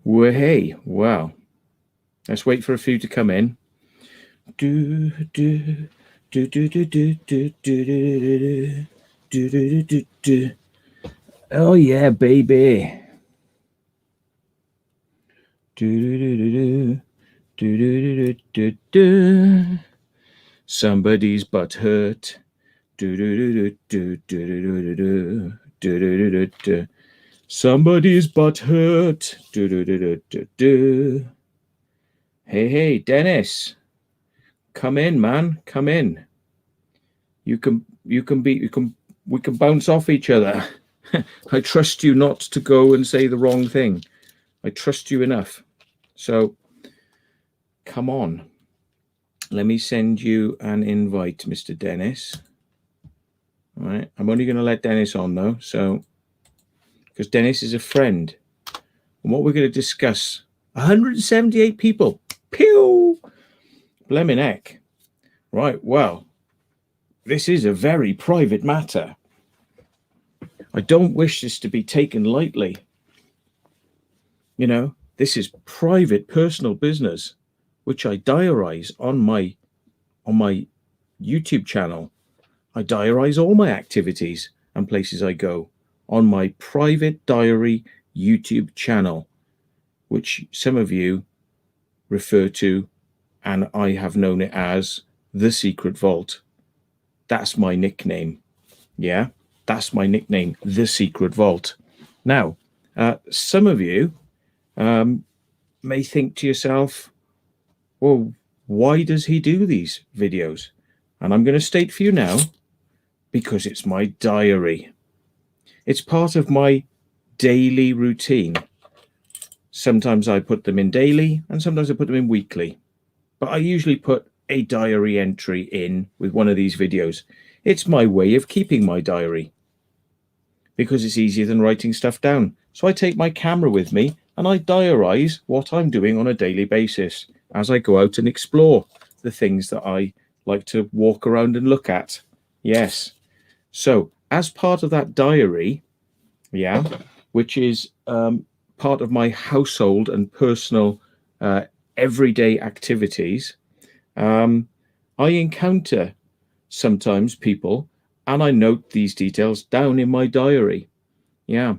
Well, hey, well, let's wait for a few to come in. Do do do do do do do do do do do do. Oh yeah, baby. Do do do do do do do do. Somebody's butt hurt. Do do do do do do do do do do do do. Somebody's butt hurt. Do do do do do do. Hey, Dennis. Come in, man. Come in. We can bounce off each other. I trust you not to go and say the wrong thing. I trust you enough. So come on. Let me send you an invite, Mr. Dennis. All right. I'm only going to let Dennis on though. So, because Dennis is a friend. And what we're going to discuss, 178 people. Pew! Blemmin' heck. Right. Well, this is a very private matter. I don't wish this to be taken lightly. You know, this is private, personal business, which I diarize on my YouTube channel. I diarize all my activities and places I go on my private diary YouTube channel, which some of you refer to, and I have known it as The Secret Vault. That's my nickname. Yeah, that's my nickname, The Secret Vault. Now, some of you may think to yourself, well, why does he do these videos? And I'm going to state for you now, because it's my diary. It's part of my daily routine. Sometimes I put them in daily and sometimes I put them in weekly. But I usually put a diary entry in with one of these videos. It's my way of keeping my diary because it's easier than writing stuff down. So I take my camera with me and I diarize what I'm doing on a daily basis as I go out and explore the things that I like to walk around and look at. Yes. So as part of that diary, yeah, which is part of my household and personal everyday activities, I encounter sometimes people and I note these details down in my diary. Yeah,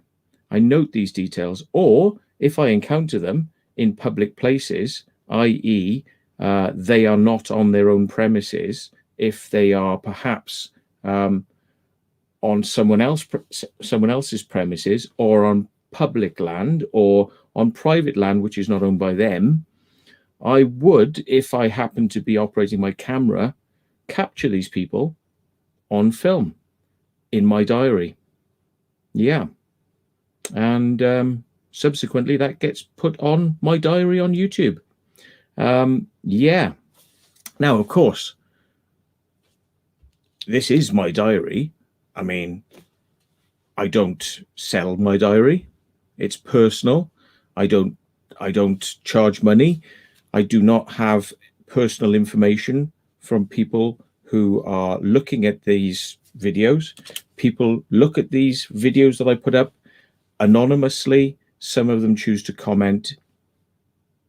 I note these details, or if I encounter them in public places, i.e. They are not on their own premises, if they are perhaps on someone else's premises, or on public land, or on private land which is not owned by them, I would, if I happen to be operating my camera, capture these people on film in my diary. Yeah. And subsequently that gets put on my diary on YouTube. Yeah. Now, of course, this is my diary. I mean, I don't sell my diary. It's personal. I don't charge money. I do not have personal information from people who are looking at these videos. People look at these videos that I put up anonymously. Some of them choose to comment.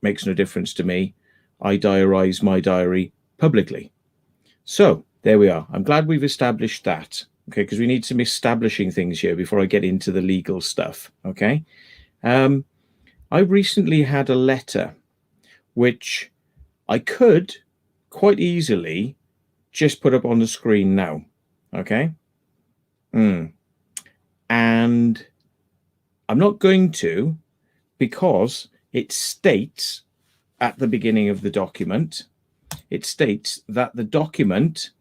Makes no difference to me. I diarize my diary publicly. So there we are. I'm glad we've established that. Okay, because we need some establishing things here before I get into the legal stuff. Okay. I recently had a letter which I could quite easily just put up on the screen now. Okay. And I'm not going to, because it states at the beginning of the document, it states that the document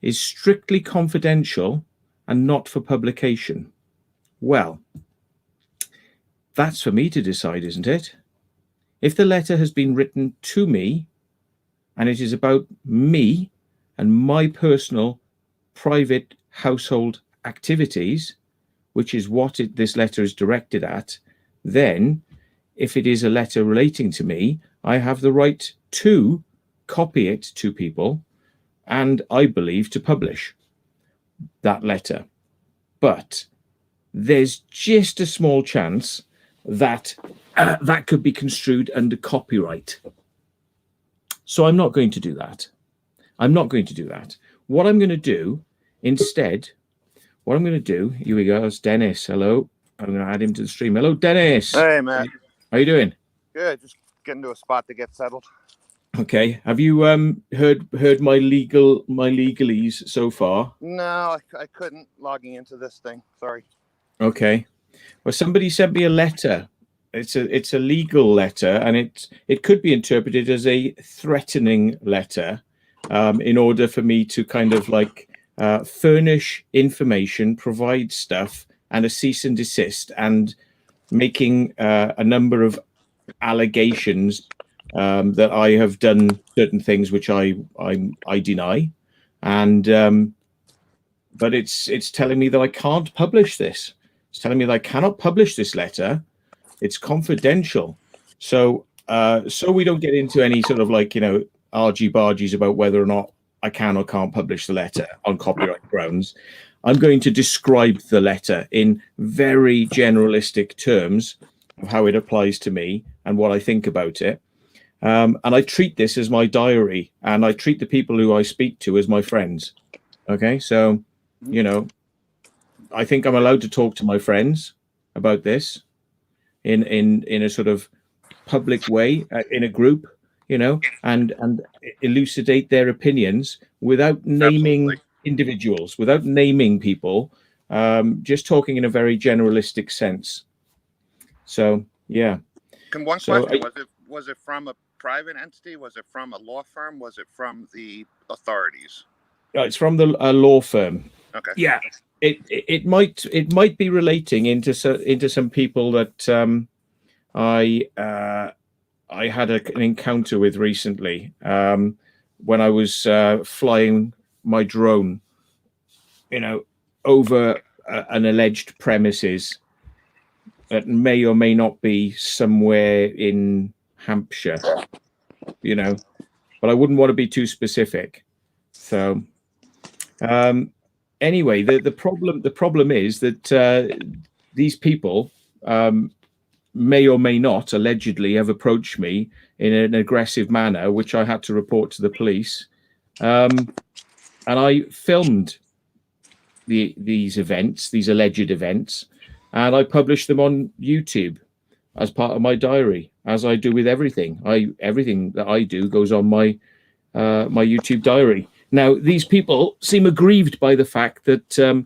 is strictly confidential and not for publication. Well, that's for me to decide, isn't it? If the letter has been written to me and it is about me and my personal private household activities, which is what this letter is directed at, then if it is a letter relating to me, I have the right to copy it to people and, I believe, to publish that letter. But there's just a small chance that that could be construed under copyright. So I'm not going to do that. I'm not going to do that. What I'm going to do instead, what I'm going to do, here we go, it's Dennis. Hello. I'm going to add him to the stream. Hello, Dennis. Hey, Matt. How you doing? Good. Just getting to a spot to get settled. Okay. Have you heard my legalese so far? No, I couldn't logging into this thing. Sorry. Okay. Well, somebody sent me a letter. It's a legal letter, and it could be interpreted as a threatening letter, in order for me to kind of like furnish information, provide stuff, and a cease and desist, and making a number of allegations that I have done certain things which I deny, and but it's telling me that I can't publish this. It's telling me that I cannot publish this letter. It's confidential. So so we don't get into any sort of like, you know, argy-bargies about whether or not I can or can't publish the letter on copyright grounds. I'm going to describe the letter in very generalistic terms of how it applies to me and what I think about it. And I treat this as my diary, and I treat the people who I speak to as my friends. Okay, so, you know, I think I'm allowed to talk to my friends about this in a sort of public way, in a group, you know, and elucidate their opinions without naming individuals, without naming people, just talking in a very generalistic sense. So, yeah. One question, was it from a private entity? Was it from a law firm? Was it from the authorities? It's from the law firm. Okay. Yeah. It might be relating into some people that I had an encounter with recently, when I was flying my drone, you know, over an alleged premises that may or may not be somewhere in Hampshire, you know, but I wouldn't want to be too specific. So anyway, the problem is that these people may or may not allegedly have approached me in an aggressive manner, which I had to report to the police. And I filmed these events, these alleged events, and I published them on YouTube as part of my diary, as I do with everything. Everything that I do goes on my my YouTube diary. Now, these people seem aggrieved by the fact that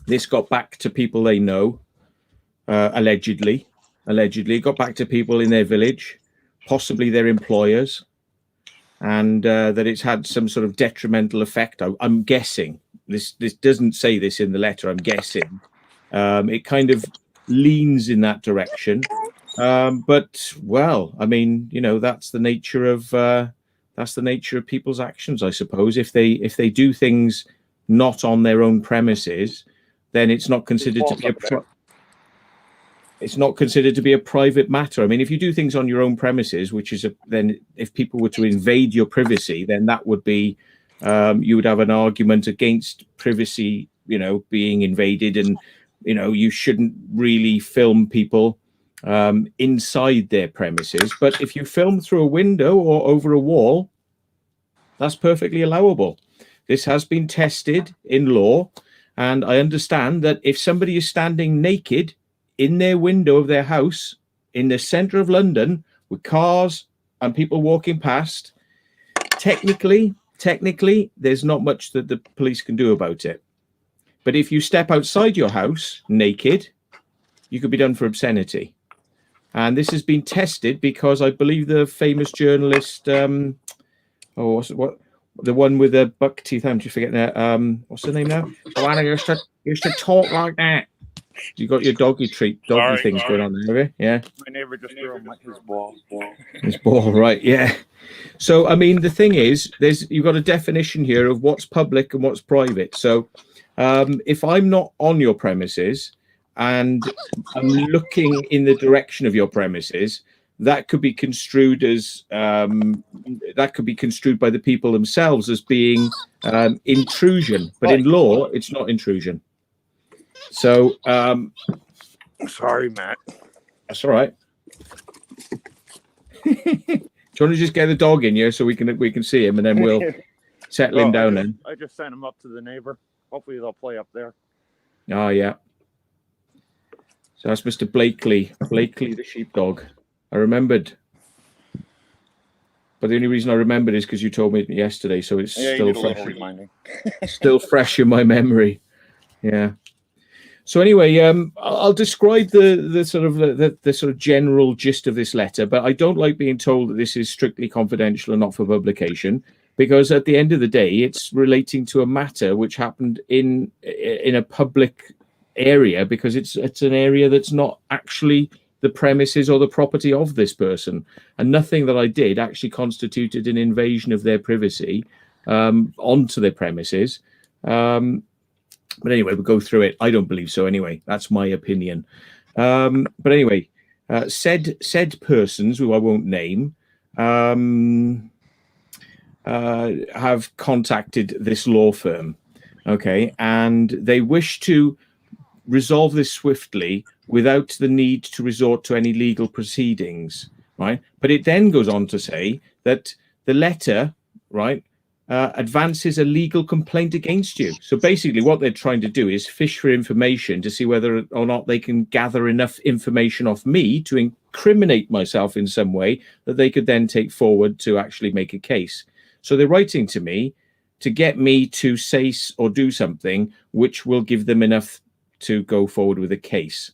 this got back to people they know, allegedly. It got back to people in their village, possibly their employers, and that it's had some sort of detrimental effect. I'm guessing. This doesn't say this in the letter. I'm guessing. It kind of leans in that direction. But well, I mean, you know, that's the nature of people's actions, I suppose. If they do things not on their own premises, then it's not considered to be a private matter. I mean, if you do things on your own premises, which is then if people were to invade your privacy, then that would be you would have an argument against privacy, you know, being invaded, and you know, you shouldn't really film people inside their premises. But if you film through a window or over a wall, that's perfectly allowable. This has been tested in law, and I understand that if somebody is standing naked in their window of their house in the center of London with cars and people walking past, technically, there's not much that the police can do about it. But if you step outside your house naked, you could be done for obscenity. And this has been tested because I believe the famous journalist, the one with the buck teeth, I'm just forgetting that. What's the name now? Joanna used to talk like that. You got your doggy things going on there, have you? Yeah. My neighbor just threw him his ball. His ball, right? Yeah. So I mean, the thing is, you've got a definition here of what's public and what's private. So if I'm not on your premises and I'm looking in the direction of your premises, that could be construed as by the people themselves as being intrusion. But in law, it's not intrusion. So sorry, Matt. That's all right. Do you want to just get the dog in here so we can see him, and then we'll settle him down. I just sent him up to the neighbor. Hopefully they'll play up there. Oh yeah. So that's Mr. Blakely the sheepdog. I remembered. But the only reason I remembered is because you told me yesterday, so it's still fresh. Still fresh in my memory. Yeah. So anyway, I'll describe the sort of general gist of this letter, but I don't like being told that this is strictly confidential and not for publication, because at the end of the day, it's relating to a matter which happened in a public area, because it's an area that's not actually the premises or the property of this person, and nothing that I did actually constituted an invasion of their privacy onto their premises. But anyway, we'll go through it. I don't believe so anyway. That's my opinion. But anyway, said persons, who I won't name, have contacted this law firm, okay, and they wish to resolve this swiftly without the need to resort to any legal proceedings, right? But it then goes on to say that the letter, right, advances a legal complaint against you. So basically what they're trying to do is fish for information to see whether or not they can gather enough information off me to incriminate myself in some way that they could then take forward to actually make a case. So they're writing to me to get me to say or do something which will give them enough to go forward with a case.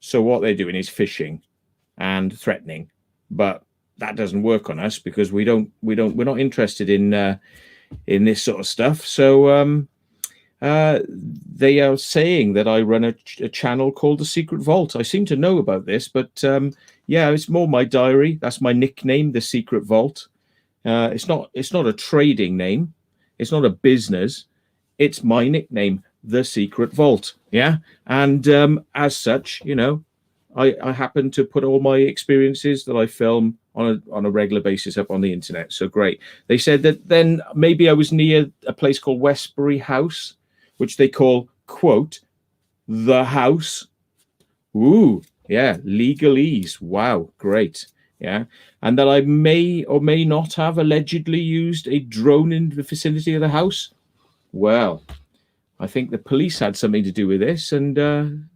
So what they're doing is fishing and threatening, but that doesn't work on us because we're not interested in this sort of stuff. So they are saying that I run a channel called The Secret Vault. I seem to know about this, but yeah, it's more my diary. That's my nickname, The Secret Vault. It's not a trading name. It's not a business. It's my nickname, The Secret Vault. Yeah, and as such, you know, I happen to put all my experiences that I film on a regular basis up on the internet. So great. They said that then maybe I was near a place called Westbury House, which they call, quote, the house. Ooh, yeah, legalese. Wow, great. Yeah, and that I may or may not have allegedly used a drone in the vicinity of the house. Well, I think the police had something to do with this, and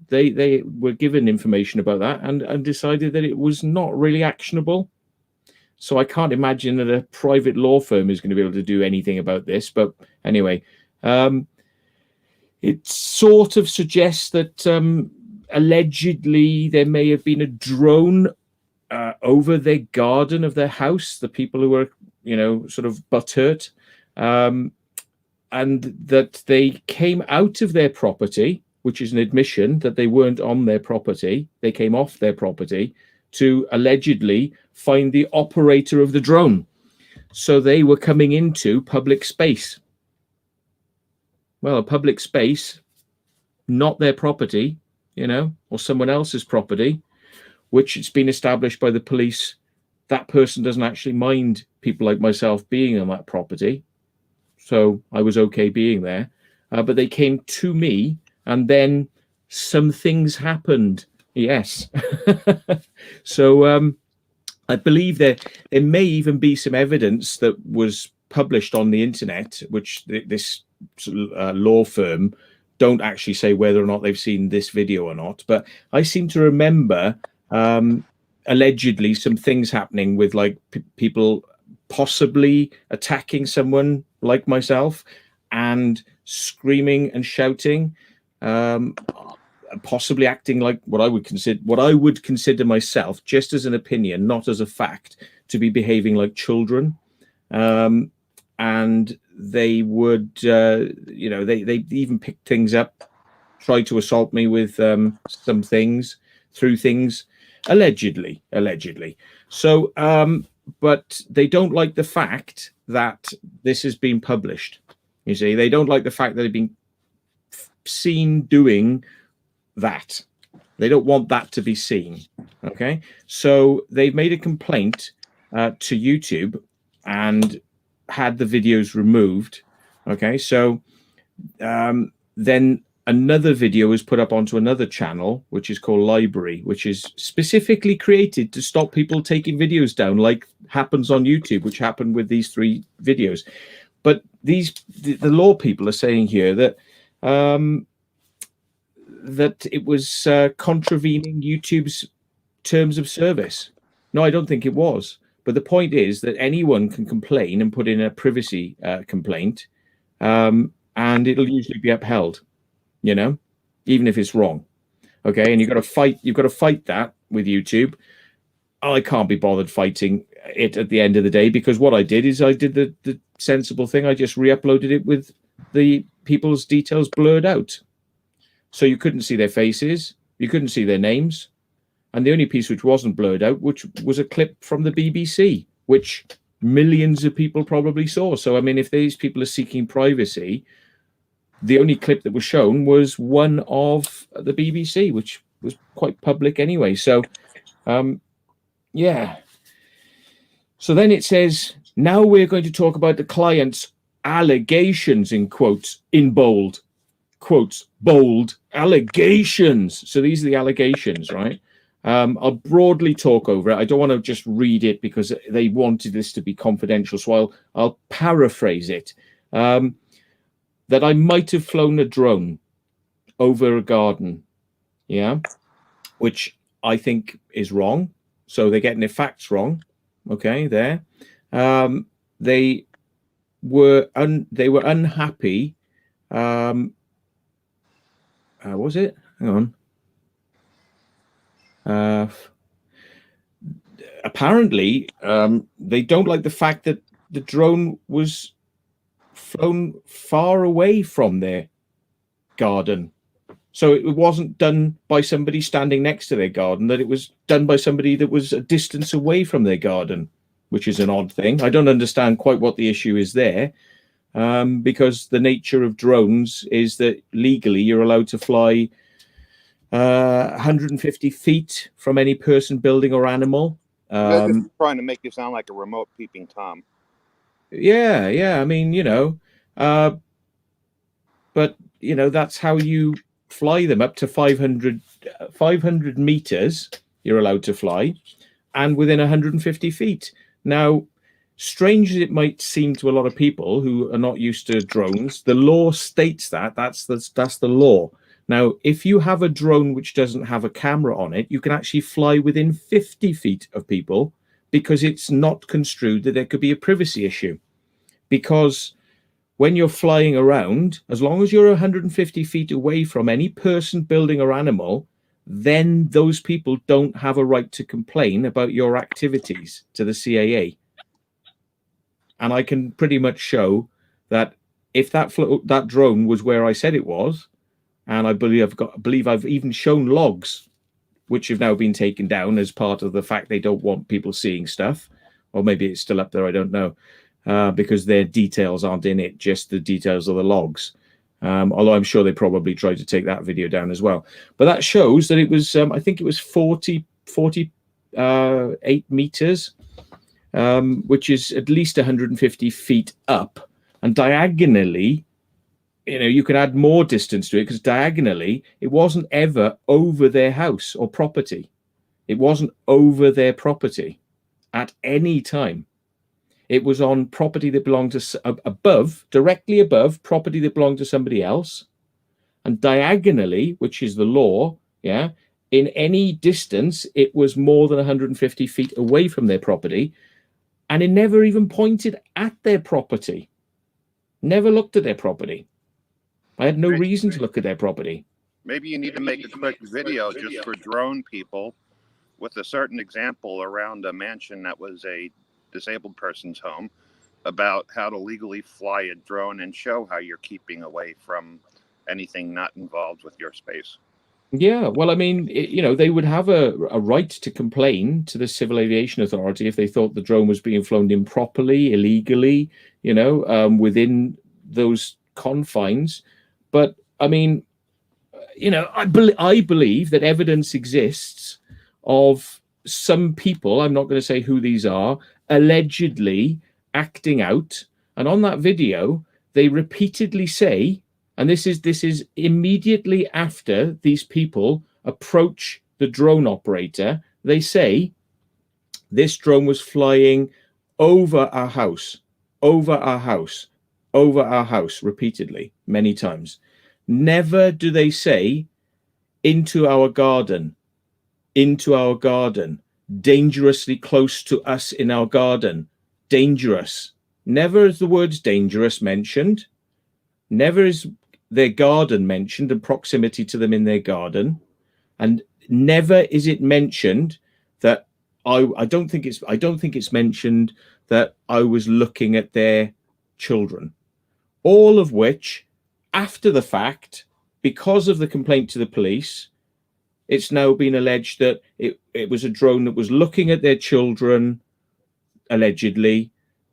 they were given information about that and decided that it was not really actionable. So I can't imagine that a private law firm is going to be able to do anything about this. But anyway, it sort of suggests that allegedly there may have been a drone over their garden of their house, the people who were, you know, sort of butthurt, and that they came out of their property, which is an admission that they weren't on their property. They came off their property to allegedly find the operator of the drone. So they were coming into public space. Well, a public space, not their property, you know, or someone else's property, which it's been established by the police, that person doesn't actually mind people like myself being on that property. So I was okay being there. But they came to me, and then some things happened. Yes. So I believe there may even be some evidence that was published on the internet, which this law firm don't actually say whether or not they've seen this video or not. But I seem to remember allegedly some things happening with like people possibly attacking someone like myself and screaming and shouting, possibly acting like what I would consider myself, just as an opinion, not as a fact, to be behaving like children. And they would, you know, they even picked things up, tried to assault me with some things, through things, allegedly. So, but they don't like the fact that this has been published. You see, they don't like the fact that they've been seen doing that. They don't want that to be seen. Okay, so they've made a complaint to YouTube and had the videos removed. Okay, so then another video was put up onto another channel, which is called Library, which is specifically created to stop people taking videos down, like happens on YouTube, which happened with these 3 videos. But the law people are saying here that that it was contravening YouTube's terms of service. No, I don't think it was. But the point is that anyone can complain and put in a privacy complaint, and it'll usually be upheld, you know, even if it's wrong. Okay, and you've got to fight that with YouTube. I can't be bothered fighting it at the end of the day, because what I did is I did the sensible thing. I just re-uploaded it with the people's details blurred out. So you couldn't see their faces, you couldn't see their names. And the only piece which wasn't blurred out, which was a clip from the BBC, which millions of people probably saw. So, I mean, if these people are seeking privacy, the only clip that was shown was one of the BBC, which was quite public anyway. So, yeah. So then it says, now we're going to talk about the client's allegations, in quotes, in bold, quotes, bold, allegations. So these are the allegations, right? I'll broadly talk over it. I don't want to just read it because they wanted this to be confidential. So I'll paraphrase it. That I might have flown a drone over a garden. Yeah. Which I think is wrong. So they're getting their facts wrong. Okay, there. They were unhappy. Was it? Hang on. Apparently, they don't like the fact that the drone was flown far away from their garden. So it wasn't done by somebody standing next to their garden, that it was done by somebody that was a distance away from their garden, which is an odd thing. I don't understand quite what the issue is there, because the nature of drones is that legally you're allowed to fly 150 feet from any person, building, or animal. They're just trying to make you sound like a remote peeping Tom. Yeah. I mean, but that's how you fly them, up to 500 meters you're allowed to fly, and within 150 feet. Now, strange as it might seem to a lot of people who are not used to drones, the law states that's the law. Now, if you have a drone which doesn't have a camera on it, you can actually fly within 50 feet of people, because it's not construed that there could be a privacy issue. Because when you're flying around, as long as you're 150 feet away from any person, building, or animal, then those people don't have a right to complain about your activities to the CAA. And I can pretty much show that if that drone was where I said it was, and I believe I've even shown logs, which have now been taken down as part of the fact they don't want people seeing stuff, or maybe it's still up there, I don't know. Because their details aren't in it, just the details of the logs. Although I'm sure they probably tried to take that video down as well. But that shows that it was, I think it was 48 meters, which is at least 150 feet up. And diagonally, you could add more distance to it, because diagonally, it wasn't ever over their house or property. It wasn't over their property at any time. It was on property that belonged to directly above property that belonged to somebody else. And diagonally, which is the law, yeah, in any distance, it was more than 150 feet away from their property. And it never even pointed at their property. Never looked at their property. I had no reason to look at their property. Maybe you need to make a quick video just for drone people with a certain example around a mansion that was a disabled person's home, about how to legally fly a drone and show how you're keeping away from anything not involved with your space. Yeah, well, I mean, they would have a right to complain to the Civil Aviation Authority if they thought the drone was being flown improperly, illegally, within those confines. But I mean, I believe that evidence exists of some people, I'm not going to say who these are, allegedly acting out. And on that video, they repeatedly say And this is immediately after these people approach the drone operator. They say this drone was flying over our house, over our house, over our house, repeatedly, many times. Never do they say into our garden, dangerously close to us in our garden, dangerous. Never is the words dangerous mentioned. Never is their garden mentioned and proximity to them in their garden. And never is it mentioned that I don't think it's mentioned that I was looking at their children. All of which, after the fact, because of the complaint to the police, it's now been alleged that it was a drone that was looking at their children,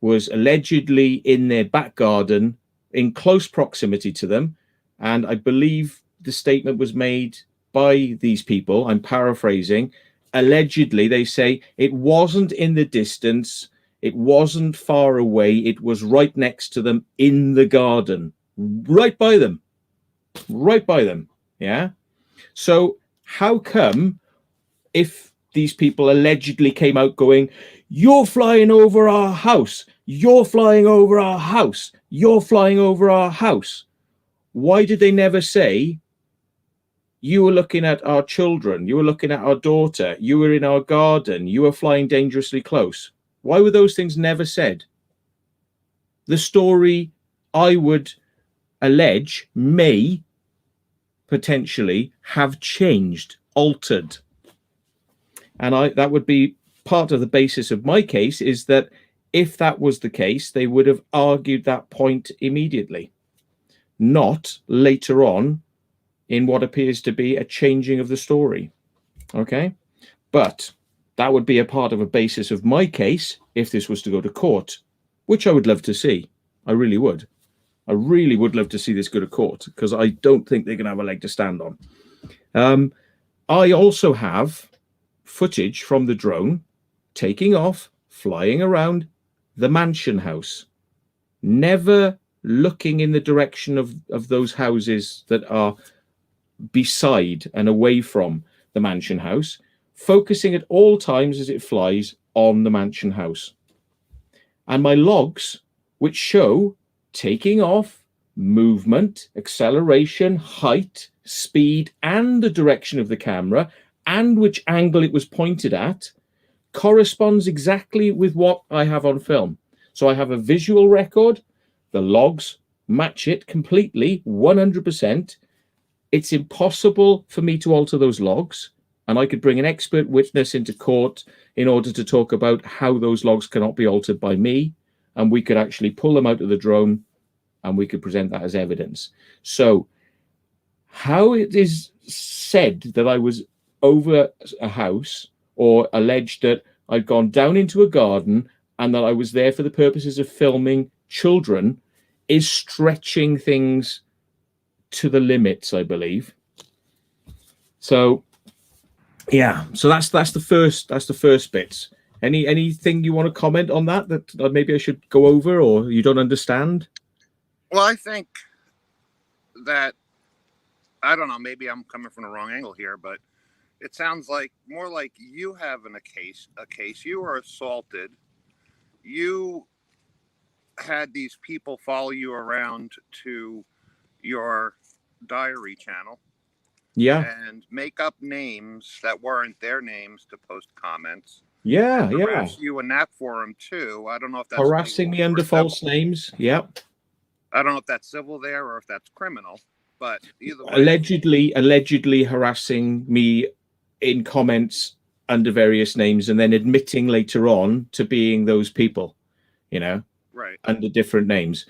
was allegedly in their back garden, in close proximity to them. And I believe the statement was made by these people, I'm paraphrasing, allegedly they say it wasn't in the distance, it wasn't far away, it was right next to them in the garden, right by them, yeah? So how come, if these people allegedly came out going, you're flying over our house, you're flying over our house, you're flying over our house, why did they never say, you were looking at our children, you were looking at our daughter, you were in our garden, you were flying dangerously close? Why were those things never said? The story, I would allege, may potentially have changed, altered. And that would be part of the basis of my case, is that if that was the case, they would have argued that point immediately, not later on in what appears to be a changing of the story. Okay? But that would be a part of a basis of my case if this was to go to court, which I would love to see. I really would. I really would love to see this go to court, because I don't think they're going to have a leg to stand on. I also have footage from the drone taking off, flying around the mansion house, never looking in the direction of those houses that are beside and away from the mansion house, focusing at all times as it flies on the mansion house. And my logs, which show taking off, movement, acceleration, height, speed, and the direction of the camera, and which angle it was pointed at, corresponds exactly with what I have on film. So I have a visual record, the logs match it completely, 100%. It's impossible for me to alter those logs, and I could bring an expert witness into court in order to talk about how those logs cannot be altered by me, and we could actually pull them out of the drone and we could present that as evidence. So how it is said that I was over a house, or alleged that I'd gone down into a garden and that I was there for the purposes of filming children, is stretching things to the limits, I believe. So yeah, so that's the first bits. Anything you want to comment on that maybe I should go over, or you don't understand? Well, I think that, I don't know, maybe I'm coming from the wrong angle here, but it sounds like more like you having a case. You were assaulted. You had these people follow you around to your diary channel. Yeah. And make up names that weren't their names to post comments. Yeah, and yeah. harass you in that forum too. I don't know if that's harassing me under false names. Yep. I don't know if that's civil there or if that's criminal, but either way. Allegedly harassing me in comments under various names, and then admitting later on to being those people, right, under different names.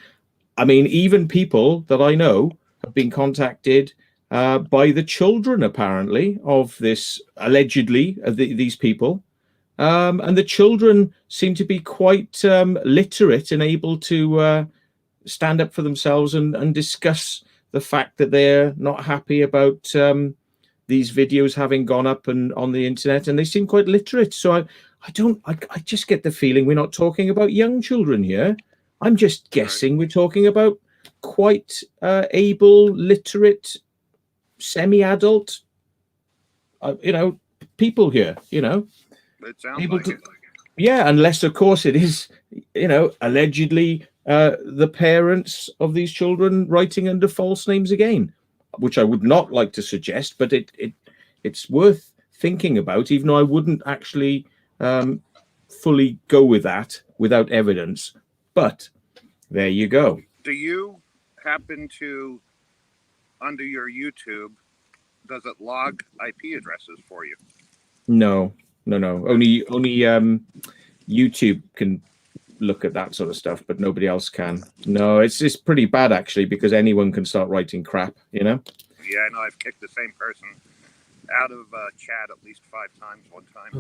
I mean, even people that I know have been contacted by the children, apparently, of this, allegedly, these people. And the children seem to be quite literate and able to stand up for themselves and discuss the fact that they're not happy about these videos having gone up and on the internet, and they seem quite literate. So I just get the feeling we're not talking about young children here. I'm just guessing we're talking about quite able, literate, semi-adult, people here, It sounds able like to, it. yeah, unless of course it is, allegedly the parents of these children writing under false names again, which I would not like to suggest, but it's worth thinking about, even though I wouldn't actually fully go with that without evidence. But there you go. Do you happen to, under your YouTube, does it log IP addresses for you? No. Only YouTube can look at that sort of stuff, but nobody else can. No, it's pretty bad actually, because anyone can start writing crap, Yeah, I know. I've kicked the same person out of chat at least 5 times one time.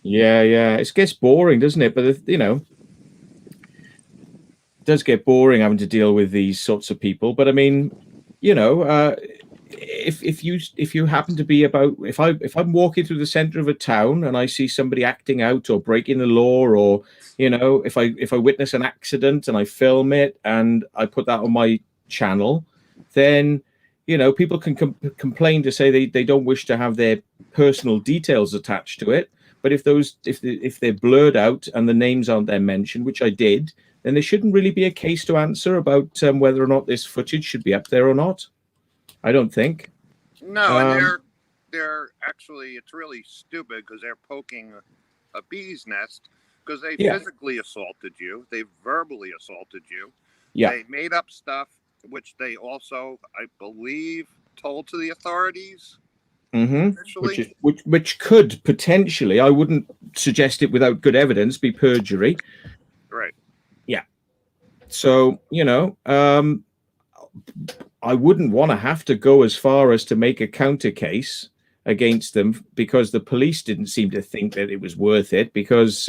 Yeah, it gets boring, doesn't it? But it does get boring having to deal with these sorts of people. But I mean, if you happen to be about, if I'm walking through the center of a town and I see somebody acting out or breaking the law, or if I witness an accident and I film it and I put that on my channel, then people can complain to say they don't wish to have their personal details attached to it. But if they're blurred out and the names aren't there mentioned, which I did, then there shouldn't really be a case to answer about whether or not this footage should be up there or not. I don't think. No, and they're actually, it's really stupid because they're poking a bee's nest, because they physically assaulted you, they verbally assaulted you, they made up stuff, which they also, I believe, told to the authorities. Which could potentially, I wouldn't suggest it without good evidence, be perjury. Right. Yeah. So I wouldn't want to have to go as far as to make a counter case against them, because the police didn't seem to think that it was worth it, because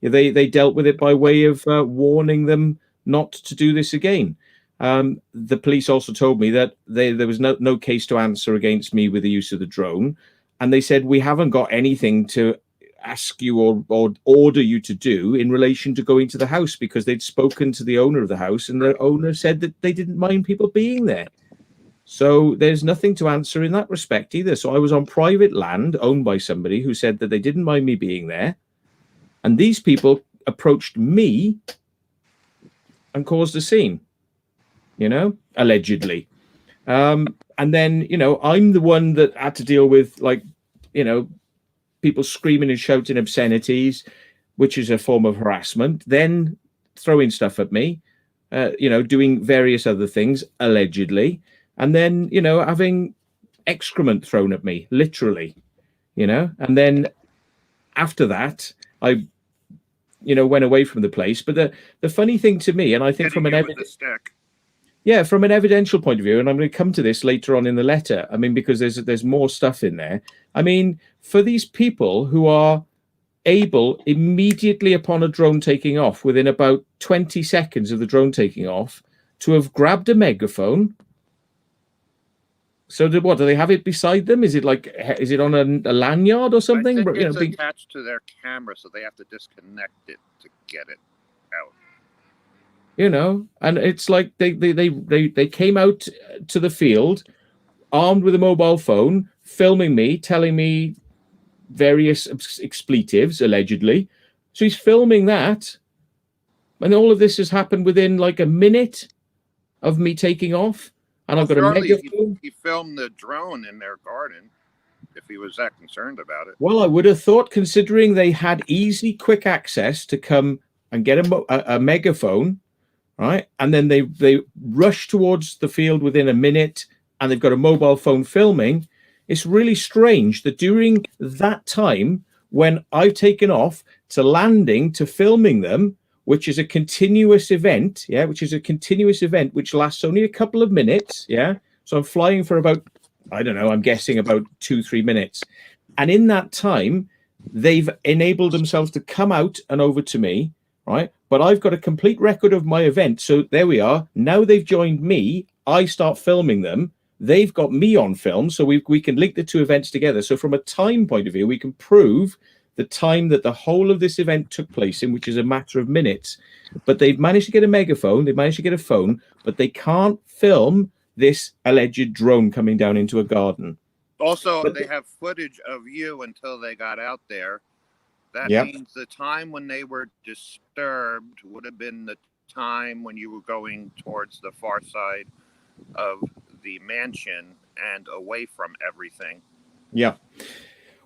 they dealt with it by way of warning them not to do this again. The police also told me that there was no case to answer against me with the use of the drone, and they said we haven't got anything to ask you or order you to do in relation to going to the house, because they'd spoken to the owner of the house and the owner said that they didn't mind people being there. So there's nothing to answer in that respect either. So I was on private land owned by somebody who said that they didn't mind me being there, and these people approached me and caused a scene, allegedly. And then I'm the one that had to deal with people screaming and shouting obscenities, which is a form of harassment, then throwing stuff at me, doing various other things, allegedly, and then, having excrement thrown at me, literally, and then after that, I, went away from the place. But the funny thing to me, and I think from an evidential point of view, and I'm going to come to this later on in the letter, I mean, because there's more stuff in there. I mean, for these people who are able immediately upon a drone taking off, within about 20 seconds of the drone taking off, to have grabbed a megaphone. So do they have it beside them? Is it on a lanyard or something? I think it's attached to their camera, so they have to disconnect it to get it out. And it's like they came out to the field armed with a mobile phone, filming me, telling me various expletives, allegedly. So he's filming that, and all of this has happened within like a minute of me taking off, and I've got a megaphone. He filmed the drone in their garden, if he was that concerned about it. Well, I would have thought, considering they had easy, quick access to come and get a megaphone, right? And then they rush towards the field within a minute, and they've got a mobile phone filming. It's really strange that during that time, when I've taken off to landing to filming them, which is a continuous event, which lasts only a couple of minutes, so I'm flying for about, I don't know, I'm guessing about 2-3 minutes. And in that time, they've enabled themselves to come out and over to me, right? But I've got a complete record of my event. So there we are. Now they've joined me. I start filming them. They've got me on film. So we can link the two events together. So from a time point of view, we can prove the time that the whole of this event took place in, which is a matter of minutes. But they've managed to get a megaphone, they've managed to get a phone, but they can't film this alleged drone coming down into a garden. Also, But they have footage of you until they got out there. That yeah, means the time when they were disturbed would have been the time when you were going towards the far side of the mansion and away from everything. yeah.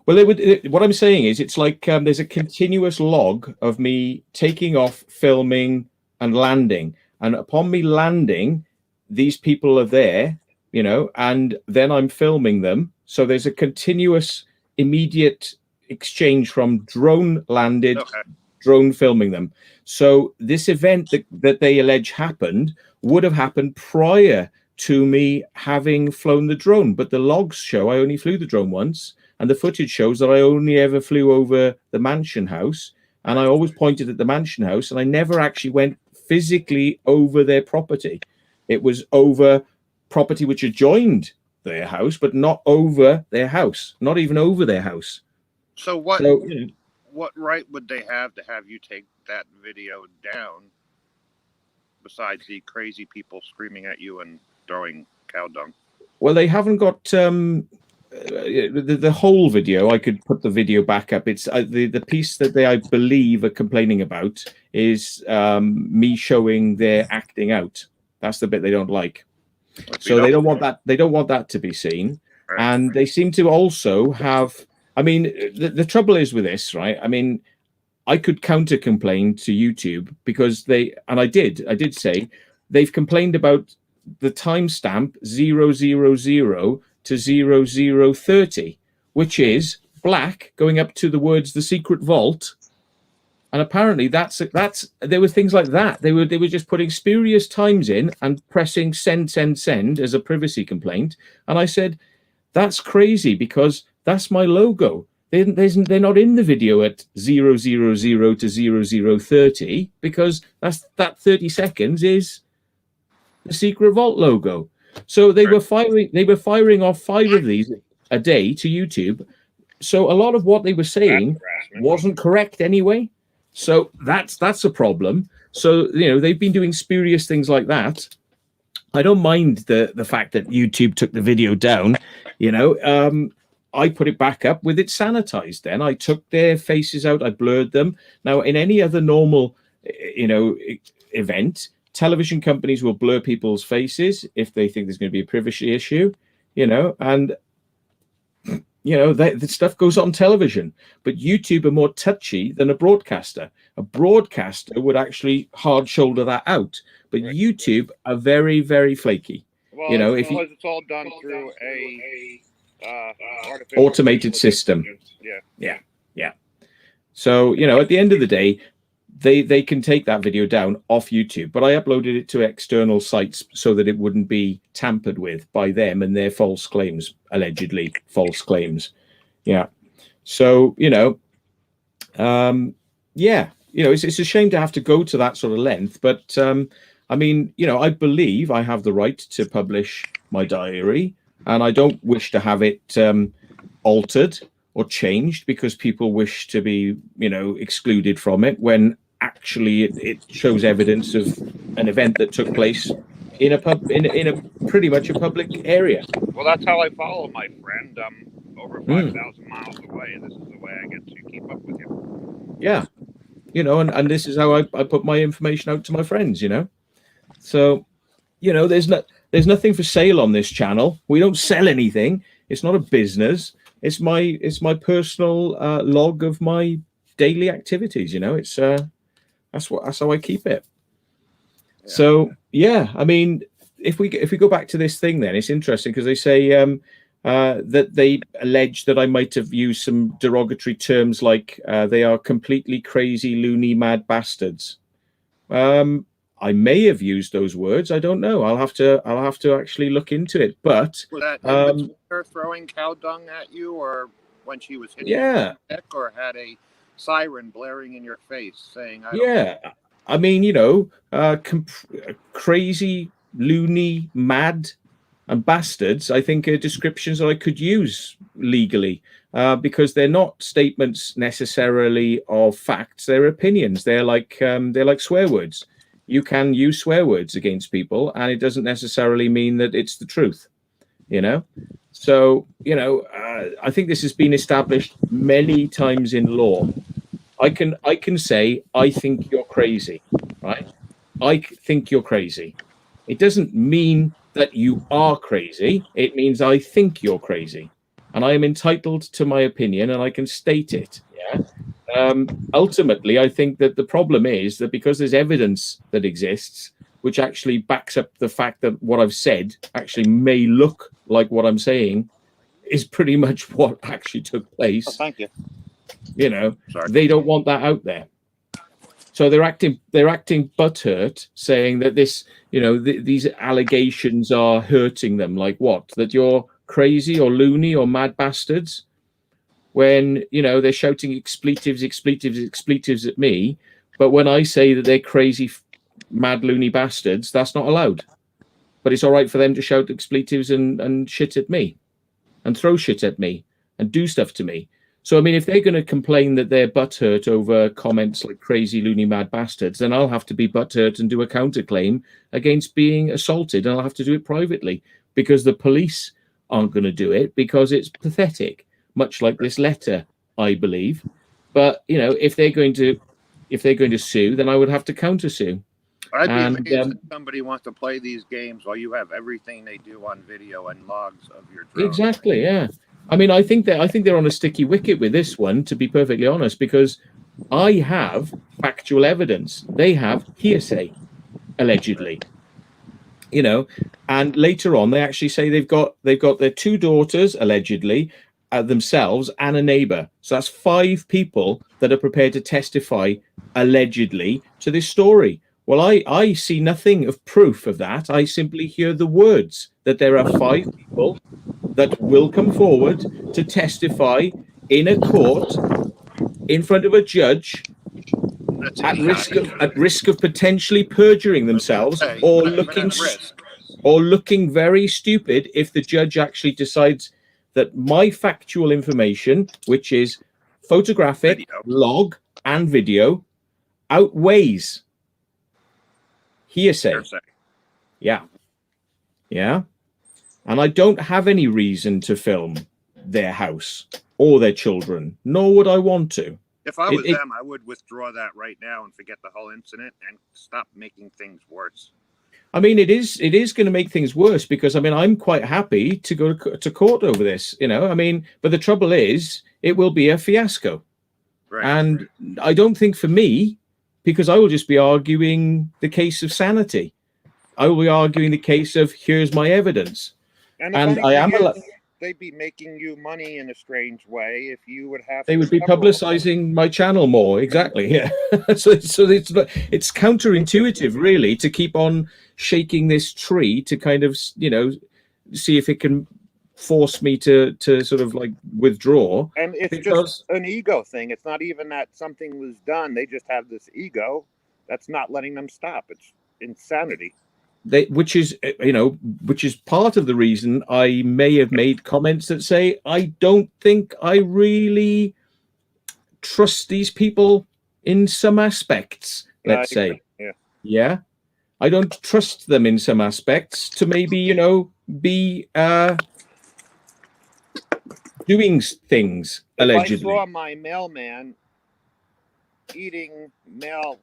Well, they would. What I'm saying is, it's like there's a continuous log of me taking off, filming, and landing. And upon me landing, these people are there, you know, and then I'm filming them. So there's a continuous, immediate exchange from drone landed, Okay. drone filming them. So this event that they allege happened would have happened prior to me having flown the drone. But the logs show I only flew the drone once. And the footage shows that I only ever flew over the mansion house. And I always pointed at the mansion house, and I never actually went physically over their property. It was over property which adjoined their house, but not over their house, not even over their house. So what So, what right would they have to have you take that video down besides the crazy people screaming at you and throwing cow dung? well, they haven't got the whole video. I could put the video back up. It's the piece that they, I believe, are complaining about is me showing their acting out. That's the bit they don't like. So they don't want that. They don't want that to be seen. Right. And they seem to also have. I mean, the trouble is with this, right? I mean, I could counter complain to YouTube because they, and I did say they've complained about the timestamp 000 to 0030, which is black going up to the words "the secret vault," and apparently that's there were things like that. They were just putting spurious times in and pressing send as a privacy complaint. And I said, that's crazy because that's my logo. They're not in the video at 000 to 0030 because that 30 seconds is the secret vault logo. So they were firing off 5 of these a day to YouTube. So a lot of what they were saying wasn't correct anyway. So that's a problem. So, you know, they've been doing spurious things like that. I don't mind the fact that YouTube took the video down. You know, I put it back up with it sanitized. Then I took their faces out. I blurred them. Now, in any other normal, you know, event, television companies will blur people's faces if they think there's going to be a privacy issue, you know, and you know the stuff goes on television. But YouTube are more touchy than a broadcaster. A broadcaster would actually hard shoulder that out, but YouTube are very, very flaky. Well, you know, if it's all done through a automated system. Yeah. So, you know, at the end of the day, they can take that video down off YouTube, but I uploaded it to external sites so that it wouldn't be tampered with by them and their false claims, allegedly false claims. Yeah. So, you know, yeah, you know, it's a shame to have to go to that sort of length, but I mean, you know, I believe I have the right to publish my diary, and I don't wish to have it altered or changed because people wish to be, you know, excluded from it when actually it shows evidence of an event that took place in a pretty much a public area. Well, that's how I follow my friend over 5,000 miles away, and this is the way I get to keep up with him. Yeah, you know, and this is how I put my information out to my friends, you know. So, you know, there's nothing for sale on this channel. We don't sell anything. It's not a business. It's my personal log of my daily activities. You know, it's that's how I keep it. Yeah. So yeah, I mean, if we go back to this thing, then it's interesting because they say that they allege that I might have used some derogatory terms like they are completely crazy, loony, mad bastards. I may have used those words. I don't know. I'll have to actually look into it. But was that in between her throwing cow dung at you, or when she was hitting you with a stick, or had a siren blaring in your face saying, I mean, you know, crazy, loony, mad And bastards, I think, are descriptions that I could use legally because they're not statements necessarily of facts. They're opinions. They're like swear words. You can use swear words against people, and it doesn't necessarily mean that it's the truth. So I think this has been established many times in law. I can say I think you're crazy, right? I think you're crazy. It doesn't mean that you are crazy. It means I think you're crazy, and I am entitled to my opinion, and I can state it. Yeah. Ultimately, I think that the problem is that because there's evidence that exists, which actually backs up the fact that what I've said actually may look like what I'm saying, is pretty much what actually took place. Oh, thank you. Sorry. They don't want that out there. So they're acting butthurt, saying that this, these allegations are hurting them. Like what? That you're crazy or loony or mad bastards? When they're shouting expletives at me, but when I say that they're crazy, mad, loony bastards, that's not allowed. But it's all right for them to shout expletives and shit at me, and throw shit at me, and do stuff to me. So, I mean, if they're going to complain that they're butthurt over comments like crazy, loony, mad bastards, then I'll have to be butthurt and do a counterclaim against being assaulted, and I'll have to do it privately because the police aren't going to do it because it's pathetic, much like this letter, I believe. But, if they're going to sue, then I would have to countersue. I'd be amazed if somebody wants to play these games while you have everything they do on video and logs of your drone. Exactly, yeah. I mean, I think they're on a sticky wicket with this one, to be perfectly honest, because I have factual evidence. They have hearsay, allegedly. And later on, they actually say they've got their 2 daughters, allegedly, themselves, and a neighbor. So that's 5 people that are prepared to testify, allegedly, to this story. Well, I see nothing of proof of that. I simply hear the words that there are 5 people that will come forward to testify in a court in front of a judge at risk of potentially perjuring themselves or looking very stupid if the judge actually decides that my factual information, which is photographic, log, and video, outweighs hearsay. Yeah. And I don't have any reason to film their house or their children, nor would I want to. If I was them, I would withdraw that right now and forget the whole incident and stop making things worse. I mean, it is going to make things worse because, I mean, I'm quite happy to go to court over this, I mean, but the trouble is it will be a fiasco. Right, and I don't think for me, because I will just be arguing the case of sanity. I will be arguing the case of here's my evidence. And I am they'd be making you money in a strange way if you would have. They would be publicizing my channel more. Exactly. Yeah. so it's counterintuitive, really, to keep on shaking this tree to kind of see if it can force me to sort of like withdraw. And it's just an ego thing. It's not even that something was done. They just have this ego that's not letting them stop. It's insanity. Which is part of the reason I may have made comments that say I don't think I really trust these people in some aspects. Let's say, yeah, I don't trust them in some aspects to maybe be doing things allegedly. If I saw my mailman eating mail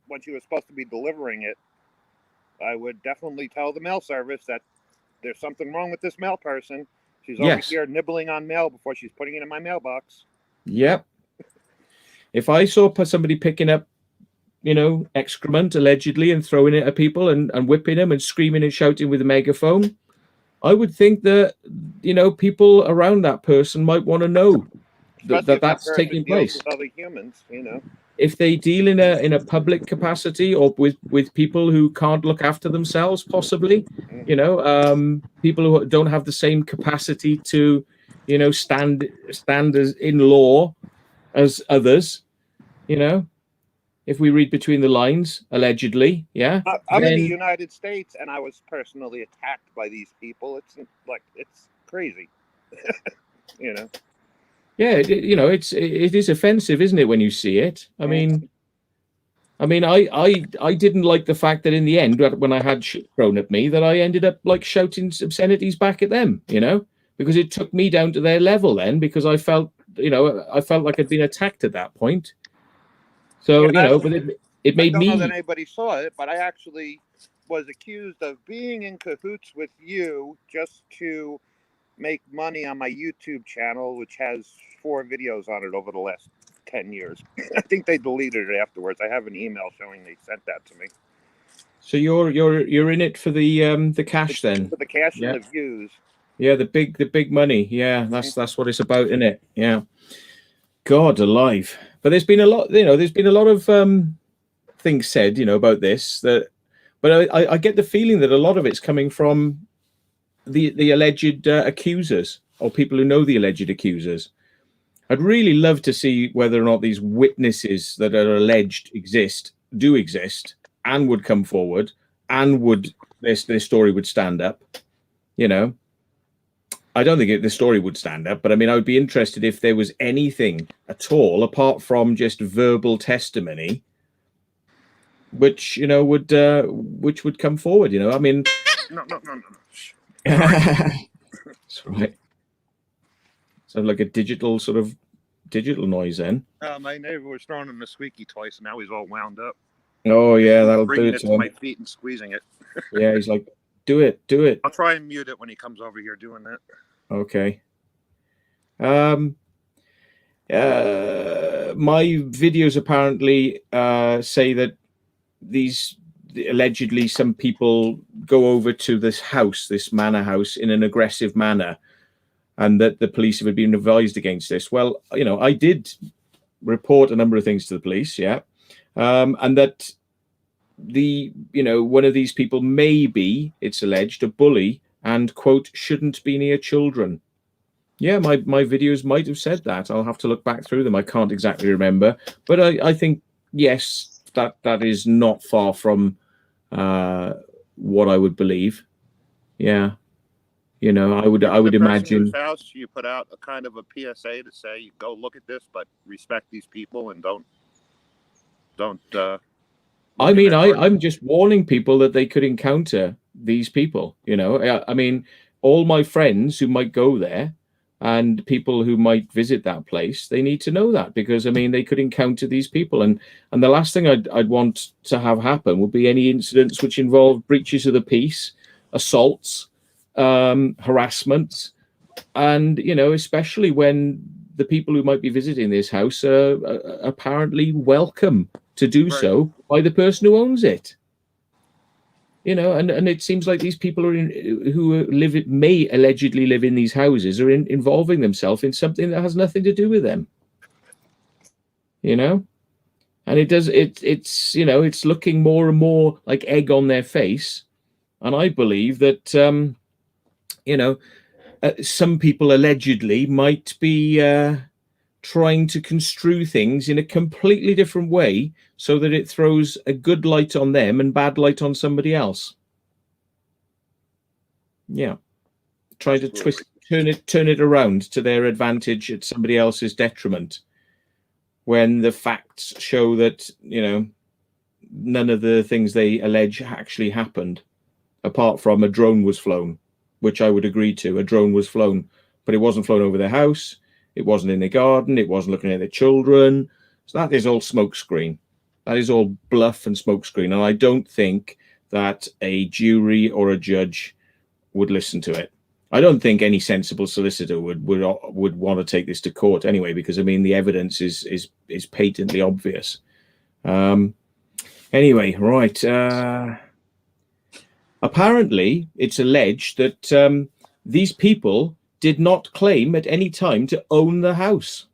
when she was supposed to be delivering it, I would definitely tell the mail service that there's something wrong with this mail person. She's over here nibbling on mail before she's putting it in my mailbox. Yep. If I saw somebody picking up, excrement allegedly and throwing it at people and whipping them and screaming and shouting with a megaphone, I would think that, people around that person might want to know that's taking place. With other humans, If they deal in a public capacity or with people who can't look after themselves, possibly, people who don't have the same capacity to, stand as in law as others, if we read between the lines, allegedly, yeah. I'm in the then United States, and I was personally attacked by these people. It's crazy, you know. yeah, it is offensive, isn't it, when you see it? I mean, I didn't like the fact that in the end, when I had shit thrown at me, that I ended up like shouting obscenities back at them, because it took me down to their level then, because I felt like I'd been attacked at that point. So, Yeah, but it I made don't know that me. anybody saw it, but I actually was accused of being in cahoots with you just to make money on my YouTube channel, which has 4 videos on it over the last 10 years. I think they deleted it afterwards. I have an email showing they sent that to me. So you're in it for the cash then? For the cash and Yeah. the views. Yeah, the big money. Yeah, that's what it's about, isn't it? Yeah. God alive. But there's been a lot, of things said, about this, but I get the feeling that a lot of it's coming from the alleged accusers, or people who know the alleged accusers. I'd really love to see whether or not these witnesses that are alleged do exist, and would come forward, and would their story would stand up. I don't think the story would stand up, but I mean, I would be interested if there was anything at all apart from just verbal testimony, which would come forward. I mean, No. that's right. Sounds like a digital noise then. My neighbor was throwing him a squeaky toy, so now he's all wound up. Oh yeah, that'll do bringing it it to my feet and squeezing it. Yeah, he's like, do it. I'll try and mute it when he comes over here doing that. Okay. My videos apparently say that allegedly some people go over to this manor house in an aggressive manner, and that the police have been advised against this. Well, I did report a number of things to the police, yeah, and that one of these people may be, it's alleged, a bully and, quote, shouldn't be near children. Yeah, my videos might have said that. I'll have to look back through them. I can't exactly remember, but I think, yes, that is not far from what I would believe. Yeah, I would imagine. Whose house you put out a kind of a PSA to say, go look at this, but respect these people and don't. I mean, I'm just warning people that they could encounter these people. I mean, all my friends who might go there, and people who might visit that place, they need to know that, because I mean, they could encounter these people, and the last thing I'd want to have happen would be any incidents which involve breaches of the peace, assaults, harassment, and especially when the people who might be visiting this house are apparently welcome to do so by the person who owns it. And it seems like these people who may allegedly live in these houses are involving themselves in something that has nothing to do with them. And it's looking more and more like egg on their face. And I believe that some people allegedly might be trying to construe things in a completely different way, so that it throws a good light on them and bad light on somebody else. Yeah, trying to turn it around to their advantage at somebody else's detriment, when the facts show that none of the things they allege actually happened, apart from a drone was flown, which I would agree to. A drone was flown, but it wasn't flown over their house. It wasn't in their garden. It wasn't looking at their children. So that is all smokescreen. That is all bluff and smokescreen. And I don't think that a jury or a judge would listen to it. I don't think any sensible solicitor would want to take this to court anyway, because I mean, the evidence is patently obvious. Anyway, right. Apparently, it's alleged that these people did not claim at any time to own the house.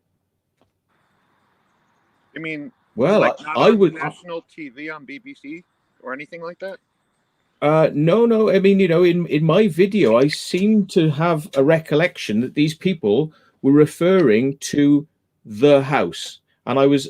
I mean, well, like I would national TV on BBC or anything like that. No. I mean, in my video, I seem to have a recollection that these people were referring to the house, and I was,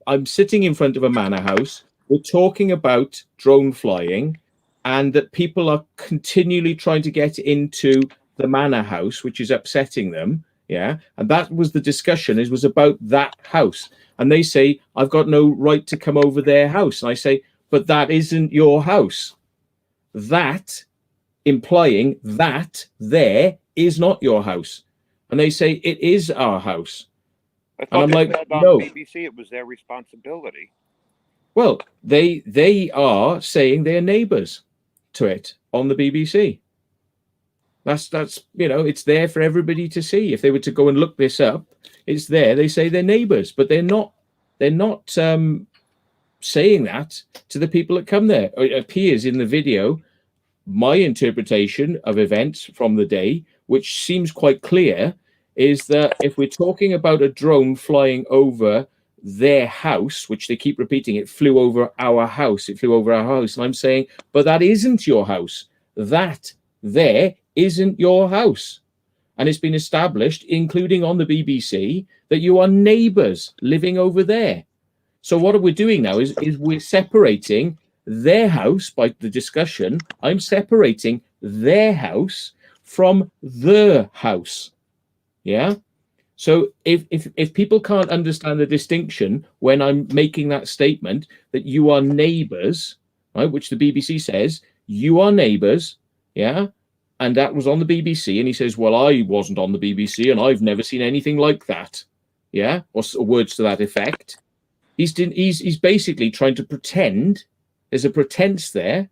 I'm sitting in front of a manor house. We're talking about drone flying, and that people are continually trying to get into the manor house, which is upsetting them. Yeah, and that was the discussion. It was about that house, and they say I've got no right to come over their house, and I say, but that isn't your house. That implying that there is not your house, and they say it is our house. I And thought I'm they like, said on no. BBC it was their responsibility. Well, they are saying they're neighbours to it on the BBC. That's it's there for everybody to see. If they were to go and look this up, it's there. They say they're neighbours, but they're not. They're not saying that to the people that come there. It appears in the video. My interpretation of events from the day, which seems quite clear, is that if we're talking about a drone flying over their house, which they keep repeating, it flew over our house, it flew over our house. And I'm saying, but that isn't your house. That there isn't your house. And it's been established, including on the BBC, that you are neighbours living over there. So what we're doing now is we're separating their house by the discussion. I'm separating their house from the house. Yeah. So if people can't understand the distinction when I'm making that statement that you are neighbours, right, which the BBC says you are neighbours, yeah, and that was on the BBC, and he says, well, I wasn't on the BBC, and I've never seen anything like that, yeah, or words to that effect. He's basically trying to pretend. There's a pretense there,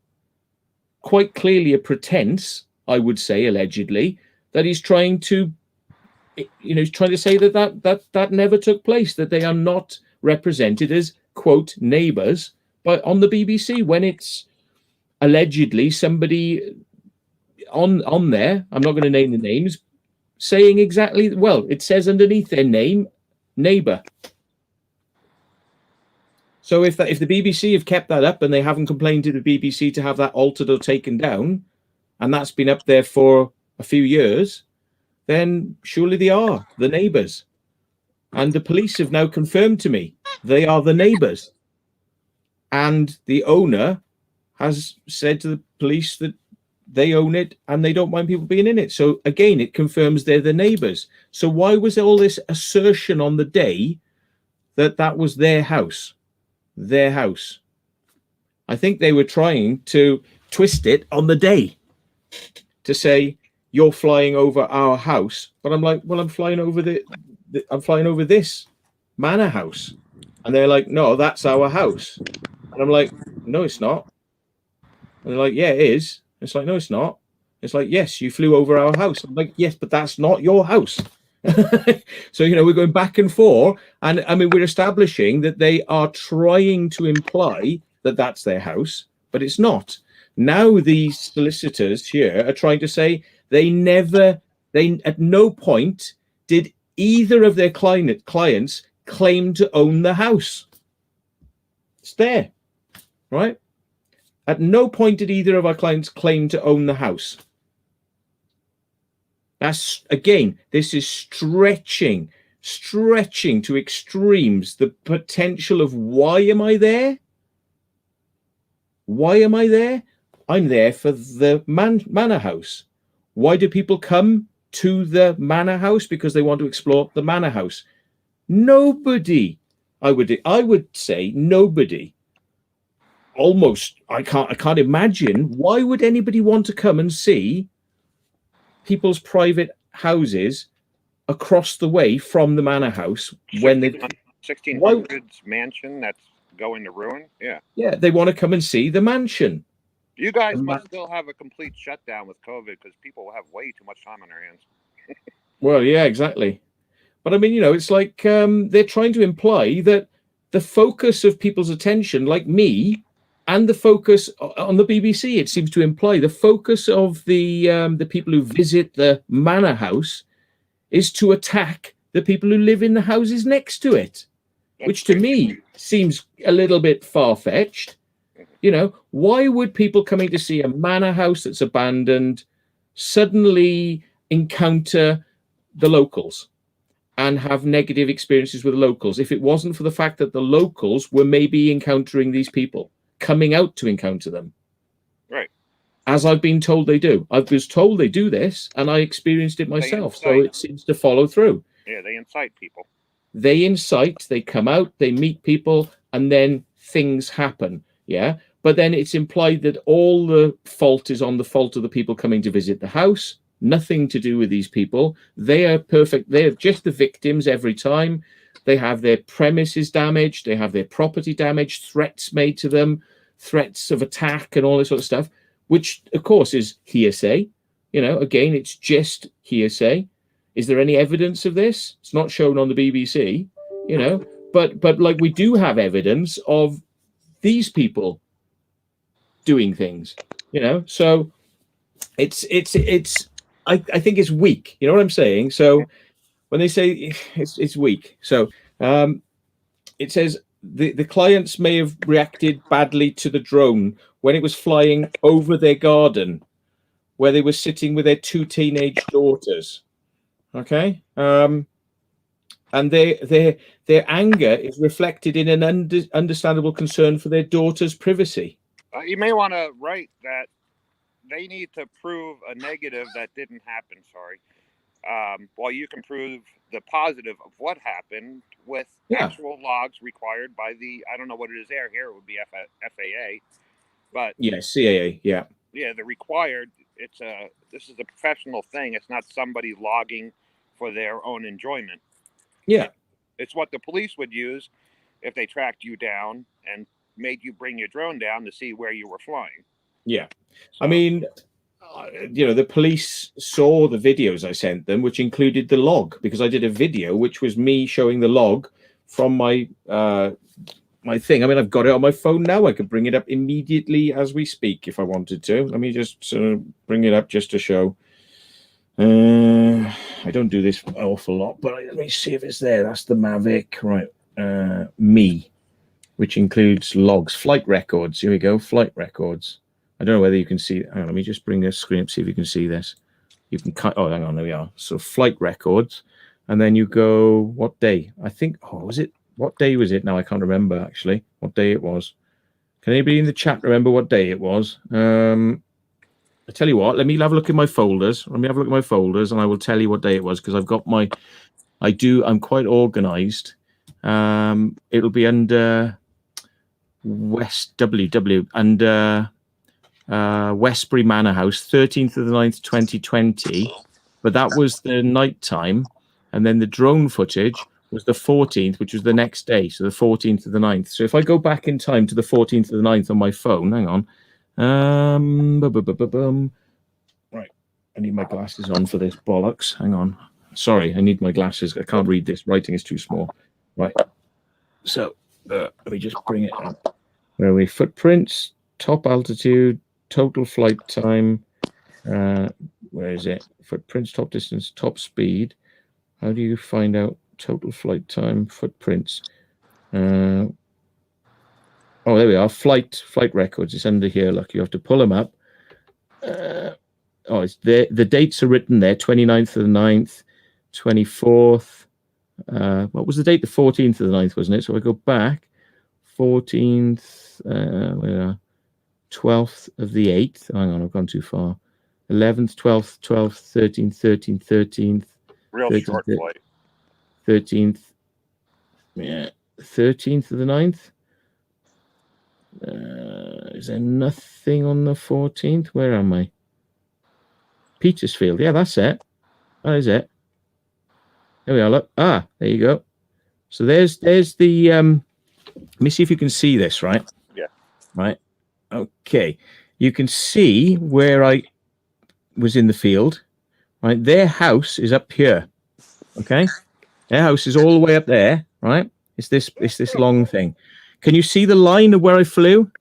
quite clearly a pretense, I would say, allegedly, that he's trying to, he's trying to say that never took place, that they are not represented as, quote, neighbours, but on the BBC, when it's allegedly somebody on there, I'm not going to name the names, saying exactly, well, it says underneath their name, neighbour. So if the BBC have kept that up and they haven't complained to the BBC to have that altered or taken down, and that's been up there for a few years, then surely they are the neighbours. And the police have now confirmed to me they are the neighbours. And the owner has said to the police that they own it and they don't mind people being in it. So again, it confirms they're the neighbours. So why was all this assertion on the day that that was their house? Their house. I think they were trying to twist it on the day to say you're flying over our house, but I'm like, well, I'm flying over I'm flying over this manor house, and they're like, no, that's our house, and I'm like, no, it's not, and they're like, yeah, it is. It's like, no, it's not. It's like, yes, you flew over our house. I'm like, yes, but that's not your house. So we're going back and forth, and I mean we're establishing that they are trying to imply that that's their house, but it's not. Now these solicitors here are trying to say they at no point did either of their clients claim to own the house. It's there, right? At no point did either of our clients claim to own the house. That's, again, this is stretching to extremes the potential of why am I there? Why am I there? I'm there for the manor house. Why do people come to the manor house? Because they want to explore the manor house. Nobody, I would say nobody. Almost, I can't imagine. Why would anybody want to come and see people's private houses across the way from the manor house when they 1600s mansion that's going to ruin? Yeah, they want to come and see the mansion. You guys must still have a complete shutdown with COVID because people will have way too much time on their hands. Well, yeah, exactly. But I mean, it's like they're trying to imply that the focus of people's attention, like me, and the focus on the BBC, it seems to imply the focus of the people who visit the manor house is to attack the people who live in the houses next to it, which to me seems a little bit far-fetched. Why would people coming to see a manor house that's abandoned suddenly encounter the locals? and have negative experiences with locals if it wasn't for the fact that the locals were maybe encountering these people, coming out to encounter them. Right. As I've been told they do. I was told they do this, and I experienced it myself, so it seems to follow through. Yeah, they incite people. They incite, they come out, they meet people, and then things happen, yeah? But then it's implied that all the fault is on the fault of the people coming to visit the house, nothing to do with these people. They are perfect. They're just the victims every time. They have their premises damaged. They have their property damaged, threats made to them, threats of attack and all this sort of stuff, which, of course, is hearsay. You know, again, it's just hearsay. Is there any evidence of this? It's not shown on the BBC, you know, but like we do have evidence of these people doing things, you know, so I think it's weak. You know what I'm saying? So when they say it's weak, so it says the clients may have reacted badly to the drone when it was flying over their garden, where they were sitting with their 2 teenage daughters. Okay, and their anger is reflected in an understandable concern for their daughter's privacy. You may want to write that they need to prove a negative that didn't happen. Sorry, while you can prove the positive of what happened with actual logs required by the, I don't know what it is there. Here it would be FAA, but yeah, CAA, yeah, the required. This is a professional thing. It's not somebody logging for their own enjoyment. Yeah, it's what the police would use if they tracked you down and made you bring your drone down to see where you were flying. Yeah, so, I mean, you know, the police saw the videos I sent them, which included the log, because I did a video which was me showing the log from my my thing. I mean, I've got it on my phone now. I could bring it up immediately as we speak if I wanted to. Let me just bring it up just to show. I don't do this an awful lot, but let me see if it's there. That's the Mavic, right? Me, which includes logs, flight records. Here we go, flight records. I don't know whether you can see. Hang on, let me just bring this screen up, see if you can see this. You can cut. Oh, hang on, there we are. So flight records, and then you go. What day? I think. Oh, was it? What day was it? Now I can't remember actually what day it was. Can anybody in the chat remember what day it was? I tell you what. Let me have a look in my folders. Let me have a look at my folders, and I will tell you what day it was because I've got my. I'm quite organised. It'll be under West WW under. Westbury Manor House, 13th of the 9th, 2020. But that was the night time. And then the drone footage was the 14th, which was the next day. So the 14th of the 9th. So if I go back in time to the 14th of the 9th on my phone, hang on. Right. I need my glasses on for this bollocks. Hang on. Sorry, I need my glasses. I can't read this. Writing is too small. Right. So let me just bring it up. Where are we? Footprints, top altitude, total flight time. Where is it? Footprints, top distance, top speed. How do you find out total flight time? Footprints. Oh, there we are. Flight records. It's under here. Look, you have to pull them up. It's there. The dates are written there. 29th of the 9th, 24th. What was the date? The 14th of the 9th, wasn't it? So I go back. 14th. Where are 12th of the 8th. Hang on, I've gone too far. 11th, 12th, 12th, 13th, 13th. Real 13th, short flight. 13th. Yeah, 13th of the 9th. Is there nothing on the 14th? Where am I? Petersfield. Yeah, that's it. That is it. There we are. Look. Ah, there you go. So there's the. Let me see if you can see this. Right. Yeah. Right. Okay, you can see where I was in the field, right? Their house is up here, okay? Their house is all the way up there, right? It's this long thing. Can you see the line of where I flew?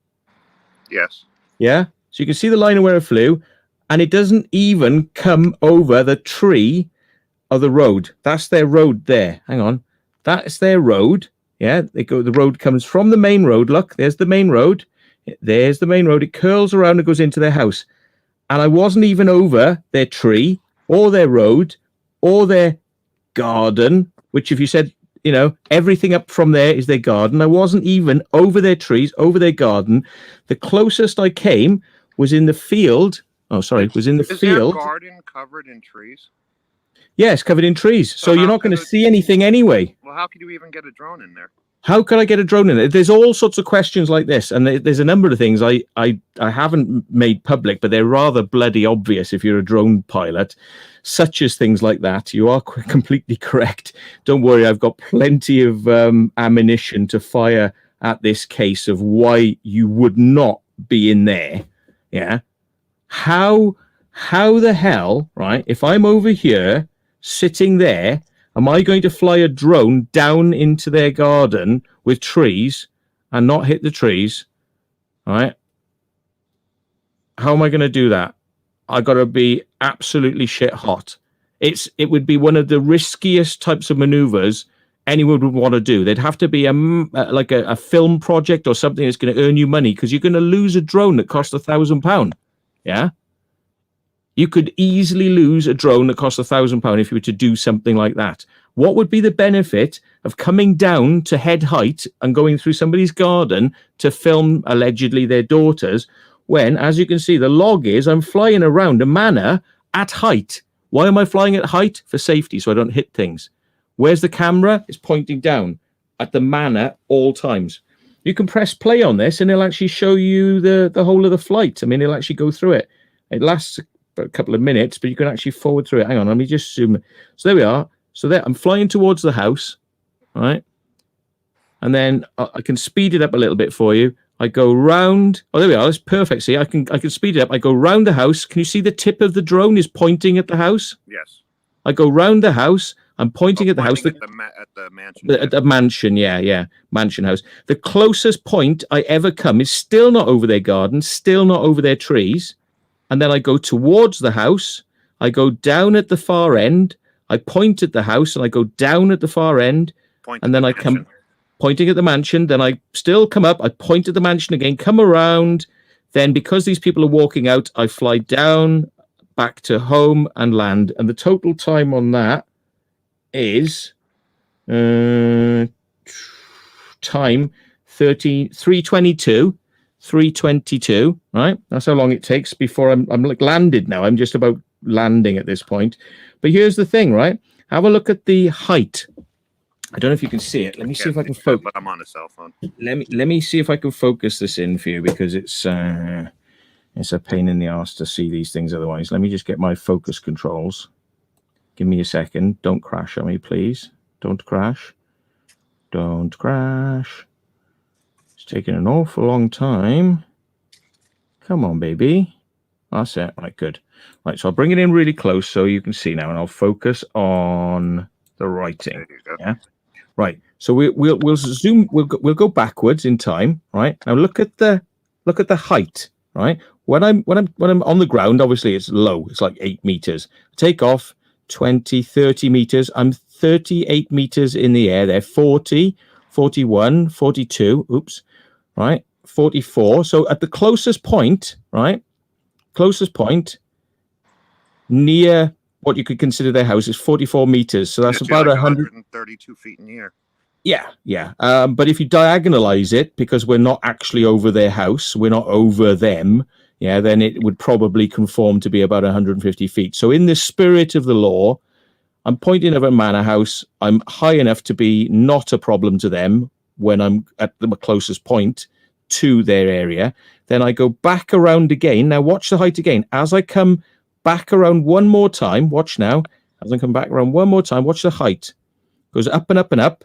Yes. Yeah? So you can see the line of where I flew, and it doesn't even come over the tree of the road. That's their road there. Hang on. That's their road. Yeah, the road comes from the main road. Look, there's the main road. There's the main road. It curls around and goes into their house. And I wasn't even over their tree or their road or their garden which if you said, everything up from there is their garden. I wasn't even over their trees, over their garden. The closest I came was in the field. Oh, sorry, was in the field. Is their garden covered in trees? Yes, covered in trees. So you're not going to see anything anyway. Well, how could you even get a drone in there? How could I get a drone in there? There's all sorts of questions like this, and there's a number of things I haven't made public, but they're rather bloody obvious if you're a drone pilot, such as things like that. You are completely correct. Don't worry, I've got plenty of ammunition to fire at this case of why you would not be in there. Yeah. How the hell, right? If I'm over here sitting there, am I going to fly a drone down into their garden with trees and not hit the trees? All right. How am I going to do that? I got to be absolutely shit hot. It would be one of the riskiest types of maneuvers anyone would want to do. There'd have to be like a film project or something that's going to earn you money, because you're going to lose a drone that costs £1,000. Yeah. You could easily lose a drone that costs £1,000 if you were to do something like that. What would be the benefit of coming down to head height and going through somebody's garden to film allegedly their daughters, when, as you can see, the log is I'm flying around a manor at height. Why am I flying at height? For safety, so I don't hit things. Where's the camera? It's pointing down at the manor all times. You can press play on this and it'll actually show you the whole of the flight. I mean, it'll actually go through it. It lasts a couple of minutes, but you can actually forward through it. Hang on, let me just zoom. So there we are. So there, I'm flying towards the house, right? And then I can speed it up a little bit for you. I go round. Oh, there we are. That's perfect. See, I can speed it up. I go round the house. Can you see the tip of the drone is pointing at the house? Yes. I go round the house. I'm pointing at the house. At the mansion. At the mansion, yeah. Mansion house. The closest point I ever come is still not over their garden, still not over their trees. And then I go towards the house. I go down at the far end. I point at the house and I go down at the far end. And then I come pointing at the mansion. Then I still come up. I point at the mansion again, come around. Then, because these people are walking out, I fly down back to home and land. And the total time on that is time 3:22. 3:22, right? That's how long it takes before I'm like landed now. I'm just about landing at this point. But here's the thing, right? Have a look at the height. I don't know if you can see it. Let me see if I can focus. But I'm on a cell phone. Let me see if I can focus this in for you, because it's a pain in the ass to see these things otherwise. Let me just get my focus controls. Give me a second. Don't crash on me, please. Don't crash. Don't crash. It's taking an awful long time. Come on, baby. That's it. Right, good. Right, so I'll bring it in really close so you can see now, and I'll focus on the writing. Yeah. Right. So we'll zoom. We'll go backwards in time. Right. Now look at the height. Right. When I'm on the ground, obviously it's low. It's like 8 meters. Take off 20, 30 meters. I'm 38 meters in the air. They're 40, 41, 42. Oops. Right. 44. So at the closest point, right? Closest point near what you could consider their house is 44 meters. So that's about 132 feet in the air. Yeah. But if you diagonalize it, because we're not actually over their house, we're not over them, yeah, then it would probably conform to be about 150 feet. So in the spirit of the law, I'm pointing at a manor house. I'm high enough to be not a problem to them when I'm at the closest point to their area. Then I go back around again. Now watch the height again. As I come back around one more time, watch now. As I come back around one more time, watch the height. Goes up and up and up.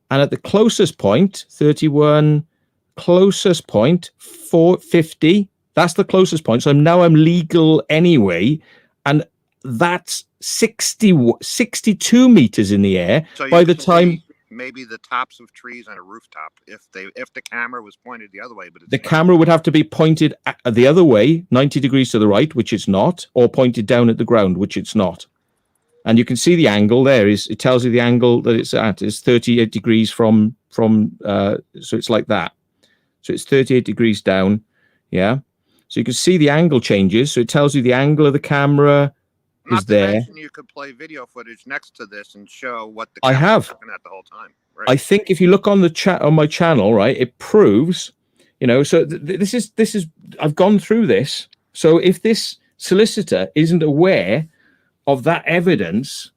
And at the closest point, 31, closest point, 450. That's the closest point. So I'm legal anyway. And that's 62 meters in the air. So by the time maybe the tops of trees on a rooftop, if the camera was pointed the other way, but the camera would have to be pointed the other way, 90 degrees to the right, which it's not, or pointed down at the ground, which it's not. And you can see the angle there. It tells you the angle that it's at is 38 degrees from so it's like that. So it's 38 degrees down. Yeah. So you can see the angle changes. So it tells you the angle of the camera Not is to there. mention, you could play video footage next to this and show what the I camera's have. looking at the whole time. I Right. think if you look on the chat on my channel, right, it proves, so this is I've gone through this. So if this solicitor isn't aware of that evidence,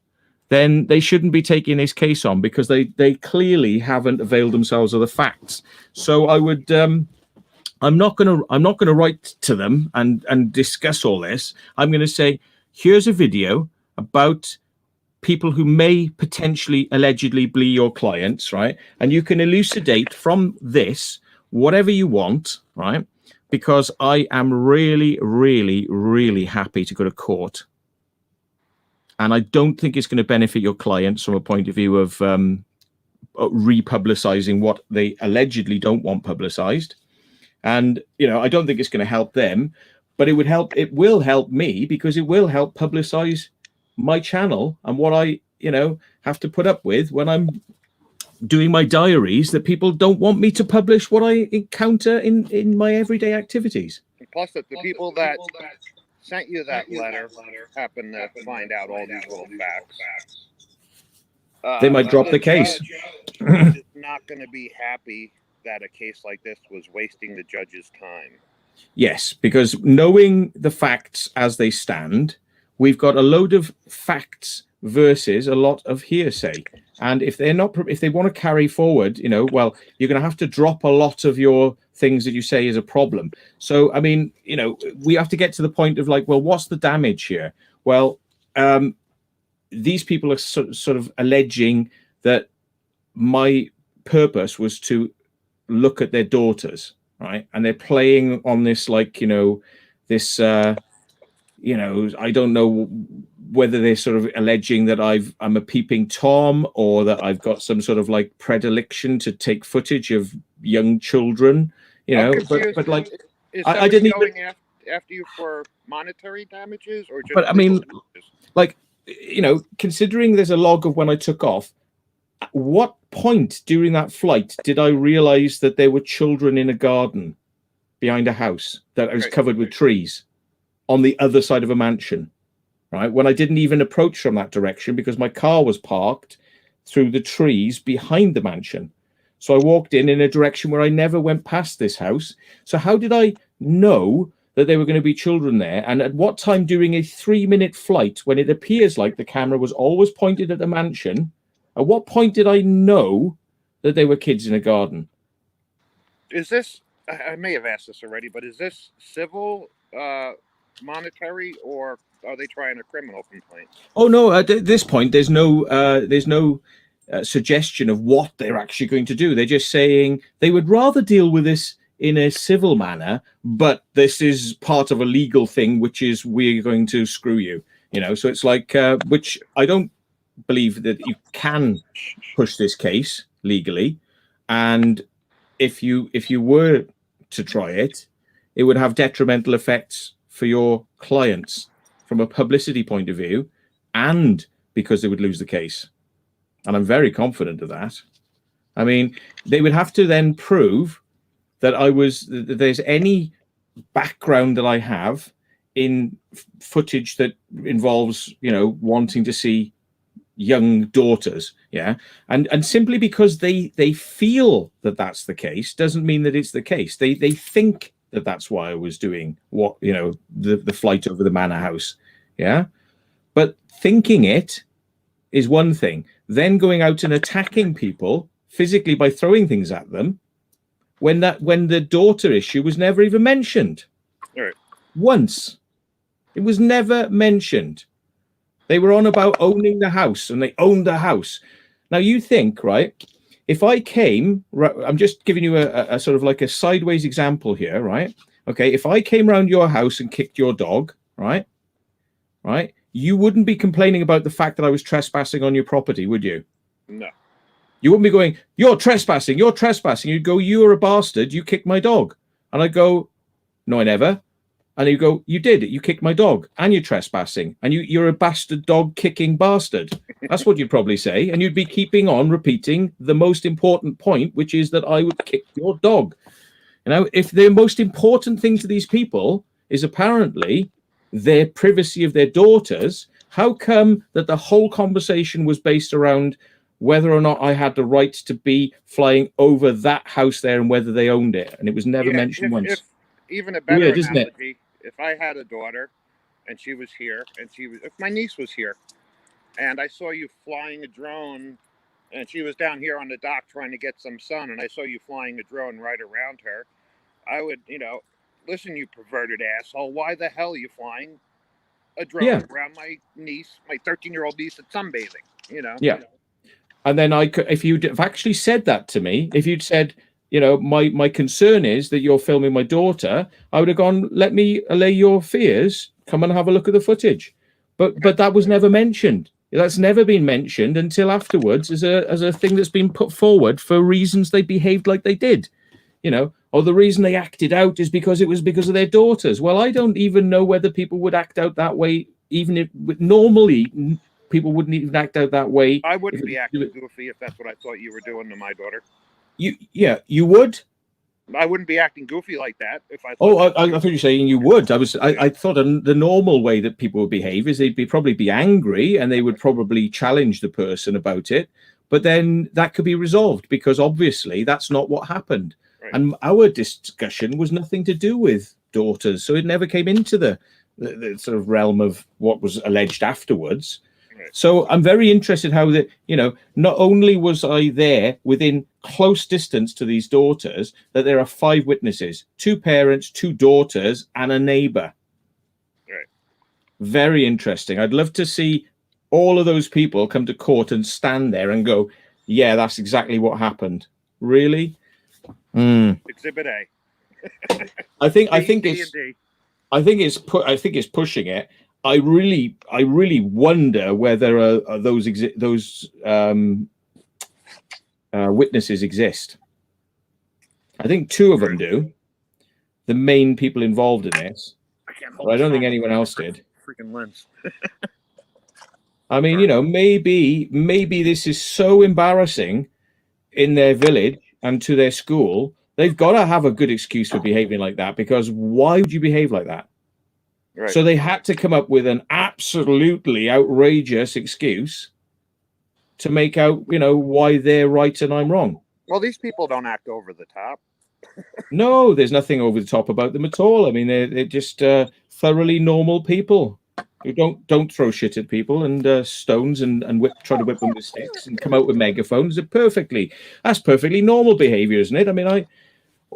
then they shouldn't be taking this case on, because they clearly haven't availed themselves of the facts. So I would I'm not gonna write to them and discuss all this. I'm gonna say, here's a video about people who may potentially allegedly be your clients, right? And you can elucidate from this whatever you want, right? Because I am really, really, really happy to go to court. And I don't think it's going to benefit your clients from a point of view of republicizing what they allegedly don't want publicized. And, I don't think it's going to help them, but it will help me, because it will help publicize my channel and what I, have to put up with when I'm doing my diaries, that people don't want me to publish what I encounter in my everyday activities. Plus, that the people that sent you that letter happen to find out all these little facts. They might drop the case. Judge is not going to be happy that a case like this was wasting the judge's time. Yes, because knowing the facts as they stand, we've got a load of facts versus a lot of hearsay. And if they want to carry forward, well, you're going to have to drop a lot of your things that you say is a problem. So, I mean, we have to get to the point of like, well, what's the damage here? Well, these people are sort of alleging that my purpose was to look at their daughters, right? And they're playing on this, like, this, I don't know whether they're sort of alleging that I'm a peeping Tom, or that I've got some sort of like predilection to take footage of young children, but like, I didn't even after you for monetary damages, or just, but I mean, like, considering there's a log of when I took off, at what point during that flight did I realize that there were children in a garden behind a house that was covered with trees on the other side of a mansion, right? When I didn't even approach from that direction, because my car was parked through the trees behind the mansion. So I walked in a direction where I never went past this house. So how did I know that there were going to be children there? And at what time during a 3-minute flight, when it appears like the camera was always pointed at the mansion, at what point did I know that there were kids in a garden? Is this, I may have asked this already, but is this civil, monetary, or are they trying a criminal complaint? Oh no! At this point, there's no suggestion of what they're actually going to do. They're just saying they would rather deal with this in a civil manner, but this is part of a legal thing, which is we're going to screw you. So it's like, which I don't believe that you can push this case legally, and if you were to try it, it would have detrimental effects for your clients from a publicity point of view, and because they would lose the case. And I'm very confident of that. I mean, they would have to then prove that there's any background that I have in footage that involves, wanting to see young daughters, and simply because they feel that that's the case doesn't mean that it's the case. They think that that's why I was doing what, the flight over the manor house, but thinking it is one thing. Then going out and attacking people physically by throwing things at them, when the daughter issue was never even mentioned. Right. Once. It was never mentioned. They were on about owning the house, and they owned the house. Now you think, right, if I came, I'm just giving you a sort of like a sideways example here, right? Okay, if I came around your house and kicked your dog, right, you wouldn't be complaining about the fact that I was trespassing on your property, would you? No. You wouldn't be going, you're trespassing. You'd go, you're a bastard. You kicked my dog. And I go, no, I never. And you go, you did. You kicked my dog, and you're trespassing, and you're a bastard dog kicking bastard. That's what you'd probably say. And you'd be keeping on repeating the most important point, which is that I would kick your dog. If the most important thing to these people is apparently their privacy of their daughters, How come that the whole conversation was based around whether or not I had the right to be flying over that house there and whether they owned it? And it was never Yeah, mentioned if once. even a better Weird, isn't it? analogy, if I had a daughter and she was here, and if my niece was here, and I saw you flying a drone, and she was down here on the dock trying to get some sun, and I saw you flying a drone right around her, I would, listen, you perverted asshole, why the hell are you flying a Yeah. drone around my niece, my 13-year-old niece at sunbathing, Yeah. And then I could, if you'd have actually said that to me, if you'd said, my concern is that you're filming my daughter, I would have gone, let me allay your fears. Come and have a look at the footage. But that was never mentioned. That's never been mentioned until afterwards as a thing that's been put forward for reasons they behaved like they did. Or the reason they acted out is because it was because of their daughters. Well, I don't even know whether people would act out that way, even if normally people wouldn't even act out that way. I wouldn't be acting goofy if that's what I thought you were doing to my daughter. You would. I wouldn't be acting goofy like that if I. I thought you were saying you would. I thought the normal way that people would behave is they'd probably be angry and they would probably challenge the person about it. But then that could be resolved because obviously that's not what happened. Right. And our discussion was nothing to do with daughters, so it never came into the sort of realm of what was alleged afterwards. So I'm very interested how that, not only was I there within close distance to these daughters, that there are 5 witnesses, 2 parents, 2 daughters, and a neighbor. Right. Very interesting. I'd love to see all of those people come to court and stand there and go, yeah, that's exactly what happened. Really? Exhibit A. I think it's pushing it. I really wonder whether those witnesses exist. I think 2 of them do. The main people involved in this. I don't think anyone else did. Freaking lens. I mean, maybe this is so embarrassing in their village and to their school. They've got to have a good excuse for behaving like that, because why would you behave like that? Right. So they had to come up with an absolutely outrageous excuse to make out, why they're right and I'm wrong. Well, these people don't act over the top. No, there's nothing over the top about them at all. I mean, they're just thoroughly normal people who don't throw shit at people and stones and try to whip them with sticks and come out with megaphones. That's perfectly normal behavior, isn't it? I mean,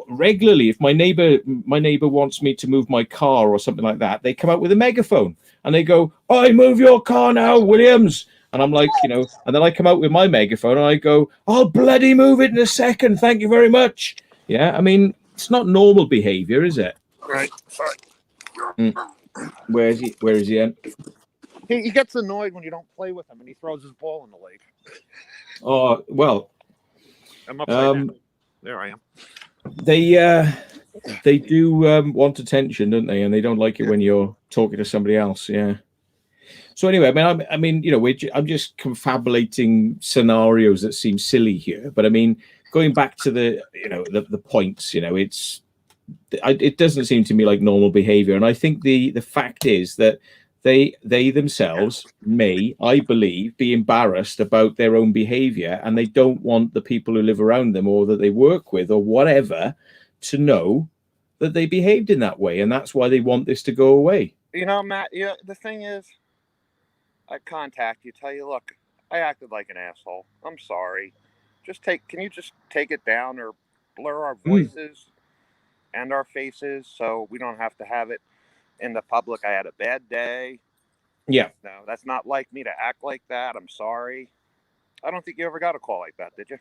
regularly, if my neighbor wants me to move my car or something like that, they come out with a megaphone and they go, "I move your car now, Williams." And I'm like, and then I come out with my megaphone and I go, "I'll bloody move it in a second. Thank you very much." Yeah, I mean, it's not normal behavior, is it? Right. Sorry. Where is he at? He gets annoyed when you don't play with him and he throws his ball in the lake. Oh, well. I'm upside down. There I am. They do want attention, don't they? And they don't like it when you're talking to somebody else. Yeah. So anyway, I mean, I'm just confabulating scenarios that seem silly here, but I mean, going back to the points, it doesn't seem to me like normal behavior, and I think the fact is that they themselves may, I believe, be embarrassed about their own behavior, and they don't want the people who live around them or that they work with or whatever to know that they behaved in that way, and that's why they want this to go away. Matt, the thing is, I contact you, tell you, look, I acted like an asshole. I'm sorry. Can you just take it down or blur our voices and our faces so we don't have to have it in the public? I had a bad day. Yeah. No, that's not like me to act like that. I'm sorry. I don't think you ever got a call like that, did you?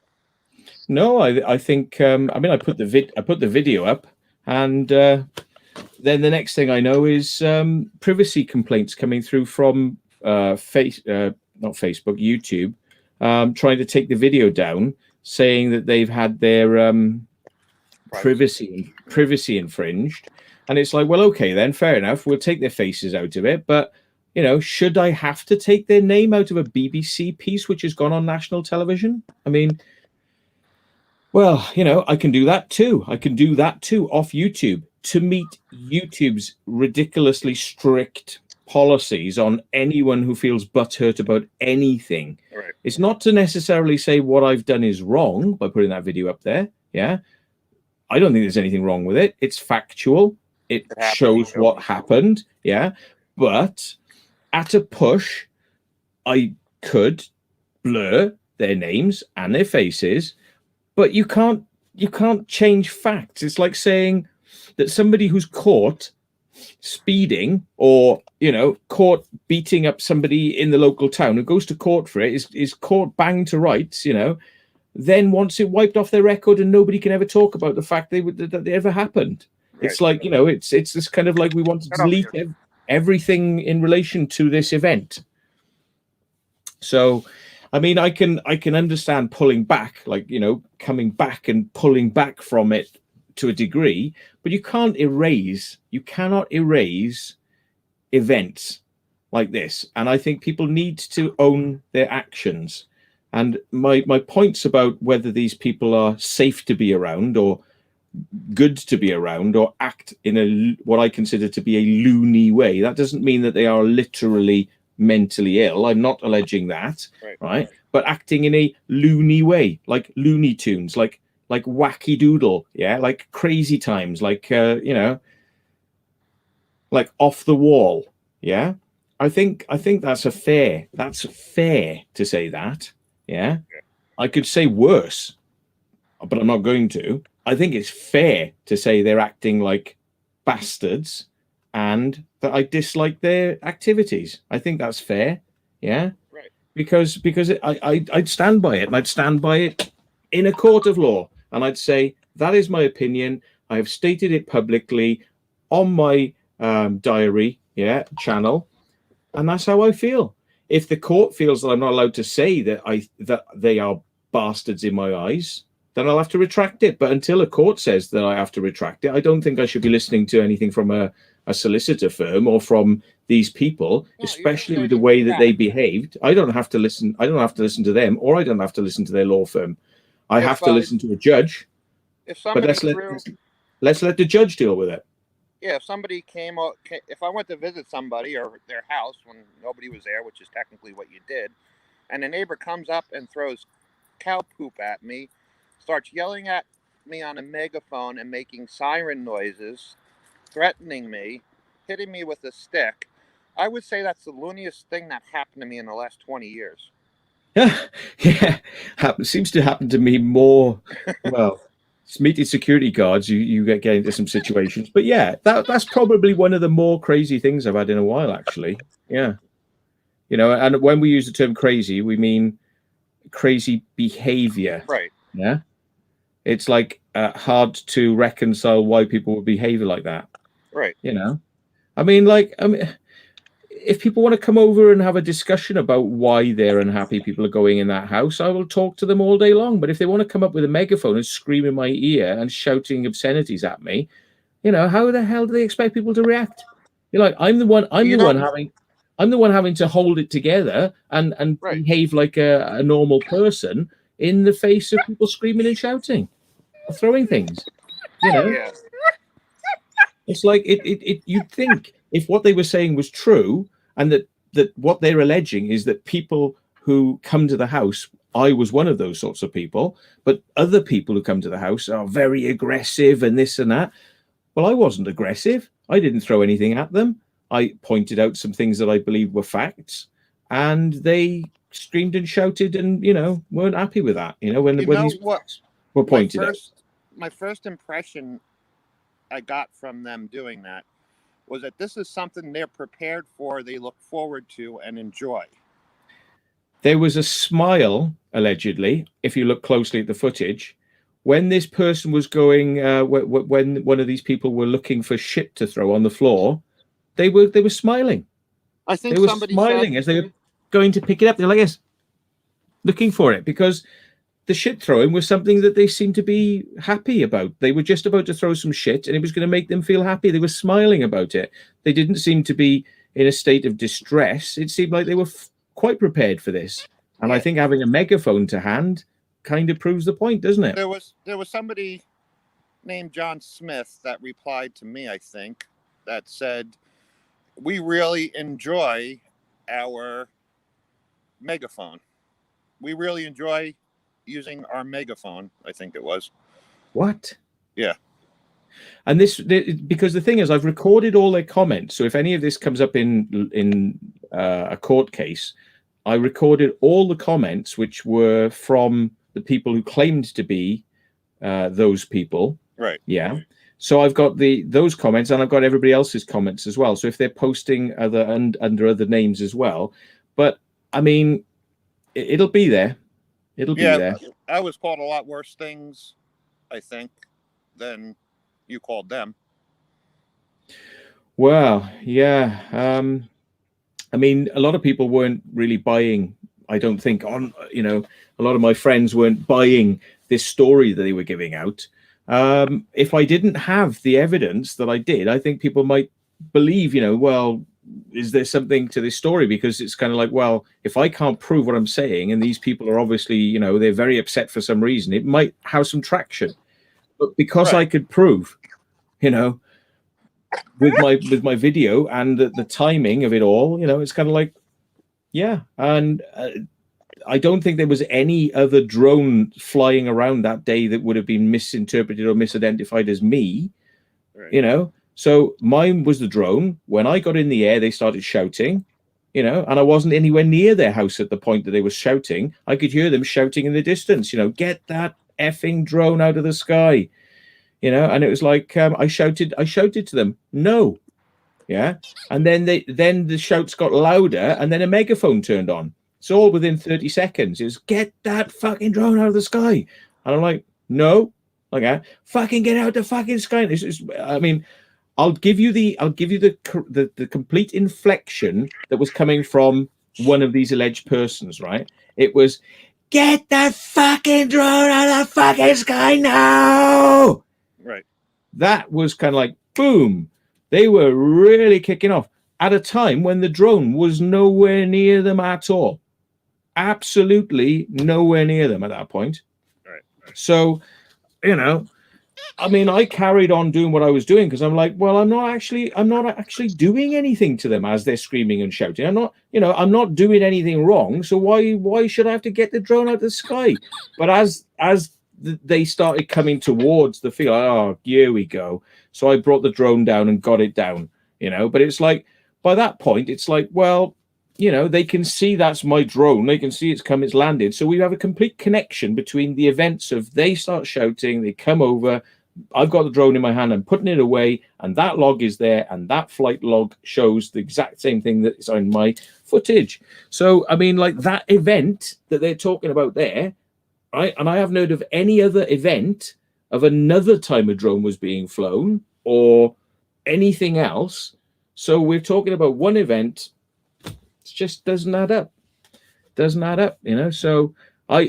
No, I think I put the video up, and then the next thing I know is privacy complaints coming through from not Facebook, YouTube, trying to take the video down, saying that they've had their privacy infringed. And it's like, well, okay, then fair enough. We'll take their faces out of it. But, should I have to take their name out of a BBC piece which has gone on national television? I mean, well, I can do that too. I can do that too off YouTube to meet YouTube's ridiculously strict policies on anyone who feels butthurt about anything. Right. It's not to necessarily say what I've done is wrong by putting that video up there. Yeah. I don't think there's anything wrong with it. It's factual. It shows what happened. Yeah. But at a push, I could blur their names and their faces, but you can't change facts. It's like saying that somebody who's caught speeding or caught beating up somebody in the local town, who goes to court for it, is caught banged to rights, then wants it wiped off their record and nobody can ever talk about the fact that they ever happened. Right. It's like, it's this kind of like we want to delete everything in relation to this event. So, I mean, I can understand pulling back, like, coming back and pulling back from it to a degree, but you cannot erase events like this. And I think people need to own their actions. And my points about whether these people are safe to be around or good to be around or act in what I consider to be a loony way, that doesn't mean that they are literally mentally ill. I'm not alleging that, right? But acting in a loony way, like Looney Tunes, like Wacky Doodle, yeah, like Crazy Times, like like Off the Wall, yeah. I think that's fair to say that, yeah. I could say worse, but I'm not going to. I think it's fair to say they're acting like bastards and that I dislike their activities. I think that's fair, yeah. Right. Because I'd stand by it, and I'd stand by it in a court of law, and I'd say that is my opinion. I have stated it publicly on my diary, channel, and that's how I feel. If the court feels that I'm not allowed to say that they are bastards in my eyes, then I'll have to retract it. But until a court says that I have to retract it, I don't think I should be listening to anything from a solicitor firm or from these people, especially with the way that they behaved. I don't have to listen to them, or I don't have to listen to their law firm. I have to listen to a judge. But let's let the judge deal with it. Yeah, if somebody if I went to visit somebody or their house when nobody was there, which is technically what you did, and a neighbor comes up and throws cow poop at me, starts yelling at me on a megaphone and making siren noises, threatening me, hitting me with a stick, I would say that's the looniest thing that happened to me in the last 20 years. Yeah, seems to happen to me more. Well, meeting security guards, you get into some situations, but yeah, that's probably one of the more crazy things I've had in a while, actually. Yeah, and when we use the term crazy, we mean crazy behavior, right? Yeah, it's like hard to reconcile why people would behave like that, right? I mean, if people want to come over and have a discussion about why they're unhappy people are going in that house, I will talk to them all day long. But if they want to come up with a megaphone and scream in my ear and shouting obscenities at me, how the hell do they expect people to react? You're like, I'm the one having to hold it together and behave like a normal person in the face of people screaming and shouting or throwing things. Yeah. It's like you'd think if what they were saying was true, and that what they're alleging is that people who come to the house, I was one of those sorts of people, but other people who come to the house are very aggressive and this and that. Well, I wasn't aggressive. I didn't throw anything at them. I pointed out some things that I believed were facts, and they screamed and shouted and, weren't happy with that, when these facts were pointed out. My first impression I got from them doing that was that this is something they're prepared for, they look forward to and enjoy. There was a smile, allegedly, if you look closely at the footage, when this person was going, when one of these people were looking for shit to throw on the floor, they were smiling. I think they were smiling as they were going to pick it up. They're like, yes, looking for it, because the shit throwing was something that they seemed to be happy about. They were just about to throw some shit and it was going to make them feel happy. They were smiling about it. They didn't seem to be in a state of distress. It seemed like they were quite prepared for this. And I think having a megaphone to hand kind of proves the point, doesn't it? There was somebody named John Smith that replied to me, I think, that said, we really enjoy our megaphone. We really enjoy using our megaphone, I think it was. What? Yeah. And because the thing is, I've recorded all their comments. So if any of this comes up in a court case, I recorded all the comments which were from the people who claimed to be those people. Right. Yeah. So I've got those comments, and I've got everybody else's comments as well. So if they're posting under other names as well, but I mean, it'll be there. It'll be there. I was called a lot worse things, I think, than you called them. Well, yeah. I mean, a lot of people weren't really buying, I don't think, a lot of my friends weren't buying this story that they were giving out. If I didn't have the evidence that I did, I think people might believe, well, is there something to this story? Because it's kind of like, well, if I can't prove what I'm saying, and these people are obviously, they're very upset for some reason, it might have some traction. But because I could prove, with my video and the timing of it all, it's kind of like, yeah. And I don't think there was any other drone flying around that day that would have been misinterpreted or misidentified as me, So mine was the drone. When I got in the air, they started shouting, and I wasn't anywhere near their house at the point that they were shouting. I could hear them shouting in the distance, get that effing drone out of the sky, and it was like, I shouted to them, no. Yeah. And then the shouts got louder, and then a megaphone turned on. It's all within 30 seconds. It was, get that fucking drone out of the sky. And I'm like, no. Okay, fucking get out the fucking sky. I mean, I'll give you the complete inflection that was coming from one of these alleged persons, right? It was, get that fucking drone out of the fucking sky now. Right. That was kind of like, boom. They were really kicking off at a time when the drone was nowhere near them at all. Absolutely nowhere near them at that point. Right. So, I mean, I carried on doing what I was doing because I'm like, well, I'm not actually doing anything to them as they're screaming and shouting. I'm not doing anything wrong. So why should I have to get the drone out of the sky? But as they started coming towards the field, oh, here we go. So I brought the drone down and got it down, but it's like, by that point, it's like, well, they can see that's my drone. They can see it's landed. So we have a complete connection between the events of they start shouting, they come over, I've got the drone in my hand, I'm putting it away, and that log is there, and that flight log shows the exact same thing that is on my footage. So, I mean, like that event that they're talking about there, right? And I haven't heard of any other event of another time a drone was being flown or anything else. So we're talking about one event. It just doesn't add up. So I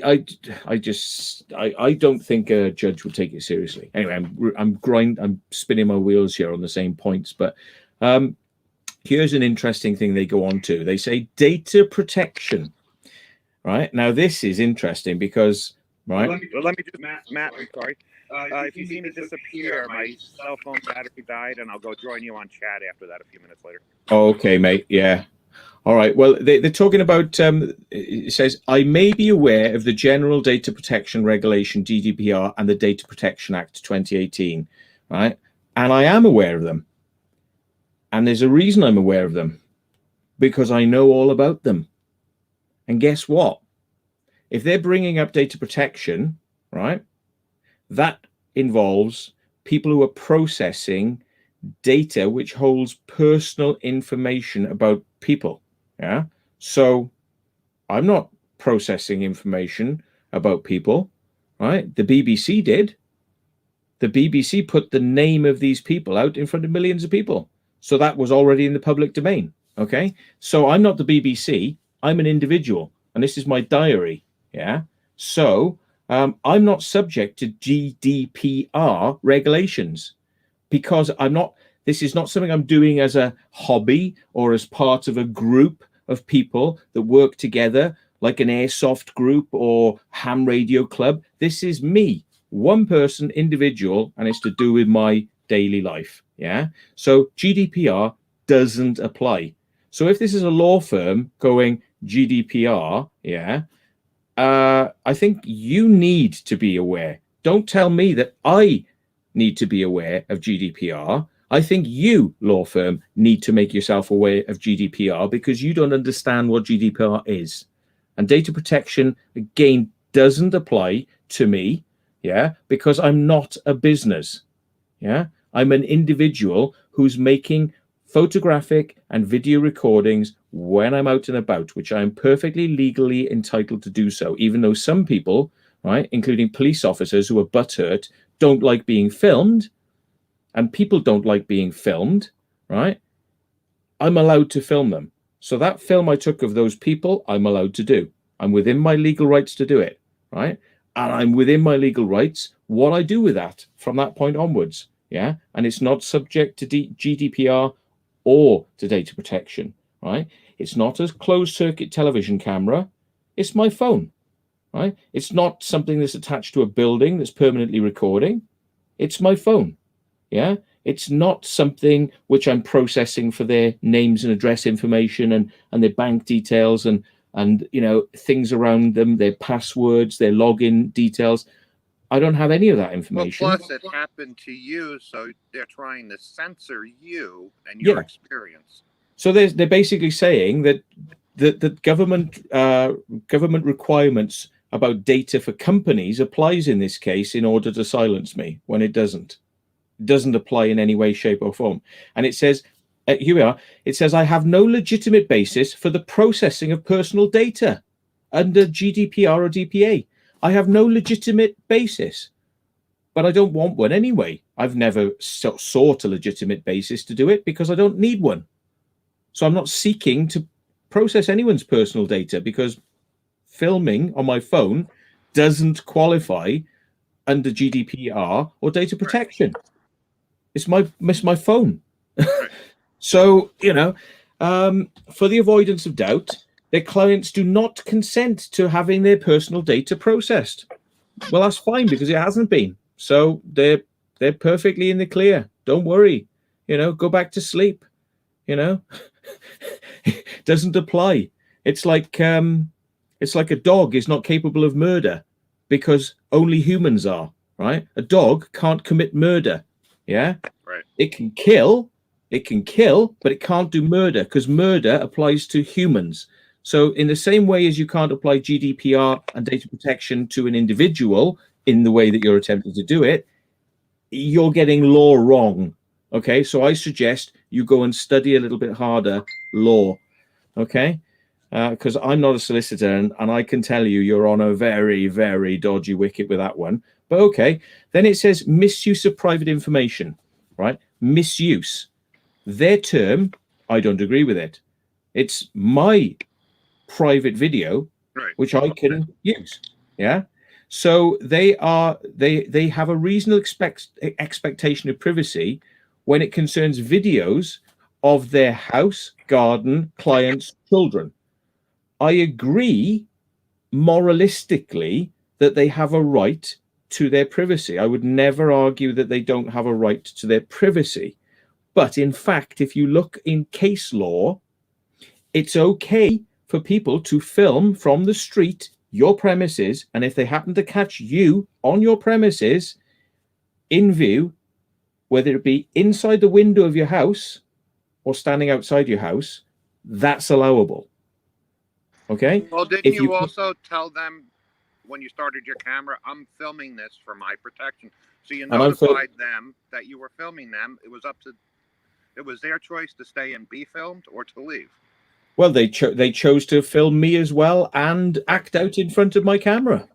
don't think a judge would take it seriously. Anyway, I'm spinning my wheels here on the same points, but here's an interesting thing they go on to. They say data protection. Right now, this is interesting because right. Let me just Matt. I'm sorry. If you see me disappear, my cell phone battery died, and I'll go join you on chat after that a few minutes later. Oh, okay, mate. Yeah. All right. Well, they're talking about, it says, I may be aware of the General Data Protection Regulation, GDPR, and the Data Protection Act 2018, right? And I am aware of them. And there's a reason I'm aware of them, because I know all about them. And guess what? If they're bringing up data protection, right, that involves people who are processing data which holds personal information about people. Yeah. So I'm not processing information about people, right? The BBC did. The BBC put the name of these people out in front of millions of people. So that was already in the public domain. Okay. So I'm not the BBC. I'm an individual, and this is my diary. Yeah. So I'm not subject to GDPR regulations because this is not something I'm doing as a hobby or as part of a group of people that work together like an airsoft group or ham radio club. This is me, one person, individual, and it's to do with my daily life. Yeah. So GDPR doesn't apply. So if this is a law firm going GDPR, yeah, I think you need to be aware. Don't tell me that I need to be aware of GDPR. I think you, law firm, need to make yourself aware of GDPR because you don't understand what GDPR is. And data protection, again, doesn't apply to me, yeah, because I'm not a business, yeah. I'm an individual who's making photographic and video recordings when I'm out and about, which I am perfectly legally entitled to do so, even though some people, right, including police officers who are butthurt, don't like being filmed, and people don't like being filmed, right? I'm allowed to film them. So that film I took of those people, I'm allowed to do. I'm within my legal rights to do it, right? And I'm within my legal rights what I do with that from that point onwards, yeah? And it's not subject to GDPR or to data protection, right? It's not a closed circuit television camera. It's my phone, right? It's not something that's attached to a building that's permanently recording. It's my phone, yeah? It's not something which I'm processing for their names and address information and their bank details and you know, things around them, their passwords, their login details. I don't have any of that information. Well, plus it happened to you, so they're trying to censor you and your experience. So they're basically saying that the government requirements about data for companies applies in this case in order to silence me when it doesn't. It doesn't apply in any way, shape, or form. And it says, here we are. It says I have no legitimate basis for the processing of personal data under GDPR or DPA. I have no legitimate basis, but I don't want one anyway. I've never sought a legitimate basis to do it because I don't need one. So I'm not seeking to process anyone's personal data because filming on my phone doesn't qualify under GDPR or data protection. It's my phone. So, you know, for the avoidance of doubt, their clients do not consent to having their personal data processed. Well, that's fine because it hasn't been. So they're perfectly in the clear. Don't worry. You know, go back to sleep. You know, it doesn't apply. It's like a dog is not capable of murder because only humans are, right? A dog can't commit murder. Yeah. Right. It can kill, but it can't do murder because murder applies to humans. So in the same way as you can't apply GDPR and data protection to an individual in the way that you're attempting to do it, you're getting law wrong. Okay. So I suggest you go and study a little bit harder law. Okay. Because I'm not a solicitor and I can tell you you're on a very, very dodgy wicket with that one. But okay, then it says misuse of private information, right? Misuse. Their term, I don't agree with it. It's my private video, which I can use. Yeah. So they have a reasonable expectation of privacy when it concerns videos of their house, garden, clients, children. I agree moralistically that they have a right to their privacy. I would never argue that they don't have a right to their privacy. But in fact, if you look in case law, it's okay for people to film from the street, your premises, and if they happen to catch you on your premises in view, whether it be inside the window of your house or standing outside your house, that's allowable. Okay. Well, didn't you also tell them when you started your camera, I'm filming this for my protection? So you notified them that you were filming them. It was their choice to stay and be filmed or to leave. Well, they chose to film me as well and act out in front of my camera.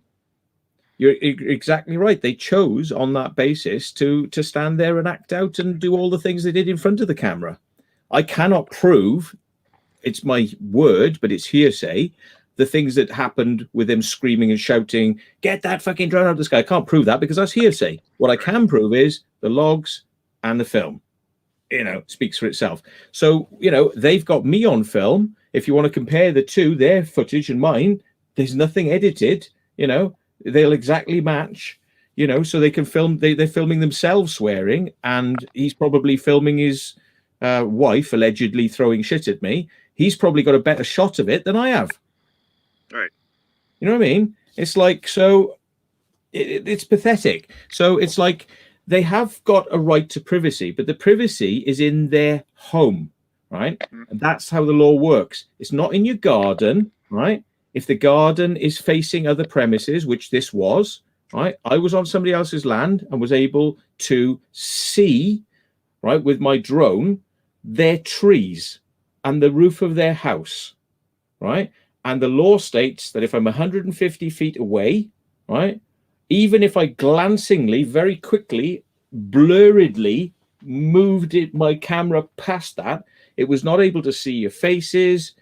You're exactly right. They chose on that basis to stand there and act out and do all the things they did in front of the camera. I cannot prove, it's my word, but it's hearsay, the things that happened with them screaming and shouting, get that fucking drone out of the sky. I can't prove that because that's hearsay. What I can prove is the logs and the film, you know, speaks for itself. So, you know, they've got me on film. If you want to compare the two, their footage and mine, there's nothing edited, you know, they'll exactly match, you know, so they can film, they're filming themselves swearing, and he's probably filming his wife allegedly throwing shit at me, he's probably got a better shot of it than I have. Right. You know what I mean? It's like, so it's pathetic. So it's like they have got a right to privacy, but the privacy is in their home, right? And that's how the law works. It's not in your garden, right? If the garden is facing other premises, which this was, right? I was on somebody else's land and was able to see, right, with my drone, their trees and the roof of their house, right? And the law states that if I'm 150 feet away, right, even if I glancingly, very quickly, blurredly moved my camera past that, it was not able to see your faces,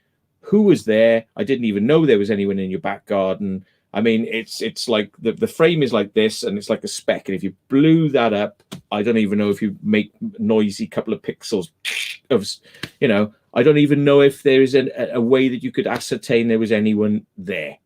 who was there. I didn't even know there was anyone in your back garden. I mean, it's like the frame is like this, and it's like a speck. And if you blew that up, I don't even know if you make noisy couple of pixels of, you know, I don't even know if there is a way that you could ascertain there was anyone there.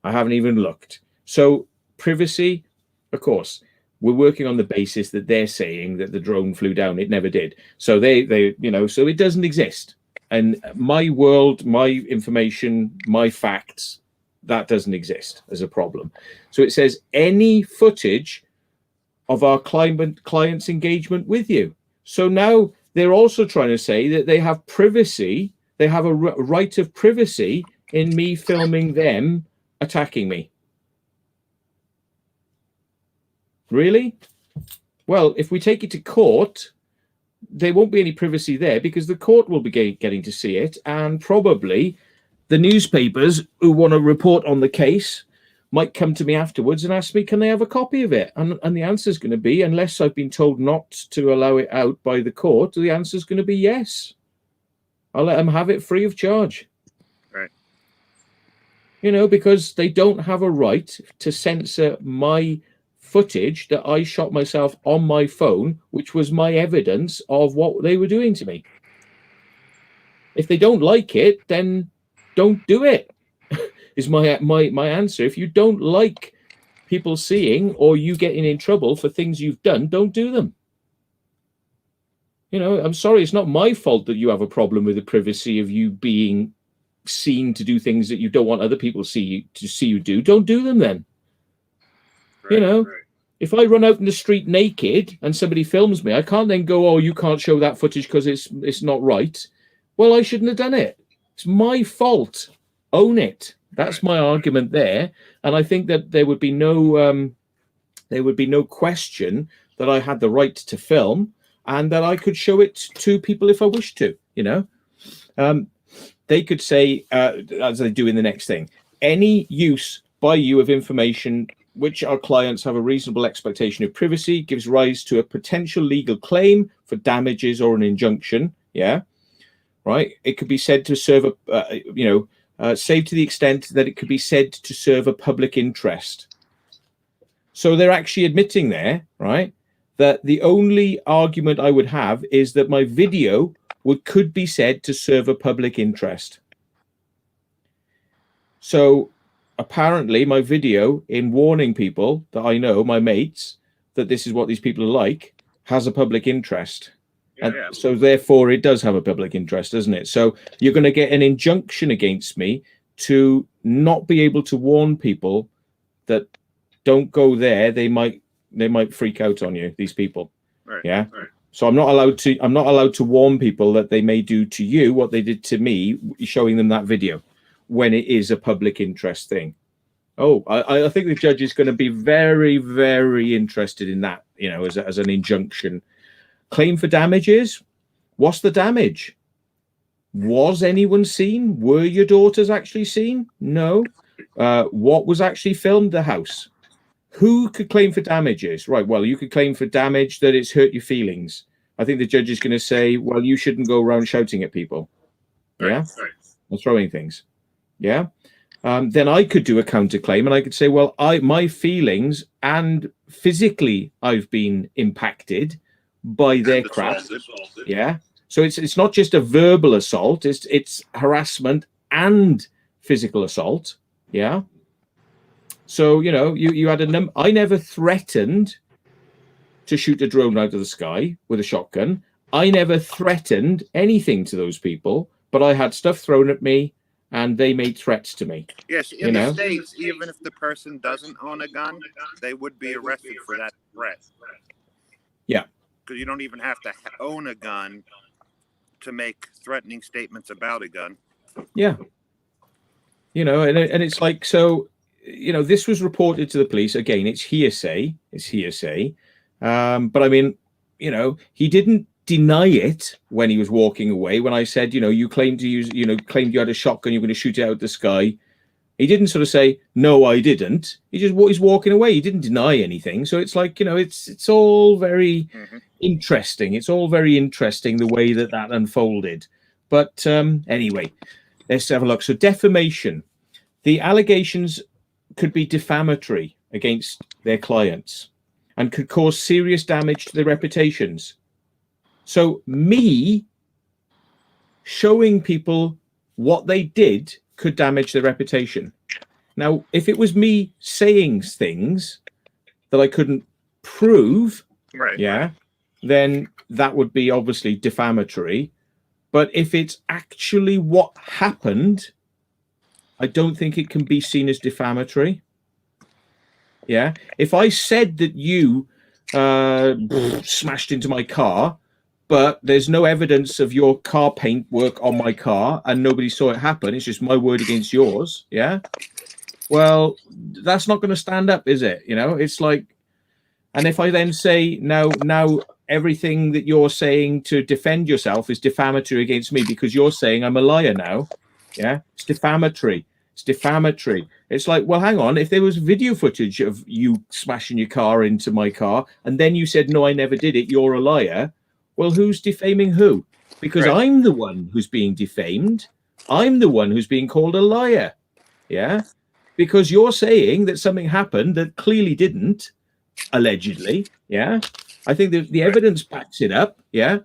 I haven't even looked. So privacy, of course, we're working on the basis that they're saying that the drone flew down. It never did. So they you know, so it doesn't exist. And my world, my information, my facts, that doesn't exist as a problem. So it says any footage of our client's engagement with you. So now they're also trying to say that they have privacy. They have a right of privacy in me filming them attacking me. Really? Well, if we take it to court, there won't be any privacy there because the court will be getting to see it, and probably the newspapers who want to report on the case might come to me afterwards and ask me, can they have a copy of it? And the answer is going to be, unless I've been told not to allow it out by the court, the answer is going to be yes. I'll let them have it free of charge. Right. You know, because they don't have a right to censor my footage that I shot myself on my phone, which was my evidence of what they were doing to me. If they don't like it, then don't do it. Is my answer. If you don't like people seeing or you getting in trouble for things you've done, don't do them. You know, I'm sorry, it's not my fault that you have a problem with the privacy of you being seen to do things that you don't want other people to see you do. Don't do them then. Right, you know, right. If I run out in the street naked and somebody films me, I can't then go, oh, you can't show that footage because it's not right. Well, I shouldn't have done it. It's my fault. Own it. That's my argument there, and I think that there would be no question that I had the right to film and that I could show it to people if I wished to. You know, they could say, as they do in the next thing, any use by you of information which our clients have a reasonable expectation of privacy gives rise to a potential legal claim for damages or an injunction. Yeah, right. It could be said to serve a save to the extent that it could be said to serve a public interest. So they're actually admitting there, right, that the only argument I would have is that my video could be said to serve a public interest. So apparently my video in warning people that I know, my mates, that this is what these people are like, has a public interest. And so therefore it does have a public interest, doesn't it? So you're going to get an injunction against me to not be able to warn people that don't go there. They might freak out on you, these people. Right. Yeah. Right. So I'm not allowed to warn people that they may do to you what they did to me, showing them that video when it is a public interest thing. Oh, I think the judge is going to be very, very interested in that, you know, as an injunction. Claim for damages. What's the damage? Was anyone seen? Were your daughters actually seen? No. What was actually filmed? The house. Who could claim for damages? Right. Well, you could claim for damage that it's hurt your feelings. I think the judge is going to say, well, you shouldn't go around shouting at people. Yeah. Right. Or throwing things. Yeah. Then I could do a counterclaim and I could say, well, my feelings and physically I've been impacted by their crap. Yeah. So it's not just a verbal assault, it's harassment and physical assault. Yeah. So, you know, you had I never threatened to shoot a drone out of the sky with a shotgun. I never threatened anything to those people, but I had stuff thrown at me and they made threats to me. Yes, in the States, even if the person doesn't own a gun, they would be arrested for that threat. Yeah. Because you don't even have to own a gun to make threatening statements about a gun. Yeah. You know, and it's like, so, you know, this was reported to the police. Again, it's hearsay. It's hearsay. But I mean, you know, he didn't deny it when he was walking away. When I said, you know, you claimed to use, you know, claimed you had a shotgun, you're going to shoot it out the sky. He didn't sort of say, no, I didn't. He's walking away. He didn't deny anything. So it's like, you know, it's all very interesting. It's all very interesting the way that unfolded. But anyway, let's have a look. So defamation. The allegations could be defamatory against their clients and could cause serious damage to their reputations. So me showing people what they did could damage their reputation. Now, if it was me saying things that I couldn't prove, then that would be obviously defamatory. But if it's actually what happened, I don't think it can be seen as defamatory. Yeah. If I said that you smashed into my car, but there's no evidence of your car paint work on my car and nobody saw it happen, it's just my word against yours. Yeah. Well, that's not going to stand up, is it? You know, it's like, and if I then say now everything that you're saying to defend yourself is defamatory against me because you're saying I'm a liar now. Yeah. It's defamatory. It's defamatory. It's like, well, hang on. If there was video footage of you smashing your car into my car and then you said, no, I never did it, you're a liar. Well, who's defaming who? Because I'm the one who's being defamed. I'm the one who's being called a liar. Yeah. Because you're saying that something happened that clearly didn't, allegedly. Yeah. I think the evidence backs it up. Yeah.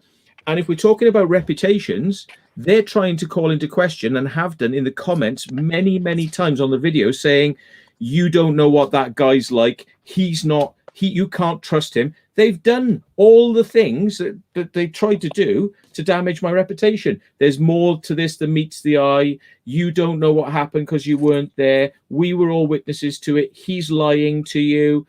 And if we're talking about reputations, they're trying to call into question and have done in the comments many, many times on the video saying, you don't know what that guy's like. He's not, you can't trust him. They've done all the things that they tried to do to damage my reputation. There's more to this than meets the eye. You don't know what happened because you weren't there. We were all witnesses to it. He's lying to you.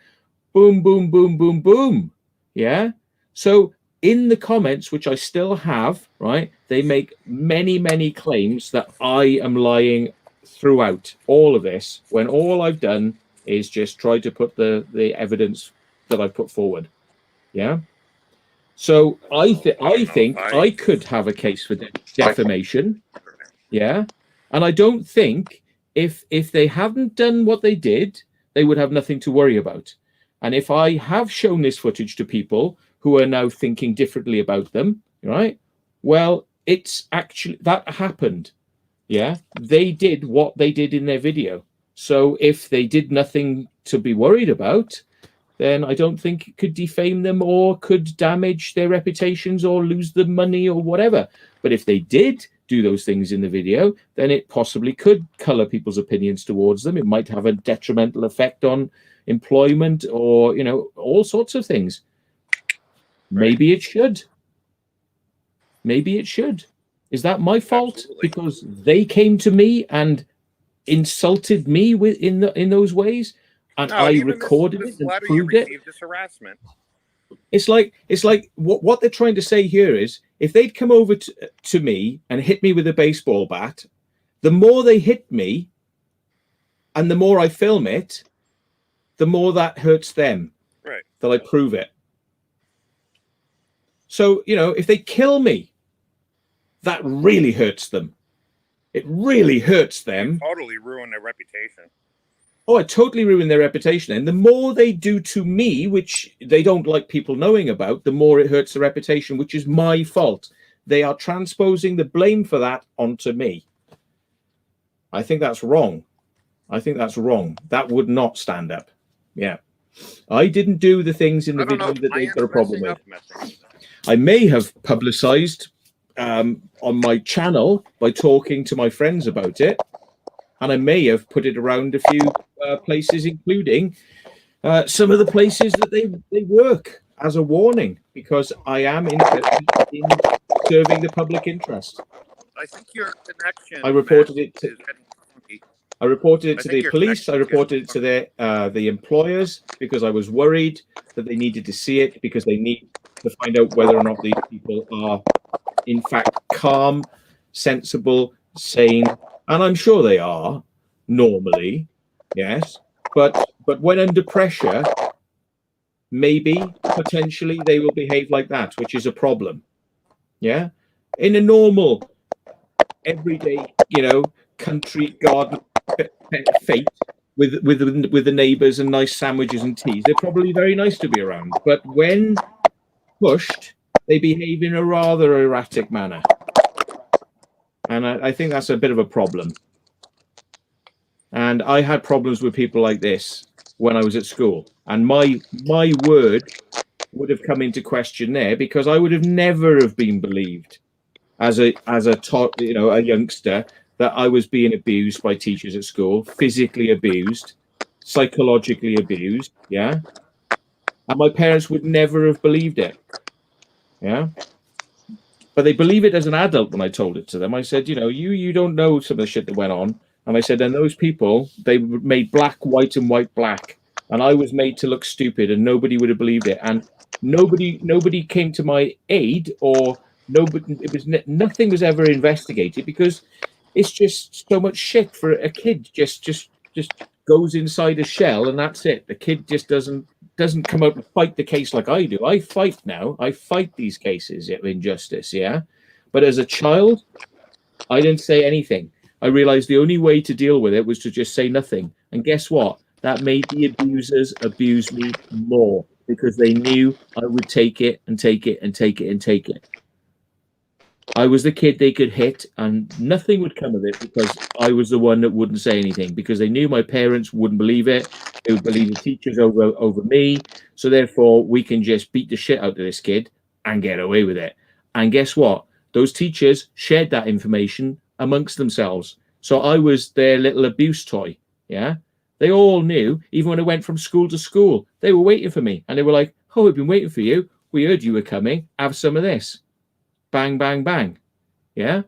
Boom, boom, boom, boom, boom. Yeah. So in the comments, which I still have, right, they make many, many claims that I am lying throughout all of this, when all I've done is just try to put the evidence that I put forward. Yeah. So I think I could have a case for defamation. Yeah. And I don't think if they hadn't done what they did, they would have nothing to worry about. And if I have shown this footage to people who are now thinking differently about them, right? Well, it's actually that happened. Yeah. They did what they did in their video. So if they did nothing to be worried about, then I don't think it could defame them or could damage their reputations or lose the money or whatever. But if they did do those things in the video, then it possibly could color people's opinions towards them. It might have a detrimental effect on employment or, you know, all sorts of things. Maybe it should. Maybe it should. Is that my fault? Absolutely. Because they came to me and insulted me in those ways? And I recorded it and proved it. This harassment. It's like what they're trying to say here is if they'd come over to me and hit me with a baseball bat, the more they hit me and the more I film it, the more that hurts them. Right. That I prove it. So, you know, if they kill me, that really hurts them. It really hurts them. You totally ruin their reputation. Oh, I totally ruin their reputation. And the more they do to me, which they don't like people knowing about, the more it hurts the reputation, which is my fault. They are transposing the blame for that onto me. I think that's wrong. I think that's wrong. That would not stand up. Yeah. I didn't do the things in the video that they've got a problem with. I may have publicized on my channel by talking to my friends about it. And I may have put it around a few places, including some of the places that they work. as a warning, because I am interested in serving the public interest. I think your connection, I reported Matt, it to, is getting funky. I reported it I to think the your police. I connection is getting reported it to the employers, because I was worried that they needed to see it, because they need to find out whether or not these people are in fact calm, sensible, sane, and I'm sure they are normally, yes. But when under pressure, maybe potentially they will behave like that, which is a problem. Yeah, in a normal, everyday, country garden fate with the neighbours and nice sandwiches and teas, they're probably very nice to be around. But when pushed, they behave in a rather erratic manner, and I think that's a bit of a problem. And I had problems with people like this when I was at school, and my word would have come into question there, because I would have never have been believed as a a youngster, that I was being abused by teachers at school, physically abused, psychologically abused, yeah. And my parents would never have believed it, yeah. But they believe it as an adult when I told it to them. I said, you don't know some of the shit that went on. And I said, and those people, they made black white and white black, and I was made to look stupid, and nobody would have believed it. And nobody came to my aid, or nobody. It was nothing was ever investigated, because it's just so much shit for a kid. Just goes inside a shell, and that's it. The kid just doesn't come out and fight the case like I do. I fight now. I fight these cases of injustice, yeah. But as a child, I didn't say anything. I realized the only way to deal with it was to just say nothing. And guess what? That made the abusers abuse me more, because they knew I would take it and take it and take it and take it. I was the kid they could hit, and nothing would come of it, because I was the one that wouldn't say anything, because they knew my parents wouldn't believe it. They would believe the teachers over me. So therefore, we can just beat the shit out of this kid and get away with it. And guess what? Those teachers shared that information amongst themselves. So I was their little abuse toy. Yeah. They all knew, even when I went from school to school, they were waiting for me. And they were like, oh, we've been waiting for you. We heard you were coming. Have some of this. Bang, bang, bang. Yeah.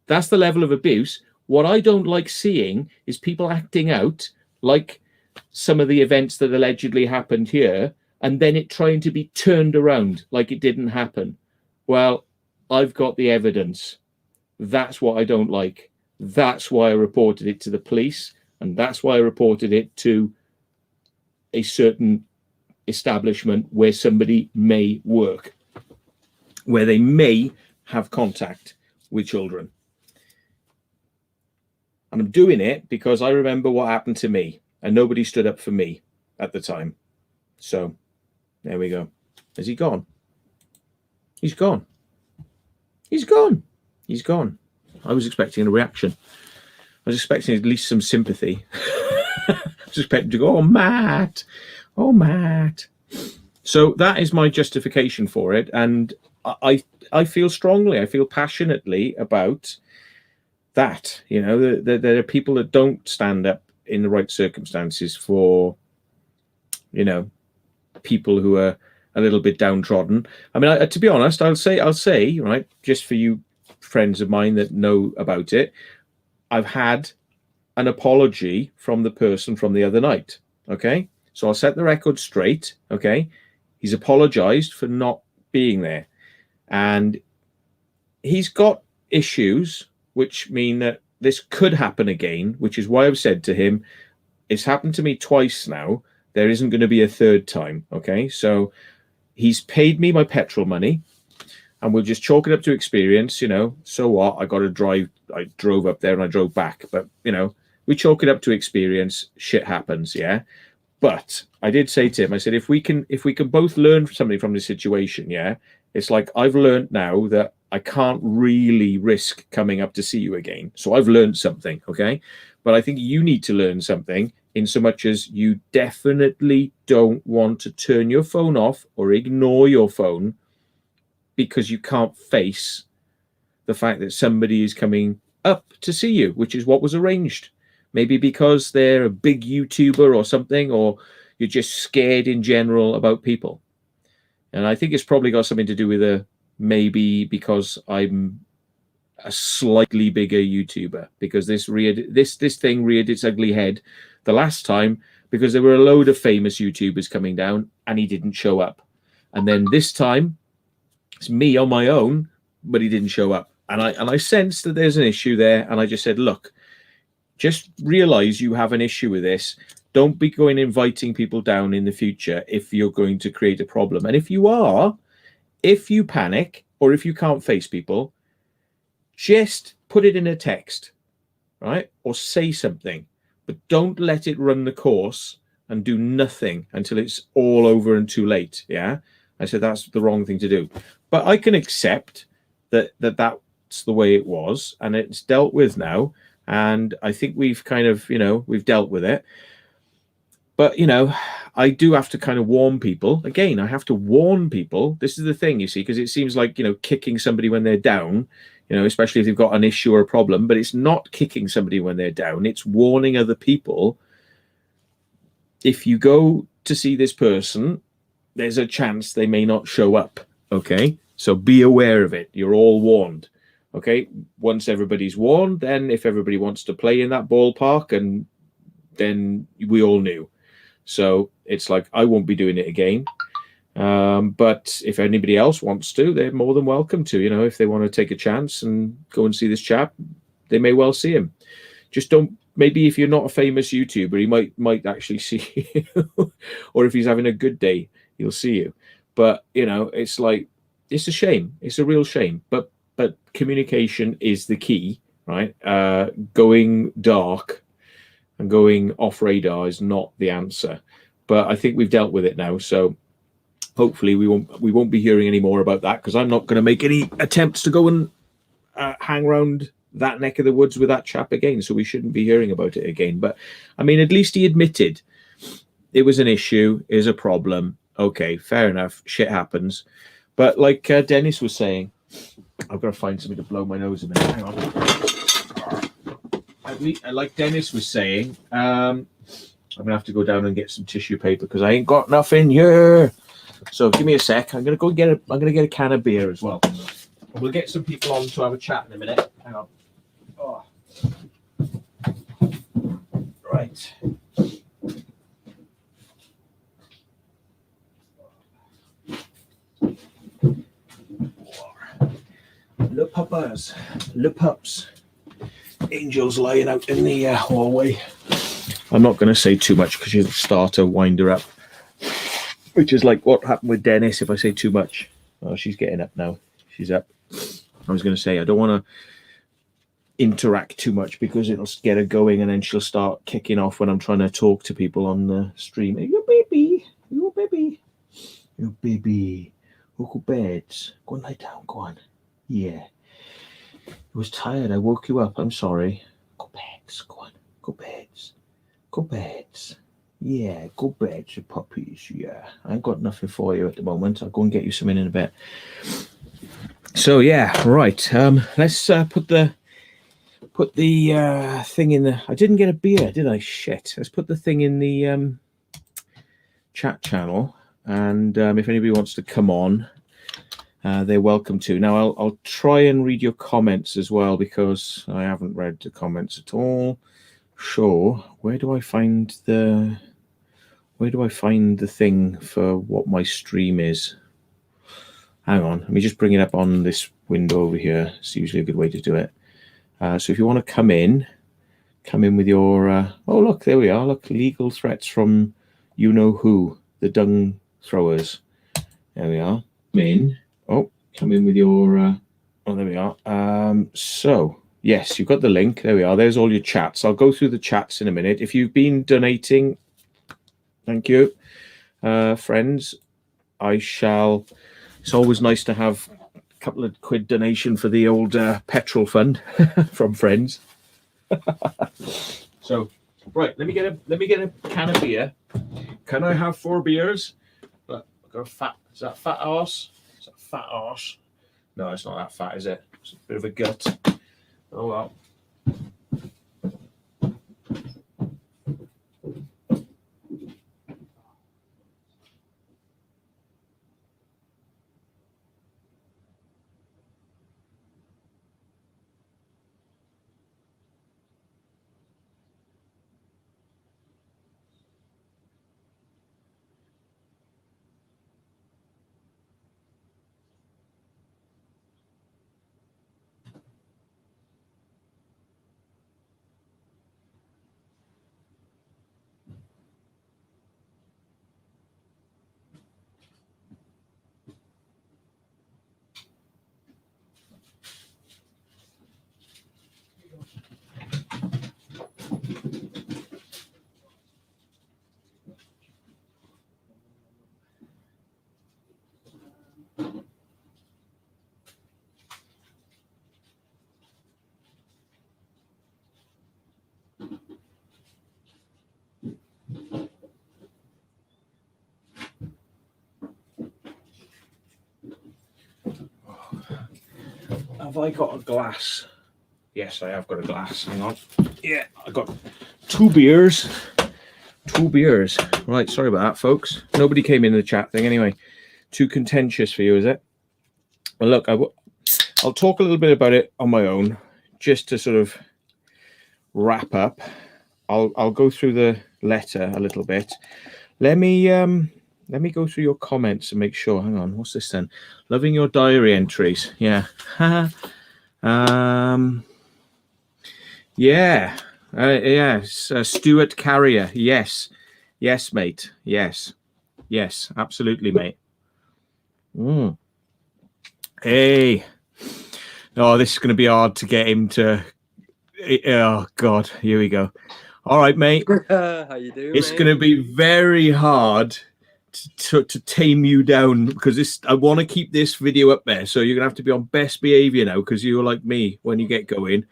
That's the level of abuse. What I don't like seeing is people acting out like some of the events that allegedly happened here, and then it trying to be turned around like it didn't happen. Well, I've got the evidence. That's what I don't like. That's why I reported it to the police, and that's why I reported it to a certain establishment where somebody may work, where they may have contact with children. And I'm doing it because I remember what happened to me, and nobody stood up for me at the time. So there we go. Is he gone? He's gone. He's gone. He's gone. I was expecting a reaction. I was expecting at least some sympathy. I was expecting to go, oh, Matt. Oh, Matt. So that is my justification for it. And I feel strongly, I feel passionately about that. You know, there are people that don't stand up in the right circumstances for, you know, people who are a little bit downtrodden. I mean, to be honest, I'll say, right, just for you friends of mine that know about it, I've had an apology from the person from the other night. Okay. So I'll set the record straight. Okay. He's apologized for not being there. And he's got issues which mean that this could happen again, which is why I've said to him, it's happened to me twice now. There isn't going to be a third time. Okay. So he's paid me my petrol money, and we'll just chalk it up to experience. You know, so what? I got to drive. I drove up there and I drove back. But, you know, we chalk it up to experience. Shit happens. Yeah. But I did say to him, I said, if we can both learn something from this situation, yeah, it's like I've learned now that I can't really risk coming up to see you again. So I've learned something, okay? But I think you need to learn something, in so much as you definitely don't want to turn your phone off or ignore your phone because you can't face the fact that somebody is coming up to see you, which is what was arranged. Maybe because they're a big YouTuber or something, or you're just scared in general about people. And I think it's probably got something to do with maybe because I'm a slightly bigger YouTuber, because this thing reared its ugly head the last time because there were a load of famous YouTubers coming down and he didn't show up. And then this time it's me on my own, but he didn't show up. And I sensed that there's an issue there. And I just said, look, just realize you have an issue with this. Don't be going inviting people down in the future if you're going to create a problem. And if you are, if you panic or if you can't face people, just put it in a text, right? Or say something, but don't let it run the course and do nothing until it's all over and too late. Yeah. I said, that's the wrong thing to do. But I can accept that's the way it was, and it's dealt with now. And I think we've kind of, we've dealt with it. But, I do have to kind of warn people. Again, I have to warn people. This is the thing, you see, because it seems like, kicking somebody when they're down, especially if they've got an issue or a problem. But it's not kicking somebody when they're down. It's warning other people. If you go to see this person, there's a chance they may not show up. Okay? So be aware of it. You're all warned. Okay? Once everybody's warned, then if everybody wants to play in that ballpark, and then we all knew. So it's like, I won't be doing it again. But if anybody else wants to, they're more than welcome to. If they want to take a chance and go and see this chap, they may well see him. Just don't, maybe if you're not a famous YouTuber, he might actually see you. Or if he's having a good day, he'll see you. But, it's like, it's a shame. It's a real shame. But communication is the key, right? Going dark and going off radar is not the answer. But I think we've dealt with it now. So hopefully we won't be hearing any more about that, because I'm not going to make any attempts to go and hang around that neck of the woods with that chap again. So we shouldn't be hearing about it again. But I mean, at least he admitted it was an issue, is a problem. Okay, fair enough. Shit happens. But like Dennis was saying, I've got to find something to blow my nose a minute. Hang on. Like Dennis was saying, I'm gonna have to go down and get some tissue paper because I ain't got nothing here. So give me a sec. I'm gonna get a can of beer as well. And we'll get some people on to have a chat in a minute. Hang on. Oh. Right. Le papas, le pups. Angel's lying out in the hallway. I'm not going to say too much because you'll start to wind her up, which is like what happened with Dennis. If I say too much, oh, she's getting up now. She's up. I was going to say I don't want to interact too much because it'll get her going, and then she'll start kicking off when I'm trying to talk to people on the stream. Hey, you baby, you baby, you baby. Go to bed. Go and lie down. Go on. Yeah. I was tired. I woke you up. I'm sorry. Go beds. Go on. Go beds. Go beds. Yeah, go beds, you puppies. Yeah. I ain't got nothing for you at the moment. I'll go and get you some in a bit. So yeah, right. Let's put the thing in the. I didn't get a beer, did I? Shit. Let's put the thing in the chat channel, and if anybody wants to come on, they're welcome to. Now I'll try and read your comments as well, because I haven't read the comments at all. Sure. Where do I find the thing for what my stream is? Hang on. Let me just bring it up on this window over here. It's usually a good way to do it. So if you want to come in with your... oh, look, there we are. Look, legal threats from you-know-who, the DUNG throwers. There we are. Come in. Oh, come in with your... oh, there we are. So, yes, you've got the link. There we are. There's all your chats. I'll go through the chats in a minute. If you've been donating, thank you, friends. I shall... It's always nice to have a couple of quid donation for the old petrol fund from friends. So, right, let me get a can of beer. Can I have 4 beers? But I've got a fat. Is that fat arse? Is that fat arse? No, it's not that fat, is it? It's a bit of a gut. Oh well. Have I got a glass? Yes, I have got a glass. Hang on. Yeah, I got 2 beers. 2 beers. Right, sorry about that, folks. Nobody came in the chat thing anyway. Too contentious for you, is it? Well, look, I'll talk a little bit about it on my own, just to sort of wrap up. I'll go through the letter a little bit. Let me go through your comments and make sure. Hang on, what's this then? Loving your diary entries. Yeah. Yeah. Yes. Stuart Carrier. Yes. Yes, mate. Yes. Yes, absolutely, mate. Hey. Oh, this is going to be hard to get him to. Oh, God. Here we go. All right, mate. How you doing? It's going to be very hard to tame you down, because I want to keep this video up there. So you're going to have to be on best behavior now, because you're like me when you get going.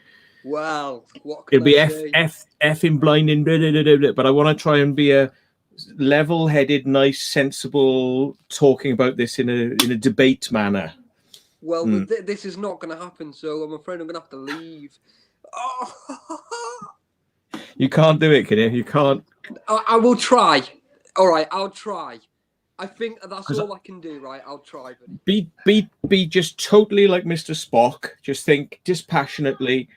Wow. What can It'll be I say? F in blinding, blah, blah, blah, blah, but I want to try and be a level-headed, nice, sensible, talking about this in a debate manner. Well, this is not going to happen, so I'm afraid I'm going to have to leave. Oh. You can't do it, can you? You can't. I will try. All right, I'll try. I think that's all I can do, right? I'll try. Buddy. Be just totally like Mr. Spock. Just think dispassionately.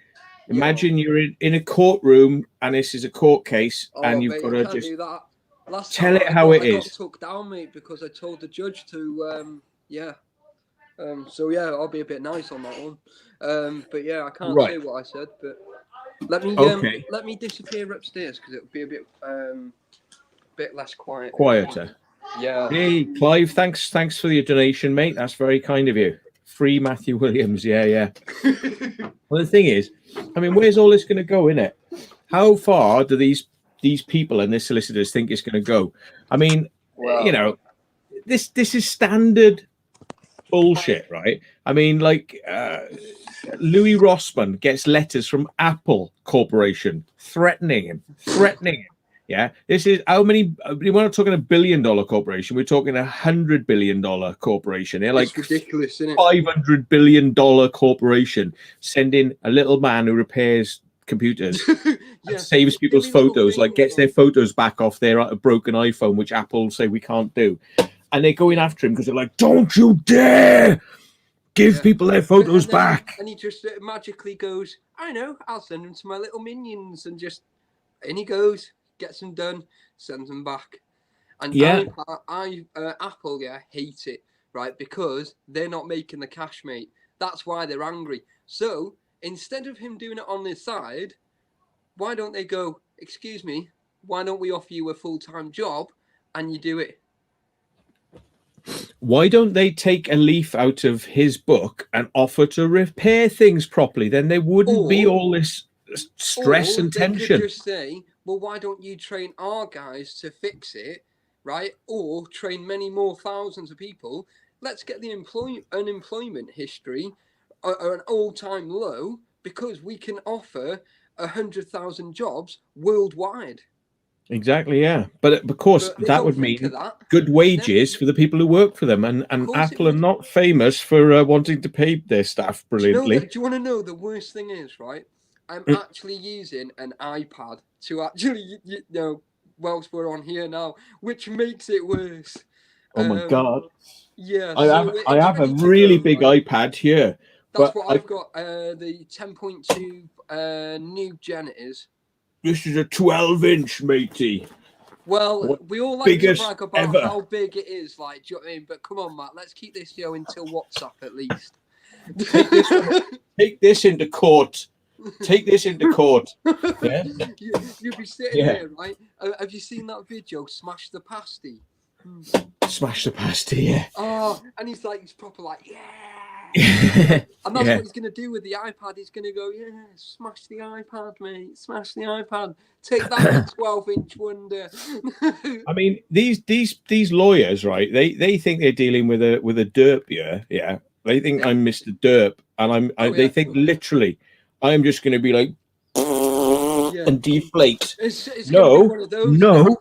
Imagine you're in a courtroom and this is a court case, and you've got to just do that. Last tell time it how it I got is. took down, mate, because I told the judge to, so yeah, I'll be a bit nice on that one. But yeah, I can't say what I said. But let me disappear upstairs, because it'll be a bit less quiet. Quieter. Yeah. Hey, Clive, thanks for your donation, mate. That's very kind of you. Free Matthew Williams. Yeah. Well, the thing is, I mean, where's all this going to go, innit? How far do these people and this solicitors think it's going to go? I mean, you know, this is standard bullshit, right? I mean, like Louis Rossmann gets letters from Apple Corporation threatening him. Yeah, this is how many? We're not talking $1 billion corporation. We're talking $100 billion corporation. They're like it's ridiculous, isn't it? $500 billion corporation sending a little man who repairs computers and saves people's photos, like gets their photos back off their broken iPhone, which Apple say we can't do, and they're going after him because they're like, "Don't you dare give people their photos back!" And he just magically goes, "I know, I'll send them to my little minions," and in he goes. Gets them done, sends them back. And Apple, hate it, right? Because they're not making the cash, mate. That's why they're angry. So instead of him doing it on this side, why don't they go, excuse me, why don't we offer you a full-time job and you do it? Why don't they take a leaf out of his book and offer to repair things properly? Then there wouldn't be all this stress and tension. They could just say, well, why don't you train our guys to fix it, right? Or train many more thousands of people. Let's get the unemployment history at an all-time low, because we can offer 100,000 jobs worldwide. Exactly, yeah. But of course, that would mean good wages for the people who work for them. And Apple are not famous for wanting to pay their staff brilliantly. Do you want to know the worst thing is, right? I'm actually using an iPad to actually, whilst we're on here now, which makes it worse. Oh my God. Yeah. I have a really big iPad here. That's what I've got. The 10.2 new Gen it is. This is a 12-inch, matey. Well, we all like to brag about how big it is, like, do you know what I mean? But come on, Matt, let's keep this until WhatsApp at least. Take this into court. Take this into court. Yeah? You'll be sitting here, right? Have you seen that video, Smash the Pasty? Smash the Pasty, yeah. Oh, and he's proper like, and that's what he's going to do with the iPad. He's going to go, smash the iPad, mate. Smash the iPad. Take that 12-inch wonder. I mean, these lawyers, right? They think they're dealing with a derp here. Yeah. They think I'm Mr. Derp, and they think literally I'm just going to be like and deflate. It's no.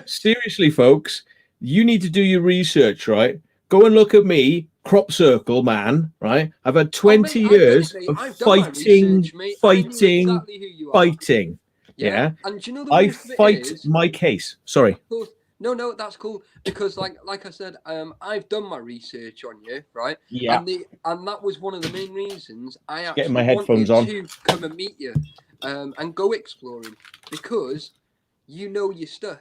Seriously, folks, you need to do your research, right? Go and look at me. crop circle man, right? I've had Oh, mate, 20 I get years it, mate. of I've done my research, mate. I knew fighting, exactly who you are. fighting. Yeah. And do you know the I worst of it fight is? my case. Sorry. Of course. No, that's cool because, like I said, I've done my research on you, right? Yeah. And that was one of the main reasons I Getting my actually headphones wanted on. to come and meet you, and go exploring because you know your stuff,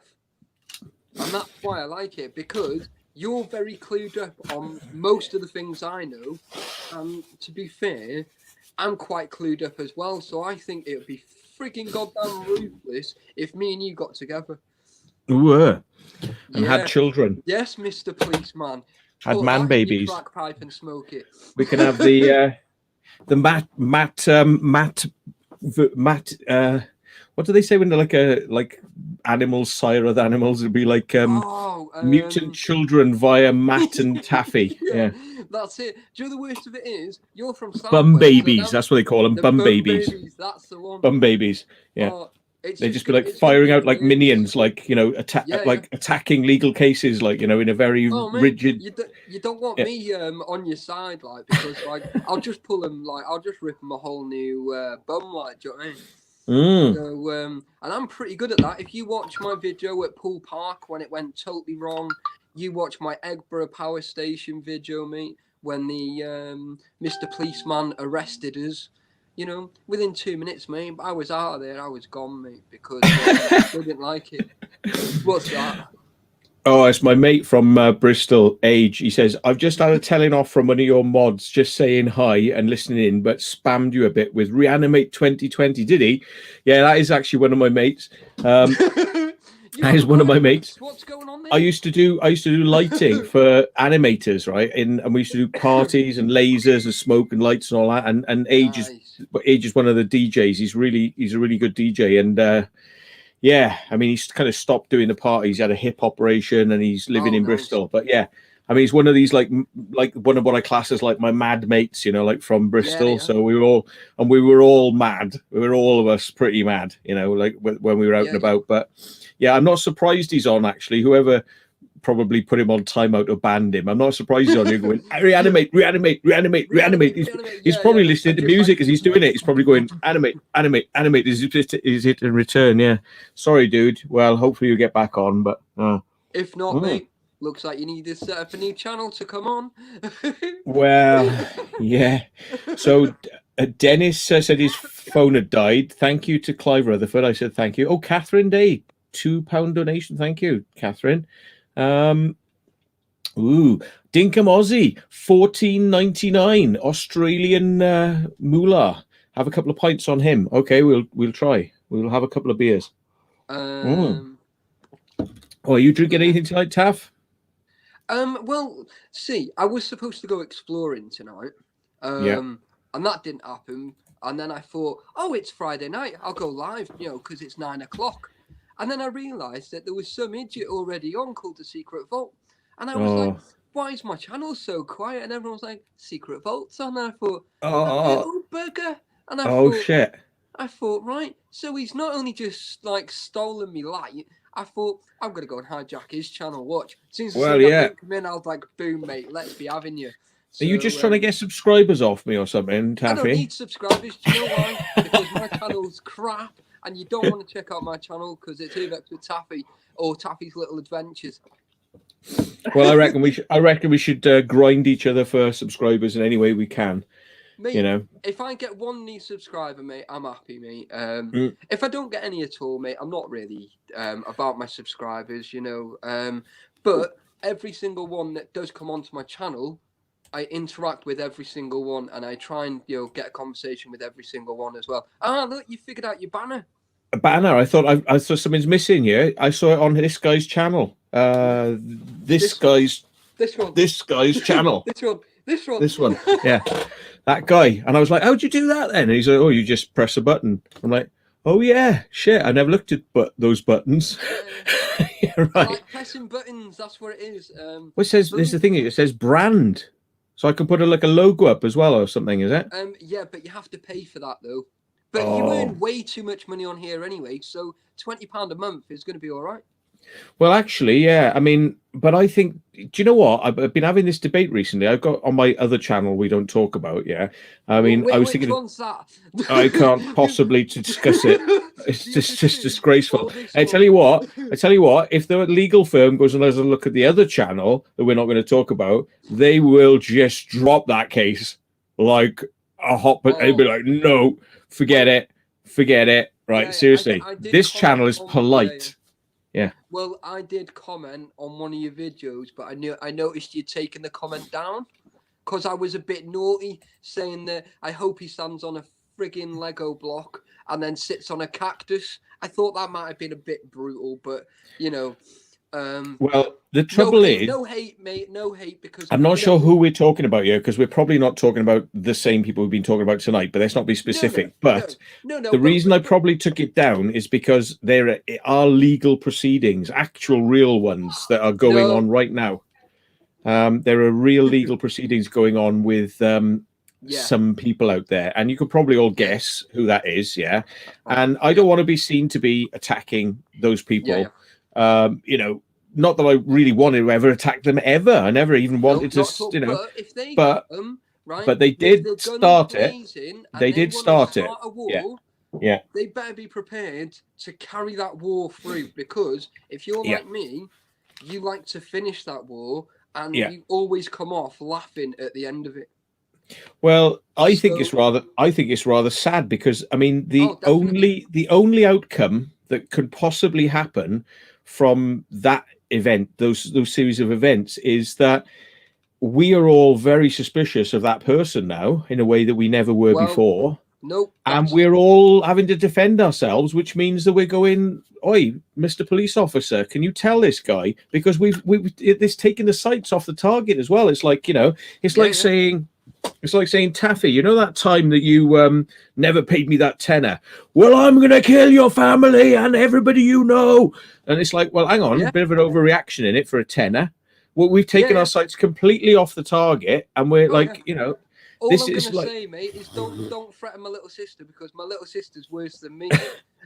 and that's why I like it because you're very clued up on most of the things I know, and to be fair, I'm quite clued up as well. So I think it would be freaking goddamn ruthless if me and you got together. Ooh, and Yeah. had children. Yes, Mr. Policeman. Had Put man that in your babies. crack pipe and smoke it. We can have the what do they say when they're like animals sire other animals? It'd be like mutant children via Matt and Taffy. Yeah. That's it. Do you know the worst of it is? You're from South Bum Wales, babies. so that's what they call them. Bum babies. That's the one. Bum babies. Yeah. Oh, they just be like firing out like minions, like, you know, attacking legal cases, like, you know, in a very rigid. You don't want me on your side, like, because like I'll just pull them, like I'll just rip them a whole new bum, like, do you know what I mean? So and I'm pretty good at that. If you watch my video at Pool Park when it went totally wrong, you watch my Eggborough Power Station video, mate, when the Mr. Policeman arrested us. You know, within 2 minutes, mate, I was out of there. I was gone, mate, because they didn't like it. What's that? Oh, it's my mate from Bristol, Age. He says, I've just had a telling off from one of your mods just saying hi and listening in, but spammed you a bit with Reanimate 2020. Did he? Yeah, that is actually one of my mates. That is one of my mates. What's going on there? I used to do lighting for animators, right? And we used to do parties and lasers and smoke and lights and all that. And Age is one of the DJs. He's a really good DJ. And yeah, I mean, he's kind of stopped doing the parties. He had a hip operation and he's living in Bristol. But yeah, I mean, he's one of these like one of what I class as like my mad mates, you know, like from Bristol. Yeah. So we were all mad. We were all of us pretty mad, you know, like when we were out and about. But yeah, I'm not surprised he's on, actually. Whoever probably put him on timeout or banned him, I'm not surprised he's on here going, reanimate. He's probably listening to music as he's doing it. He's probably going, animate. Is it in return? Yeah. Sorry, dude. Well, hopefully you'll get back on. But if not, mate, looks like you need to set up a new channel to come on. Well, yeah. So Dennis said his phone had died. Thank you to Clive Rutherford. I said thank you. Oh, Catherine Day, £2 donation. Thank you, Catherine. Dinkum Aussie, $14.99 Australian moolah. Have a couple of pints on him. Okay, we'll try. We'll have a couple of beers. Oh, are you drinking anything tonight, Taff? Well, see, I was supposed to go exploring tonight. And that didn't happen. And then I thought, oh, it's Friday night. I'll go live, you know, because it's 9 o'clock. And then I realised that there was some idiot already on called The Secret Vault. And I was like, why is my channel so quiet? And everyone was like, Secret Vault's on. And I thought, oh, bugger. And I thought, shit. I thought, right, so he's not only just like stolen me light. I thought, I'm going to go and hijack his channel. Watch. As soon as I come in, I was like, boom, mate, let's be having you. So, are you just trying to get subscribers off me or something, Taffy? I don't need subscribers. Do you know why? Because my channel's crap. And you don't want to check out my channel because it's either with Taffy or Taffy's Little Adventures. Well, I reckon we should grind each other for subscribers in any way we can. Mate, you know, if I get one new subscriber, mate, I'm happy, mate. If I don't get any at all, mate, I'm not really about my subscribers, you know. But every single one that does come onto my channel, I interact with every single one, and I try and, you know, get a conversation with every single one as well. Ah, look, you figured out your banner. A banner? I thought something's missing here. I saw it on this guy's channel. This guy's channel. This one. Yeah, that guy. And I was like, how'd you do that then? And he's like, oh, you just press a button. I'm like, oh yeah, shit. I never looked at those buttons. Yeah, right. I like pressing buttons. That's what it is. Well, it says there's the thing. It says brand. So I can put a logo up as well or something, is it? Yeah, but you have to pay for that though. But you earn way too much money on here anyway, so £20 a month is going to be all right. Well, actually, yeah. I mean, but I think, do you know what? I've been having this debate recently. I've got on my other channel we don't talk about. Yeah. I mean, I was Which thinking one's that? I can't possibly to discuss it. It's The other just two disgraceful. or this I tell one? you what. I tell you what. If the legal firm goes and has a look at the other channel that we're not going to talk about, they will just drop that case like a hot. But they'd be Oh, like, no, forget it, forget it. Right? yeah, Seriously, I did this comment channel is on polite. Yeah. Well, I did comment on one of your videos, but I noticed you'd taken the comment down because I was a bit naughty, saying that I hope he stands on a frigging Lego block and then sits on a cactus. I thought that might have been a bit brutal, but you know, Well, the trouble is, no hate, mate, no hate, because I'm not you know, sure who we're talking about here because we're probably not talking about the same people we've been talking about tonight, but let's not be specific. But no, the reason I probably took it down is because there are legal proceedings, actual real ones that are going on right now. There are real legal proceedings going on with some people out there, and you could probably all guess who that is, yeah. And I don't want to be seen to be attacking those people. You know, not that I really wanted to ever attack them ever. I never even wanted to, you know. But if they But got them, right, but they did start it. They did start it. A war, yeah. They better be prepared to carry that war through, because if you're like me, you like to finish that war, and you always come off laughing at the end of it. Well, I think it's rather sad because I mean the only outcome that could possibly happen from that event, those series of events, is that we are all very suspicious of that person now in a way that we never were before. Nope. And we're all having to defend ourselves, which means that we're going, "Oi, Mr. Police Officer, can you tell this guy?" Because it's taking the sights off the target as well. It's like, you know, it's like saying, Taffy, you know that time that you never paid me that tenner? Well, I'm going to kill your family and everybody you know. And it's like, well, hang on, a bit of an overreaction in it for a tenner. Well, we've taken our sights completely off the target, and we're you know, all I'm going to say, mate, is don't threaten my little sister, because my little sister's worse than me.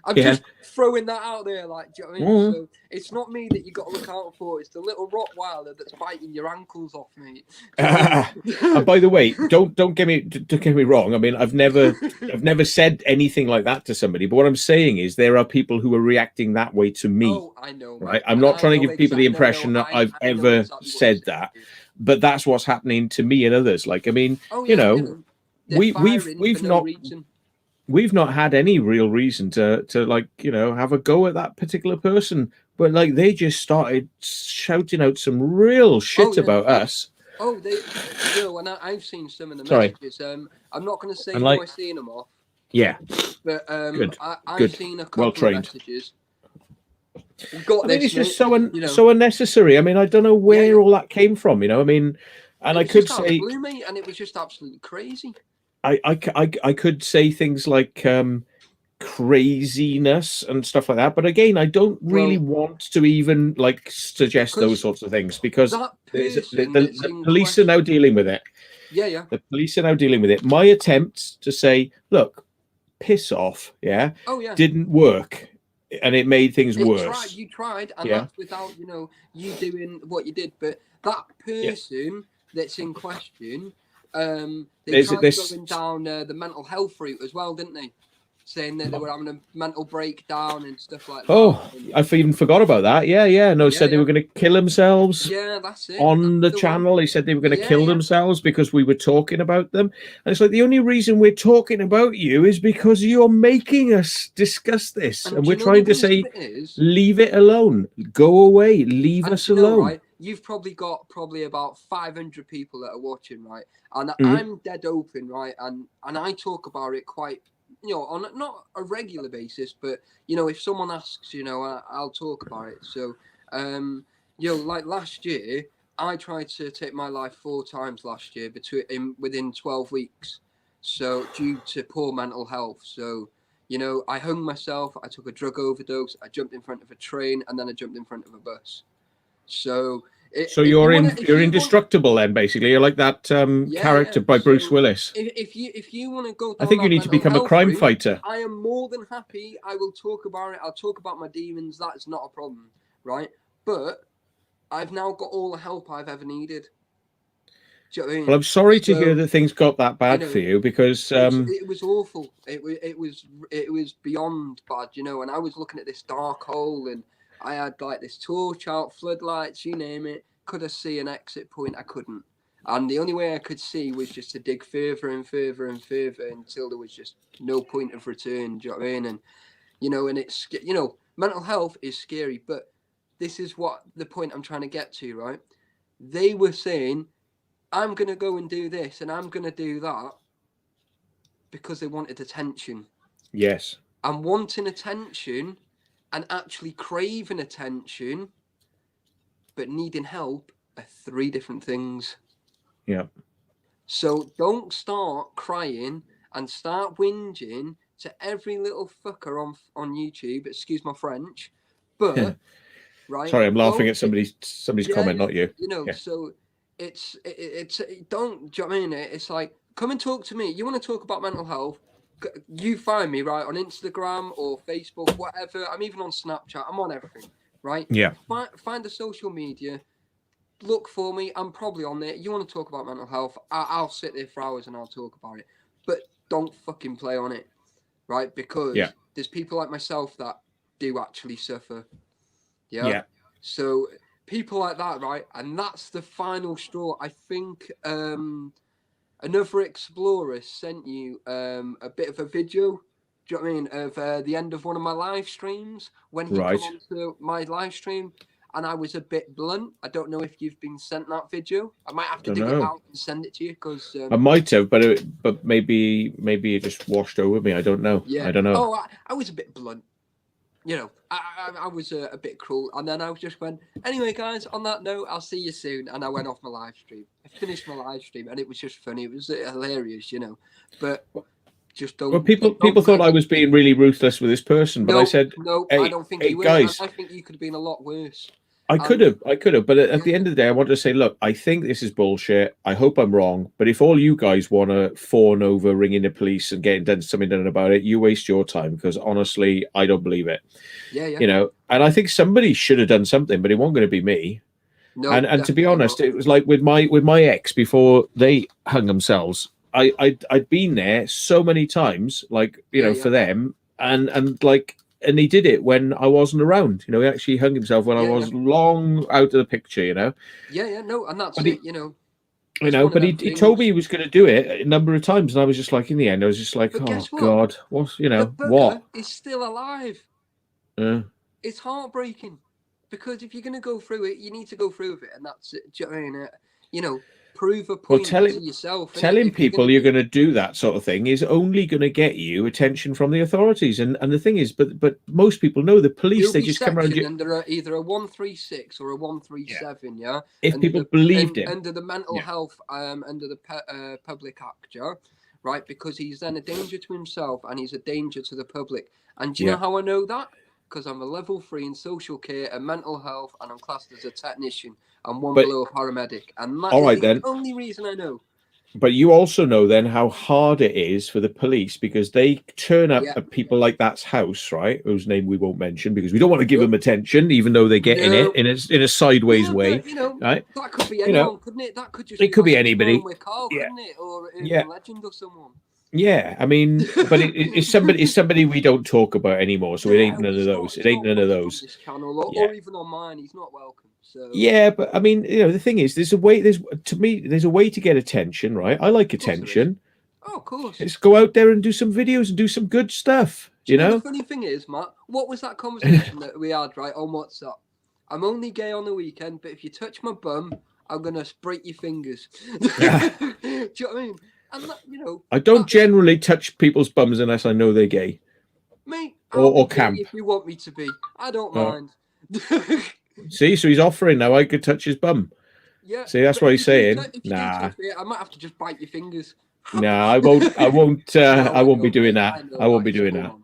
I'm just throwing that out there, like, do you know what I mean? So it's not me that you got to look out for. It's the little Rottweiler that's biting your ankles off, mate. And by the way, don't get me wrong. I mean, I've never said anything like that to somebody. But what I'm saying is there are people who are reacting that way to me. Oh, I know. Right? I'm not trying to give people the impression that I've ever said that. But that's what's happening to me and others. Like, I mean, you know, we've not had any real reason to like, you know, have a go at that particular person, but like they just started shouting out some real shit about us. Oh, you know, and I've seen some of the messages. I'm not going to say who I've seen them off. Yeah, but I've seen a couple of messages. I mean, it's just so unnecessary. I mean, I don't know where all that came from, you know. I mean, and I could say, and it was just absolutely crazy. I could say things like craziness and stuff like that, but again, I don't really want to even like suggest those sorts of things, because the police are now dealing with it. The police are now dealing with it. My attempt to say, look, piss off, didn't work. And it made things worse. You tried, and that's without, you know, you doing what you did. But that person that's in question, they tried going down the mental health route as well, didn't they? Saying that they were having a mental breakdown and stuff like that. Oh, I even forgot about that. No, said they were going to kill themselves. Yeah, that's it. On the channel, they said they were going to kill themselves because we were talking about them. And it's like, the only reason we're talking about you is because you're making us discuss this. And we're trying to say, leave it alone. Go away. Leave us alone. Right? You've probably got about 500 people that are watching, right? And I'm dead open, right? And I talk about it quite, you know, on not a regular basis, but, you know, if someone asks, you know, I'll talk about it. So, you know, like last year, I tried to take my life 4 times last year within 12 weeks. So due to poor mental health. So, you know, I hung myself, I took a drug overdose, I jumped in front of a train, and then I jumped in front of a bus. So you're indestructible then, basically. You're like that character by Bruce Willis. If you want to go down, I think you need to become a crime fighter. I am more than happy. I will talk about it. I'll talk about my demons. That's not a problem. right? But I've now got all the help I've ever needed. Do you know what I mean? Well, I'm sorry to hear that things got that bad for you, because it was awful. It was beyond bad, you know. And I was looking at this dark hole, and I had like this torch out, floodlights, you name it. Could I see an exit point? I couldn't. And the only way I could see was just to dig further and further and further until there was just no point of return. Do you know what I mean? And you know, and it's, you know, mental health is scary, but this is what the point I'm trying to get to, right? They were saying, I'm going to go and do this and I'm going to do that because they wanted attention. Yes. And wanting attention and actually craving attention but needing help are three different things. Yeah. So don't start crying and start whinging to every little fucker on YouTube, excuse my French, but right. Sorry, I'm laughing at somebody's comment, not you. You know, yeah. So don't, do you know what I mean? It's like, come and talk to me. You want to talk about mental health? You find me, right, on Instagram or Facebook, whatever. I'm even on Snapchat. I'm on everything, right? Yeah. Find the social media. Look for me. I'm probably on there. You want to talk about mental health? I'll sit there for hours and I'll talk about it. But don't fucking play on it, right? Because there's people like myself that do actually suffer. Yeah. So people like that, right? And that's the final straw. I think another explorer sent you a bit of a video. Do you know what I mean? Of the end of one of my live streams when he came onto my live stream, and I was a bit blunt. I don't know if you've been sent that video. I might have to dig it out and send it to you because I might have, but maybe it just washed over me. I don't know. Yeah. I don't know. Oh, I was a bit blunt. You know, I was a bit cruel, and then I just went, anyway, guys, on that note, I'll see you soon, and I went off my live stream. I finished my live stream, and it was just funny. It was hilarious, you know, but just don't... Well, people thought I was being really ruthless with this person, but I said... No, hey, I don't think you were. Guys, I think you could have been a lot worse. I could have, but at the end of the day, I wanted to say, look, I think this is bullshit. I hope I'm wrong, but if all you guys want to fawn over ringing the police and getting something done about it, you waste your time, because honestly, I don't believe it. Yeah. You know, and I think somebody should have done something, but it wasn't going to be me. No, and to be honest, it was like with my ex before they hung themselves. I'd been there so many times, like you know, for them, and like. And he did it when I wasn't around. You know, he actually hung himself when I was long out of the picture, you know. No, and that's it, you know. You know, but he told me he was going to do it a number of times, and I was just like, in the end, I was just like, oh, God, what's, you know, what? He's still alive. It's heartbreaking, because if you're going to go through it, you need to go through with it, and that's it. Do you know what I mean? You know, prove a point to yourself. Telling people you're going to do that sort of thing is only going to get you attention from the authorities. And the thing is, but most people know the police, they just come around you under either a 136 or a 137. Yeah. If people believed him under the mental health, under the Public Act, right? Because he's then a danger to himself and he's a danger to the public. And do you know how I know that? Because I'm a level 3 in social care and mental health, and I'm classed as a technician. I'm one below a paramedic, and that's the only reason I know. But you also know then how hard it is for the police, because they turn up at people like that's house, right? Whose name we won't mention because we don't want to give them attention, even though they're getting it in a sideways way. You know, right? That could be anyone, couldn't it? That could just it could be anybody. Carl, couldn't it? Or a legend or someone. Yeah, I mean, but it's somebody we don't talk about anymore, so it ain't none of those. It ain't none of those. On this channel or even on mine, he's not welcome. So yeah, but I mean, you know, the thing is, there's a way to get attention, right? I like attention. Oh, of course. Let's go out there and do some videos and do some good stuff. You know. The funny thing is, Matt, what was that conversation that we had right on WhatsApp? I'm only gay on the weekend, but if you touch my bum, I'm gonna break your fingers. Do you know what I mean? And that, you know, I don't generally touch people's bums unless I know they're gay. Mate, or camp. If you want me to be, I don't mind. See, so he's offering now. I could touch his bum. Yeah. See, that's what he's saying. Nah. I might have to just bite your fingers. Nah, I won't. I won't. I won't be doing that. I won't be doing that.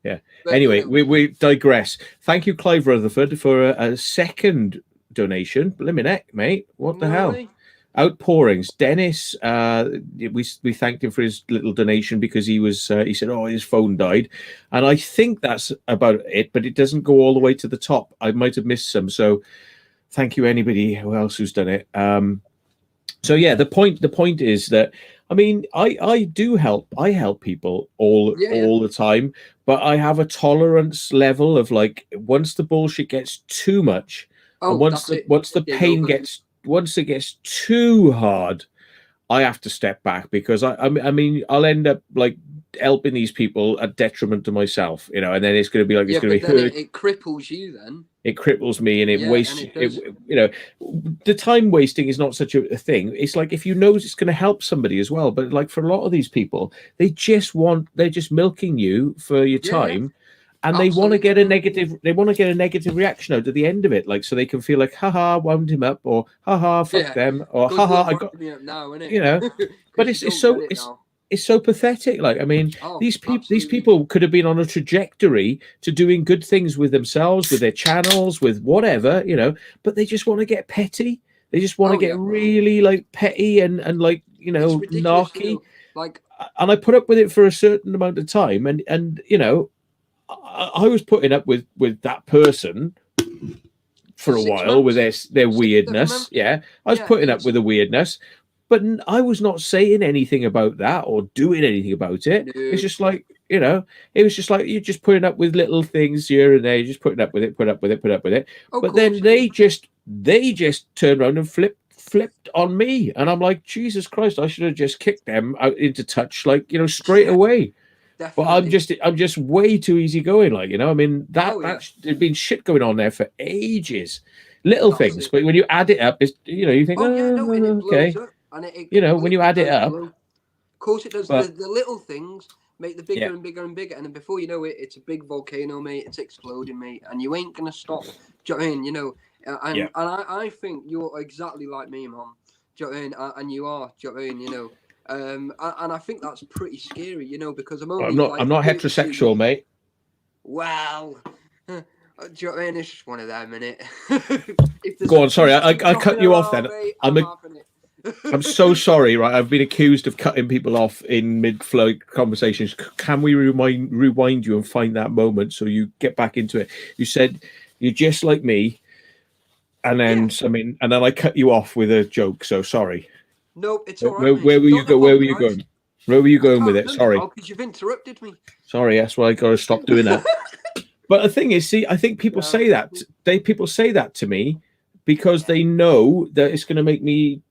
Yeah. But anyway, we digress. Thank you, Clive Rutherford, for a second donation. Blimmin' heck, mate. What the hell? outpourings. Dennis, we thanked him for his little donation because he said, oh, his phone died, and I think that's about it. But it doesn't go all the way to the top. I might have missed some. So thank you anybody else who's done it. So yeah, the point is that, I mean, I do help. I help people all the time, but I have a tolerance level of like, once the bullshit gets too much, and once the pain gets, once it gets too hard, I have to step back, because I mean I'll end up like helping these people at detriment to myself, you know, and then it's going to be like, it's going to be hurt. It cripples you then. It cripples me, and it wastes it, you know. The time wasting is not such a thing. It's like, if you know it's going to help somebody as well, but like for a lot of these people, they're just milking you for your time, and they want to get a negative reaction out at the end of it, like, so they can feel like, haha, wound him up, or haha, fuck them, or haha, I got me up now, innit? You know. But it's so pathetic. Like, I mean, these people could have been on a trajectory to doing good things with themselves, with their channels, with whatever, you know, but they just want to get petty. They just want to get really like petty and like, you know, narky. Like, and I put up with it for a certain amount of time, and you know, I was putting up with that person for a while with their weirdness. Yeah, I was putting up with the weirdness. But I was not saying anything about that or doing anything about it. No. It's just like, you know, it was just like, you're just putting up with little things here and there. You're just putting up with it, put up with it. But then they just turned around and flipped on me. And I'm like, Jesus Christ, I should have just kicked them out into touch, like, you know, straight away. Definitely. But I'm just way too easygoing, like, you know. I mean, there's been shit going on there for ages. Little things, but when you add it up, it's, you know, you think, okay. And you know, when you add it up, of course it does. But the little things make the bigger and bigger and bigger, and then before you know it, it's a big volcano, mate. It's exploding, mate, and you ain't gonna stop. Do you know what I mean? You know, and I think you're exactly like me, Mom. Do you know what I mean? And you are. Do you know what I mean? You know, and I think that's pretty scary, you know, because I'm not heterosexual, mate. Well. Do you know what I mean? It's just one of them, innit? Go on, sorry, I cut you off then. I'm so sorry, right? I've been accused of cutting people off in mid-flow conversations. Can we rewind you and find that moment so you get back into it? You said you're just like me, and then and then I cut you off with a joke. So sorry. No, it's all right. Where were you going? Where were you going with it? Sorry. Because you've interrupted me. Sorry, that's why I got to stop doing that. But the thing is, see, I think people say that. People say that to me because they know that it's going to make me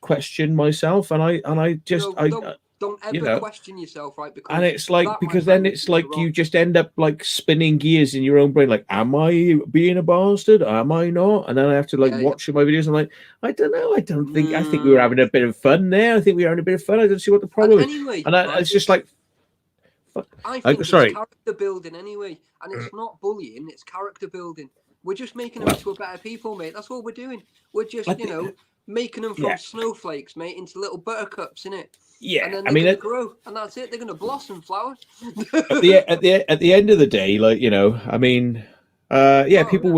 question myself, and I just don't ever question yourself, right? Because and it's like, because then it's like you just end up like spinning gears in your own brain, like, am I being a bastard? Am I not? And then I have to like watch my videos and like, I don't know, I think we were having a bit of fun there. I think we were having a bit of fun. I don't see what the problem is. Anyway, and it's just like, I think it's character building anyway, and it's not bullying, it's character building. We're just making them into a better people, mate. That's all we're doing. We're just, you know, making them from snowflakes, mate, into little buttercups, innit? Yeah, and then they're gonna grow, and that's it. They're gonna blossom, flower. at the end of the day, like, you know, I mean, people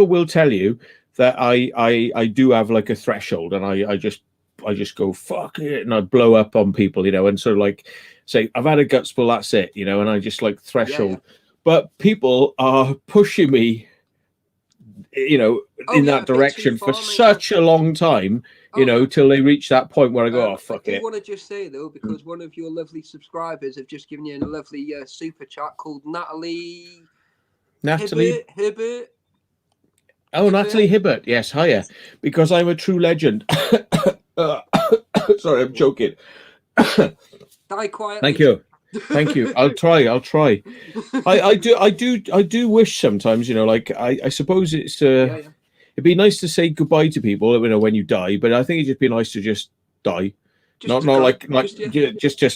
will tell you that I do have like a threshold, and I just go fuck it, and I blow up on people, you know, and sort of like say I've had a gut spill, that's it, you know, and I just like threshold. But people are pushing me, you know, in that direction for such a long time, you know, till they reach that point where I go, fuck it. I want to just say, though, because one of your lovely subscribers have just given you a lovely super chat called Natalie Hibbert. Oh, Natalie Hibbert. Yes, hiya. Because I'm a true legend. Sorry, I'm joking. Die quietly. Thank you. I'll try. I do wish sometimes, you know, like I suppose it's it'd be nice to say goodbye to people, you know, when you die, but I think it'd just be nice to just die. Just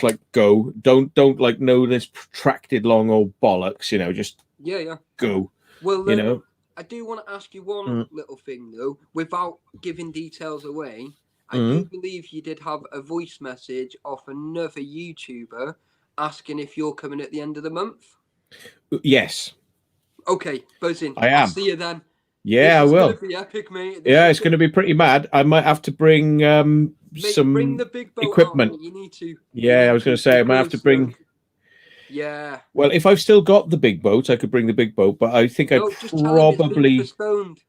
like go. Don't like know this protracted long old bollocks, you know, just go. Well, you know. I do want to ask you one little thing though, without giving details away. I do believe you did have a voice message off another YouTuber asking if you're coming at the end of the month. Yes. Okay, buzzing. I am. I'll see you then. Yeah, I This is will. gonna be epic, mate. Yeah, it's going to be pretty mad. I might have to bring some bring the big boat equipment. out, mate. You need to. Yeah, I was going to say I might have to bring. Yeah. Well, if I've still got the big boat, I could bring the big boat, but I think I Just tell him it's been probably. postponed.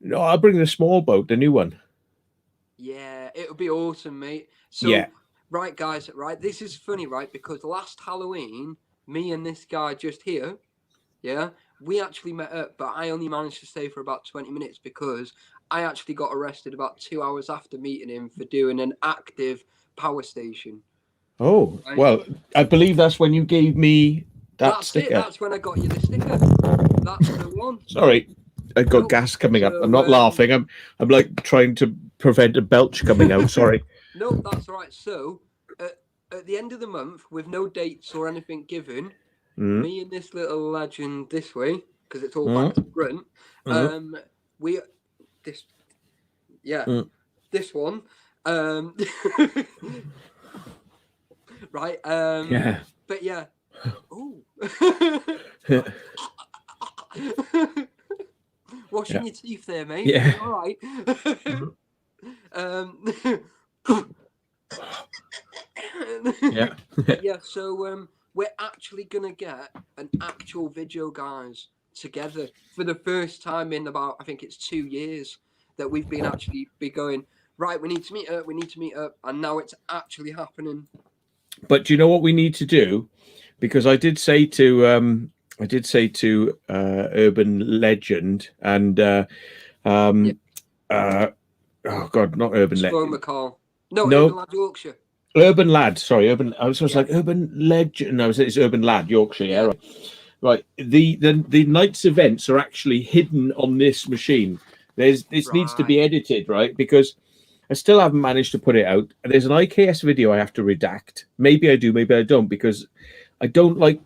No, I'll bring the small boat, the new one. Yeah, it would be awesome, mate. So, Yeah. Right, guys, right, this is funny, right? Because last Halloween, me and this guy just here, yeah, we actually met up, but I only managed to stay for about 20 minutes because I actually got arrested about 2 hours after meeting him for doing an active power station. Oh, Right? well, I believe that's when you gave me that sticker. That's when I got you the sticker. That's the one. Sorry, I got gas coming up. I'm not laughing. I'm like trying to prevent a belch coming out. Sorry. No, that's all right. So, at the end of the month, with no dates or anything given, me and this little legend this way, because it's all back to front. This one. Right. Yeah. But yeah. Oh. Washing your teeth there, mate. Yeah. All right. Yeah. Yeah. So we're actually gonna get an actual video, guys, together for the first time in about, I think it's 2 years that we've been actually going, right, we need to meet up, and now it's actually happening. But do you know what we need to do? Because I did say to Urban Legend and oh God, not Urban Legend. No, Urban Lad Yorkshire. Urban Lad, sorry, Urban. I was like Urban Legend. No, it's Urban Lad Yorkshire. Yeah, right. Right. The night's events are actually hidden on this machine. This needs to be edited, right? Because I still haven't managed to put it out. There's an IKS video I have to redact. Maybe I do, maybe I don't, because I don't like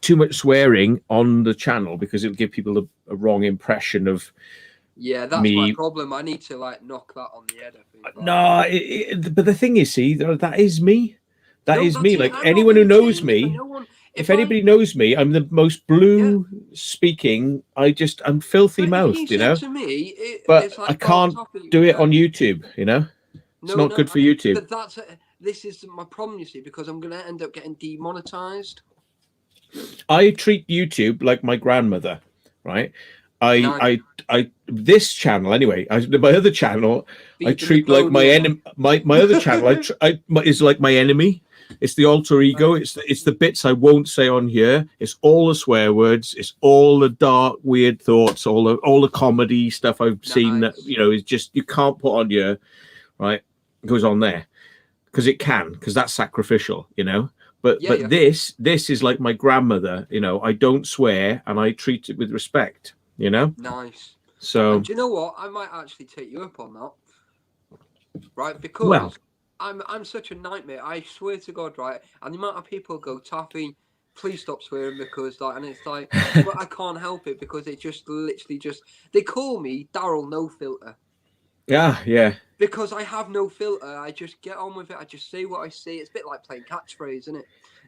too much swearing on the channel because it'll give people a wrong impression of. Yeah, that's my problem. I need to knock that on the head. I think. No, but the thing is, see, that is me. That is me. Like anyone who knows me, if anybody knows me, I'm the most blue speaking. I'm filthy mouthed, you know. To me, but I can't do it on YouTube. You know, it's not good for YouTube. This is my problem, you see, because I'm going to end up getting demonetized. I treat YouTube like my grandmother, right? This channel anyway. My other channel, I treat like my enemy. My other channel, is like my enemy. It's the alter ego. It's the bits I won't say on here. It's all the swear words. It's all the dark, weird thoughts. All the comedy stuff I've seen that is just you can't put on here, right? It goes on there because that's sacrificial, you know. But this is like my grandmother. You know, I don't swear and I treat it with respect. You know. Nice. So and do you know what? I might actually take you up on that, right? Because I'm such a nightmare. I swear to God, right? And the amount of people go, Taffy, please stop swearing because and it's like, but I can't help it because it just literally they call me Daryl No Filter. Yeah. Because I have no filter. I just get on with it. I just say what I say. It's a bit like playing catchphrase, isn't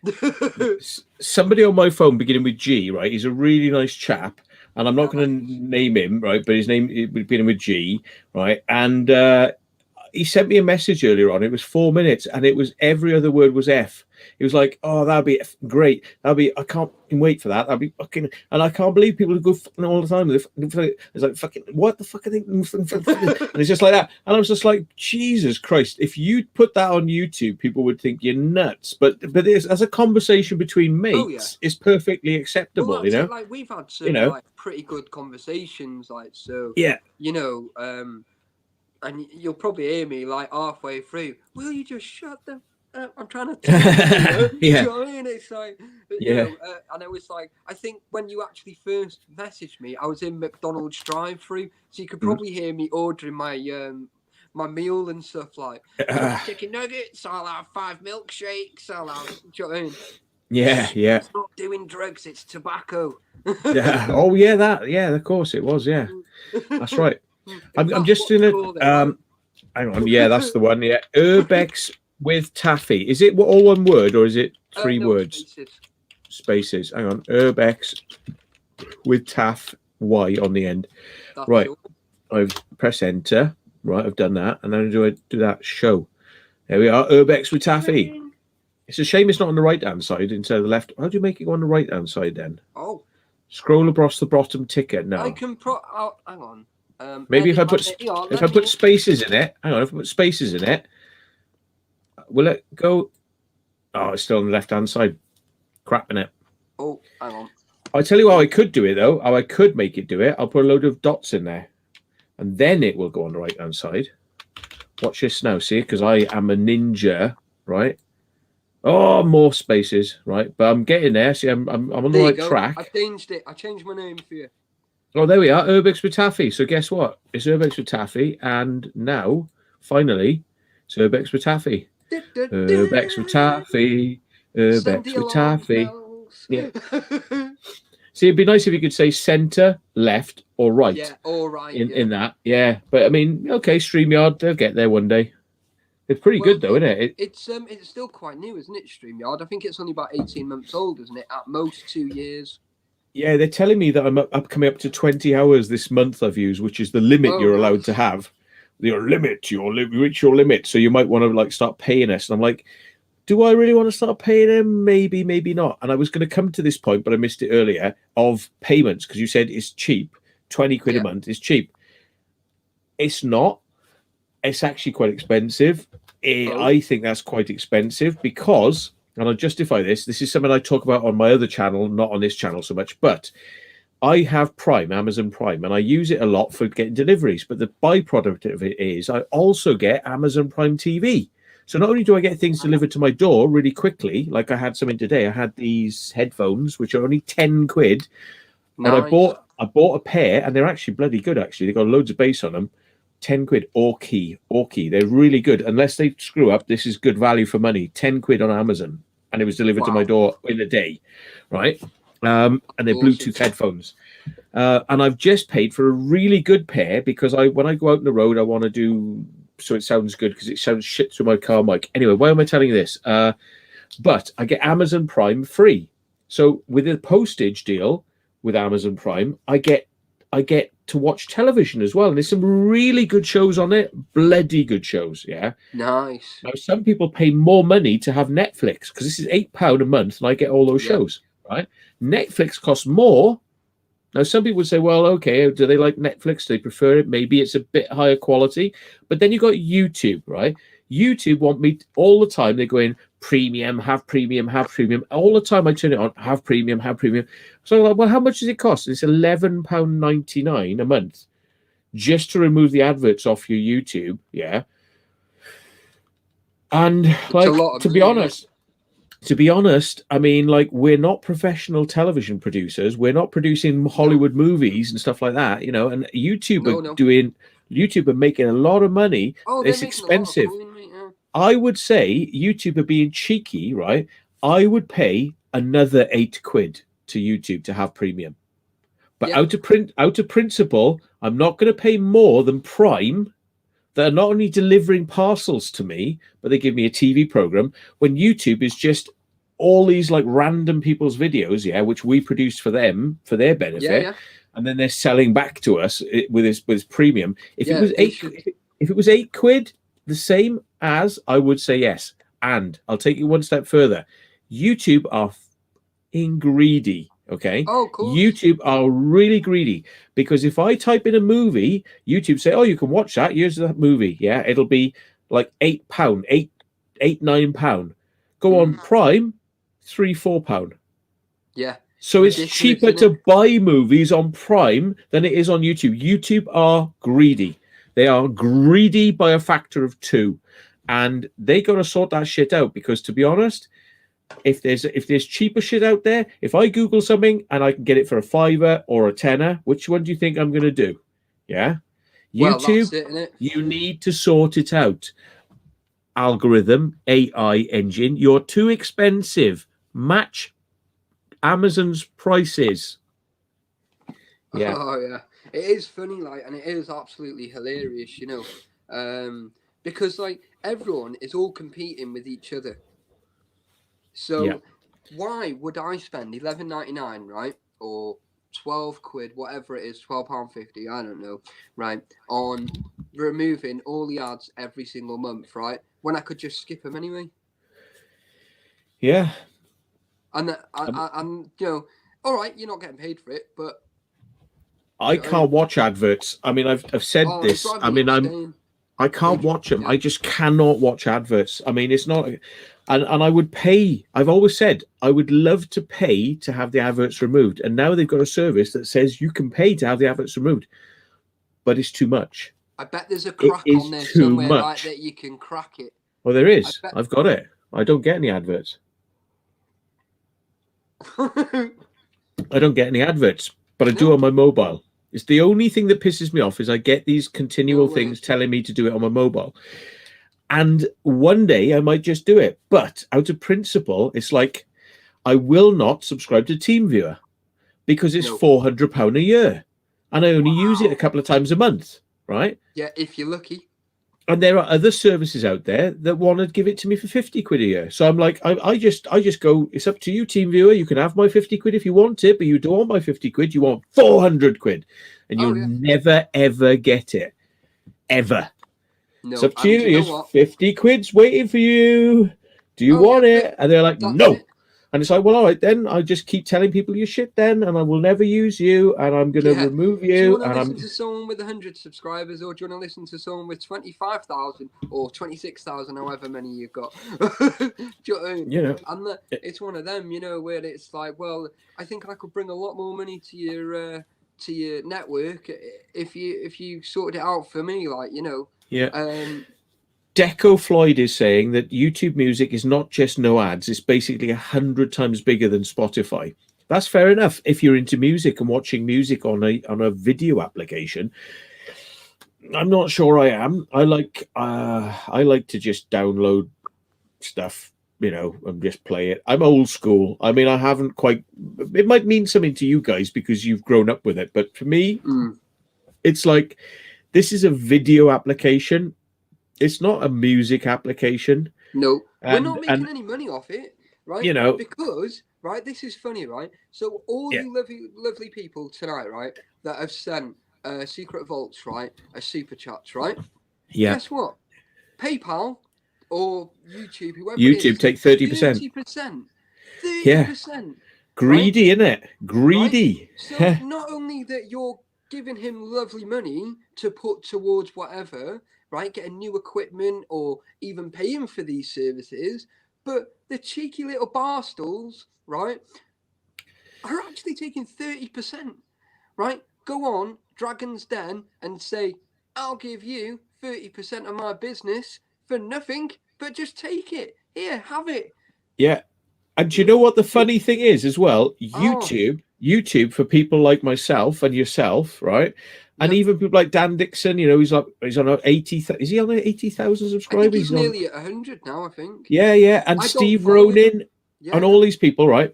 it? Somebody on my phone beginning with G, right? He's a really nice chap. And I'm not going to name him, right? But his name would begin with G, right? And he sent me a message earlier on. It was 4 minutes, and it was every other word was F. It was like, oh, that'd be great. I can't wait for that. That'd be fucking. And I can't believe people go all the time. It's like fucking. What the fuck are they? And it's just like that. And I was just like, Jesus Christ! If you put that on YouTube, people would think you're nuts. But as a conversation between mates, it's perfectly acceptable. Well, you know, like we've had some pretty good conversations. And you'll probably hear me like halfway through. Will you just shut the? I'm trying to. You know what I mean? It's like, and it was like, I think when you actually first messaged me, I was in McDonald's drive-through, so you could probably hear me ordering my my meal and stuff like chicken nuggets. I'll have 5 milkshakes. I'll have. Do you know what I mean? Yeah. It's not doing drugs. It's tobacco. Oh yeah, of course it was. Yeah, that's right. I'm just doing it. Hang on. Yeah, that's the one. Yeah, Urbex with Taffy. Is it all one word or is it 3 words? Spaces. Hang on. Urbex with Taff Y on the end. That's Right. all. I've pressed enter. Right, I've done that. And then I do that show. There we are, Urbex with Taffy. It's a shame it's not on the right-hand side instead of the left. How do you make it go on the right-hand side then? Oh. Scroll across the bottom ticker. No. I can hang on. Maybe if I put spaces in it. Hang on, if I put spaces in it, will it go? Oh, it's still on the left-hand side. Crap in it. Oh, hang on. I'll tell you how I could do it though. How I could make it do it. I'll put a load of dots in there, and then it will go on the right-hand side. Watch this now, see, because I am a ninja, right? Oh, more spaces, right? But I'm getting there. See, I'm on the right track. I changed it. I changed my name for you. Oh, there we are, Urbex with Taffy. So guess what? It's Urbex with Taffy, and now, finally, it's Urbex with Taffy. Urbex with Taffy. Urbex with Taffy. Yeah. See, it'd be nice if you could say centre, left, or right. Yeah, or right. In that, yeah. But I mean, okay, StreamYard, they'll get there one day. It's pretty good though, isn't it? It's still quite new, isn't it, StreamYard? I think it's only about 18 months old, isn't it? At most 2 years. Yeah, they're telling me that I'm coming up to 20 hours this month I've used, which is the limit you're allowed to have. Your limit, you reach your limit. So you might want to like start paying us. And I'm like, do I really want to start paying them? Maybe, maybe not. And I was going to come to this point, but I missed it earlier, of payments, because you said it's cheap. 20 quid a month is cheap. It's not. It's actually quite expensive. I think that's quite expensive because, and I'll justify this, this is something I talk about on my other channel, not on this channel so much, but I have Prime, Amazon Prime, and I use it a lot for getting deliveries. But the byproduct of it is I also get Amazon Prime TV. So not only do I get things delivered to my door really quickly, like I had something today, I had these headphones, which are only 10 quid. Nice. And I bought a pair, and they're actually bloody good, actually. They've got loads of bass on them. 10 quid, Orkey. They're really good. Unless they screw up, this is good value for money. 10 quid on Amazon. And it was delivered to my door in a day, right? And they're Bluetooth headphones. And I've just paid for a really good pair because when I go out on the road, I want to do so it sounds good because it sounds shit through my car mic. Anyway, why am I telling you this? But I get Amazon Prime free. So with a postage deal with Amazon Prime, I get to watch television as well. And there's some really good shows on it. Bloody good shows, yeah. Nice. Now, some people pay more money to have Netflix because this is £8 a month and I get all those shows, right? Netflix costs more. Now, some people would say, well, okay, do they like Netflix? Do they prefer it? Maybe it's a bit higher quality. But then you've got YouTube, right? YouTube want me all the time. They're going, premium, have premium, have premium. All the time I turn it on, have premium, have premium. So I'm like, well, how much does it cost? It's £11.99 a month just to remove the adverts off your YouTube, yeah? And like, to be honest, I mean, like, we're not professional television producers. We're not producing Hollywood movies and stuff like that, you know. And YouTube are making a lot of money. It's expensive. I would say YouTube are being cheeky, right? I would pay another 8 quid to YouTube to have premium. But out of principle, I'm not going to pay more than Prime. They're not only delivering parcels to me, but they give me a TV program when YouTube is just all these like random people's videos, yeah, which we produced for them for their benefit, and then they're selling back to us with this premium. If it was 8 quid, the same as, I would say yes. And I'll take you one step further. YouTube are greedy. Okay. Oh, cool. YouTube are really greedy because if I type in a movie, YouTube say, "Oh, you can watch that. Here's that movie." Yeah, it'll be like £8, £9. Go on Prime, £3-4. Yeah. So it's cheaper to buy movies on Prime than it is on YouTube. YouTube are greedy. They are greedy by a factor of 2, and they got to sort that shit out because, to be honest, if there's cheaper shit out there, if I Google something and I can get it for a £5 or a £10, which one do you think I'm going to do? Yeah, YouTube. Well, that's it, you need to sort it out. Algorithm, AI engine, you're too expensive. Match Amazon's prices. Yeah. Oh yeah, it is funny, like, and it is absolutely hilarious, you know, because like everyone is all competing with each other. So why would I spend £11.99, right, or £12, whatever it is, £12.50, I don't know, right, on removing all the ads every single month, right, when I could just skip them anyway. Yeah. And you know, all right, you're not getting paid for it, but I can't watch adverts. I mean, I've said this. I mean, I can't watch them. I just cannot watch adverts. I mean, it's not, and I would pay. I've always said I would love to pay to have the adverts removed. And now they've got a service that says you can pay to have the adverts removed, but it's too much. I bet there's a crack on there somewhere like that you can crack it. Well, there is. I've got it. I don't get any adverts. I don't get any adverts, but I do on my mobile. It's the only thing that pisses me off is I get these continual things telling me to do it on my mobile. And one day I might just do it. But out of principle, it's like I will not subscribe to TeamViewer because it's £400 a year. And I only use it a couple of times a month, right? Yeah, if you're lucky. And there are other services out there that want to give it to me for £50 a year. So I'm like, I just go, it's up to you, TeamViewer. You can have my £50 if you want it, but you don't want my £50. You want £400, and you'll never ever get it, ever. No, it's up to you. Here's £50 waiting for you. Do you want it? And they're like, no. And it's like, well, all right, then I just keep telling people you're shit then, and I will never use you, and I'm going to remove you. Do you want to listen to someone with 100 subscribers, or do you want to listen to someone with 25,000 or 26,000, however many you've got? Do you know what I mean? You know, and it's one of them, you know, where it's like, well, I think I could bring a lot more money to your network if you sorted it out for me, like, you know. Yeah. Deco Floyd is saying that YouTube Music is not just no ads; it's basically 100 times bigger than Spotify. That's fair enough if you're into music and watching music on a video application. I'm not sure I am. I like to just download stuff, you know, and just play it. I'm old school. I mean, I haven't quite. It might mean something to you guys because you've grown up with it, but for me, it's like this is a video application. It's not a music application. No, we're not making any money off it, right? You know, because this is funny, right? So all you lovely people tonight, right, that have sent secret vaults, right, a super chats, right? Yeah. Guess what? PayPal or YouTube, whoever YouTube take 30%. 30%. 30%. Yeah. Greedy, right? Innit? Greedy. Right? So not only that you're giving him lovely money to put towards whatever, right, getting new equipment or even paying for these services, but the cheeky little barstools, right, are actually taking 30%, right? Go on Dragon's Den and say, I'll give you 30% of my business for nothing, but just take it. Here, have it. Yeah. And do you know what the funny thing is as well? YouTube for people like myself and yourself, right? And even people like Dan Dixon, you know, he's on 80. Is he on 80,000 subscribers? He's nearly at 100 now, I think. Yeah, yeah. And Steve Ronin and all these people, right?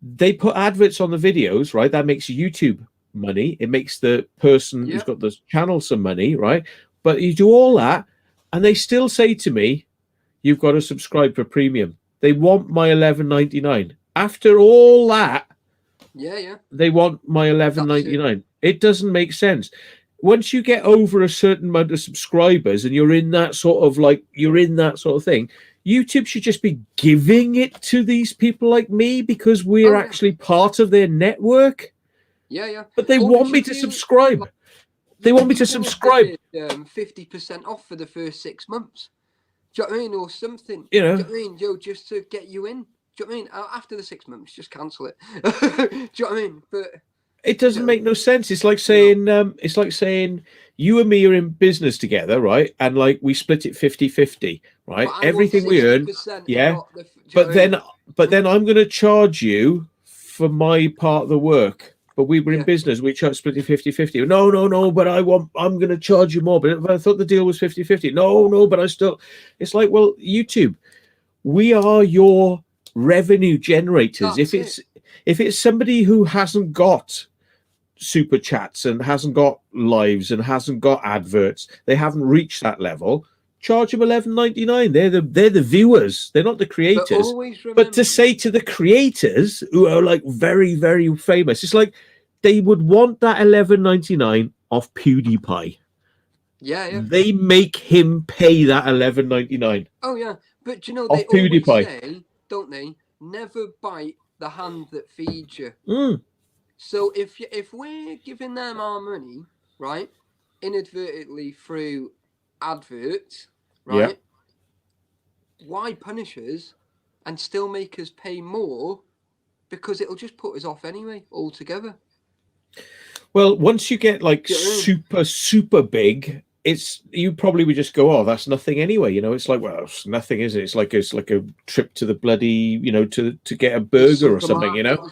They put adverts on the videos, right? That makes YouTube money. It makes the person who's got the channel some money, right? But you do all that, and they still say to me, "You've got to subscribe for premium." They want my $11.99. After all that, they want my $11.99. It doesn't make sense. Once you get over a certain amount of subscribers and you're in that sort of thing, YouTube should just be giving it to these people like me because we're actually part of their network. Yeah. But they want me to subscribe. They want me to subscribe. 50% off for the first 6 months. Do you know what I mean? Or something. You know. Do you know what I mean? Yo, just to get you in. Do you know what I mean? After the 6 months, just cancel it. Do you know what I mean? But it doesn't make no sense. It's like saying you and me are in business together, right? And like we split it 50-50, right? Everything we earn, but then I'm going to charge you for my part of the work. But we were in business, we split it 50-50. No, but I'm going to charge you more. But I thought the deal was 50-50. No, but I still. It's like, well, YouTube, we are your revenue generators. If it's somebody who hasn't got super chats and hasn't got lives and hasn't got adverts, they haven't reached that level, charge them $11.99. They're the viewers, they're not the creators. But to say to the creators who are like very, very famous, it's like, they would want that $11.99 off PewDiePie. Yeah. They make him pay that $11.99. Oh yeah, but you know Off they always PewDiePie. say, don't they? Never bite the hand that feeds you. Mm. So if we're giving them our money, right, inadvertently through adverts, right? Yeah. Why punish us and still make us pay more? Because it'll just put us off anyway altogether. Well, once you get like super big, you probably would just go, oh, that's nothing anyway. You know, it's like, well, it's nothing, is it? It's like a trip to the bloody, you know, to get a burger or something. You know,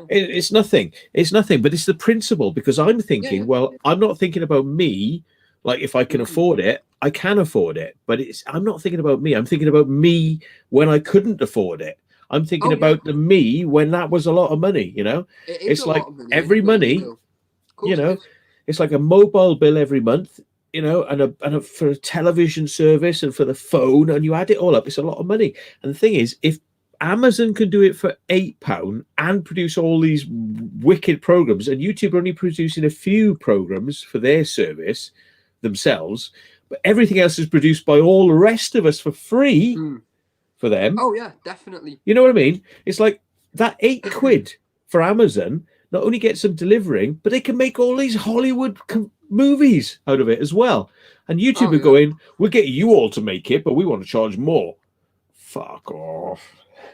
it's nothing. It's nothing. But it's the principle, because I'm thinking, well, I'm not thinking about me. Like, if I can afford it, I can afford it. But I'm not thinking about me. I'm thinking about me when I couldn't afford it. I'm thinking about the me when that was a lot of money. You know, it's like every money. You know, it's like a mobile bill every month, you know, and for a television service and for the phone, and you add it all up, it's a lot of money. And the thing is, if Amazon can do it for £8 and produce all these wicked programs, and YouTube are only producing a few programs for their service themselves, but everything else is produced by all the rest of us for free for them. Oh yeah, definitely. You know what I mean? It's like that £8 for Amazon not only gets them delivering, but they can make all these Hollywood movies out of it as well. And YouTube are going, we'll get you all to make it, but we want to charge more. Fuck off.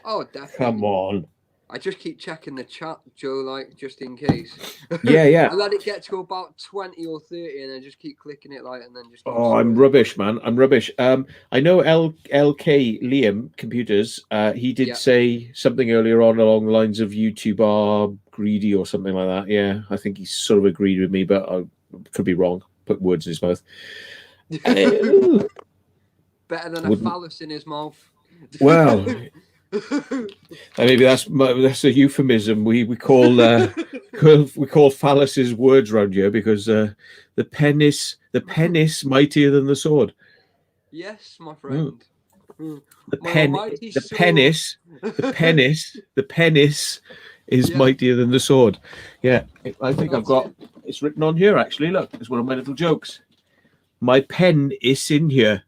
Oh, definitely. Come on. I just keep checking the chat, Joe, like, just in case. Yeah. I let it get to about 20 or 30, and I just keep clicking it, like, and then just... Oh, I'm rubbish, man. I'm rubbish. I know LK Liam Computers, he did say something earlier on along the lines of YouTube are greedy or something like that. Yeah, I think he sort of agreed with me, but I could be wrong. Put words in his mouth. Better than a phallus in his mouth. Well... maybe that's a euphemism. We call phalluses words around here, because the penis mightier than the sword. Yes, my friend. The penis is mightier than the sword. Yeah, I think I've got it's written on here actually. Look, it's one of my little jokes. My pen is in here.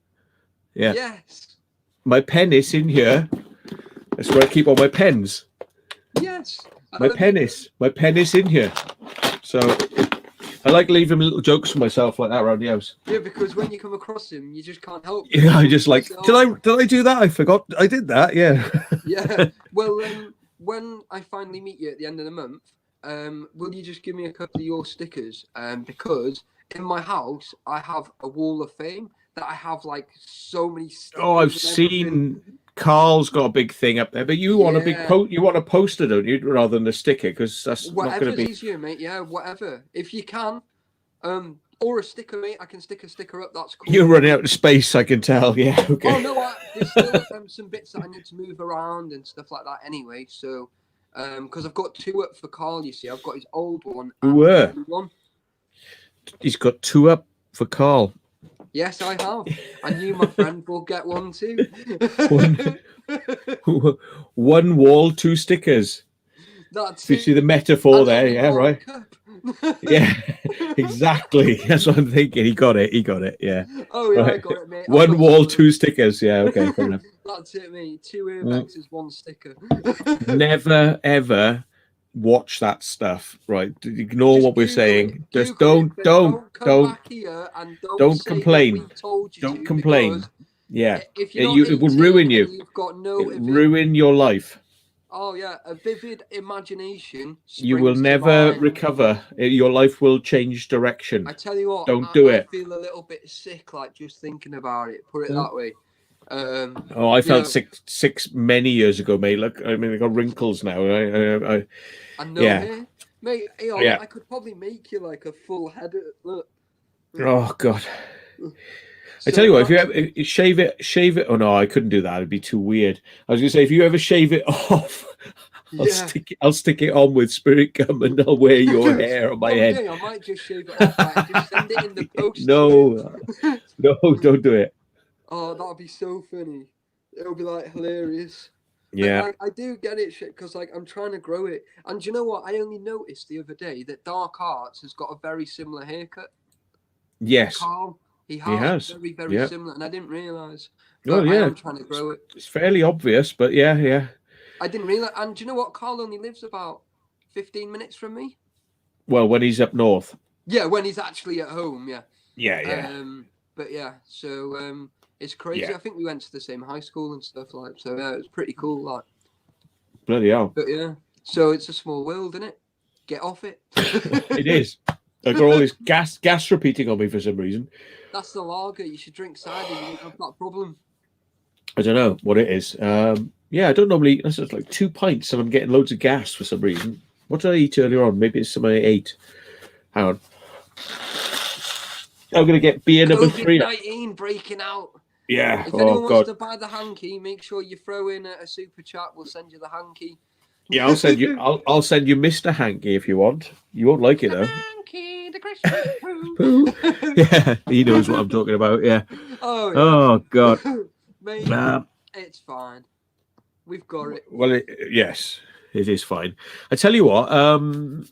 Yeah. Yes. My pen is in here. That's where I keep all my pens. Yes. My pen is in here. So I like leaving little jokes for myself like that around the house. Yeah, because when you come across him, you just can't help. Yeah, I just like, did I do that? I forgot I did that. Yeah. Yeah. Well, when I finally meet you at the end of the month, will you just give me a couple of your stickers? Because in my house, I have a wall of fame that I have like so many stickers. Oh, I've seen Carl's got a big thing up there, but you want a big you want a poster, don't you, rather than a sticker? Because that's not going to be easier, mate. Yeah, whatever. If you can, or a sticker, mate. I can stick a sticker up. That's cool. You're running out of space, I can tell. Yeah. Okay. Oh no, there's still some bits that I need to move around and stuff like that. Anyway, so because I've got two up for Carl. You see, I've got his old one and the new one. He's got two up for Carl. Yes, I have. And you, my friend, will get one too. One wall, two stickers. That's you see the metaphor there, yeah, right? Yeah, exactly. That's what I'm thinking. He got it. Yeah. Oh, yeah, right. I got it, mate. One wall, two stickers. Yeah, okay, fair enough. That's it, mate. Two Urbexes, one sticker. Never, ever watch that stuff, right? Ignore what we're saying. Just don't complain. Don't complain. Yeah, it will ruin you. You've got no ruin your life. Oh yeah, a vivid imagination. You will never recover. Your life will change direction. I tell you what, don't do it. I feel a little bit sick, like just thinking about it. Put it that way. I felt sick many years ago, mate. Look, I mean, I got wrinkles now. I know, yeah. Mate. I could probably make you like a full head. Look. Oh God. I tell you what, if you shave it. Oh no, I couldn't do that. It'd be too weird. I was gonna say, if you ever shave it off, I'll stick it on with spirit gum and I'll wear your hair on my head. I might just shave it off. Like, just send it in the post. No, don't do it. Oh, that'll be so funny. It'll be like hilarious. Yeah. Like, I do get it, shit, because like I'm trying to grow it. And you know what? I only noticed the other day that Dark Arts has got a very similar haircut. Yes. Carl, he He has. very, very Yeah. similar, and I didn't realise. Well, But I yeah. am trying to grow it. It's fairly obvious, but yeah. I didn't realise. And do you know what? Carl only lives about 15 minutes from me. Well, when he's up north. Yeah, when he's actually at home, yeah. Yeah. But yeah, so it's crazy. Yeah. I think we went to the same high school and stuff like. So yeah, it was pretty cool. Like, Bloody hell. but yeah, so it's a small world, isn't it? Get off it. It is. I got all this gas repeating on me for some reason. That's the lager. You should drink cider. You won't have that problem. I don't know what it is. Yeah, I don't normally. That's just like 2 pints, and I'm getting loads of gas for some reason. What did I eat earlier on? Maybe it's something I ate. Hang on. I'm gonna get beer number 3. COVID-19 breaking out. Yeah. If anyone God. wants to buy the hanky, make sure you throw in a super chat. We'll send you the hanky. Yeah, I'll send you. I'll send you Mr. Hanky if you want. You won't like it though. Hanky, the Christmas Poo. Yeah, he knows what I'm talking about. Yeah. Oh, yeah. Oh God. Mate, it's fine. We've got it. Well, yes, it is fine. I tell you what. I'm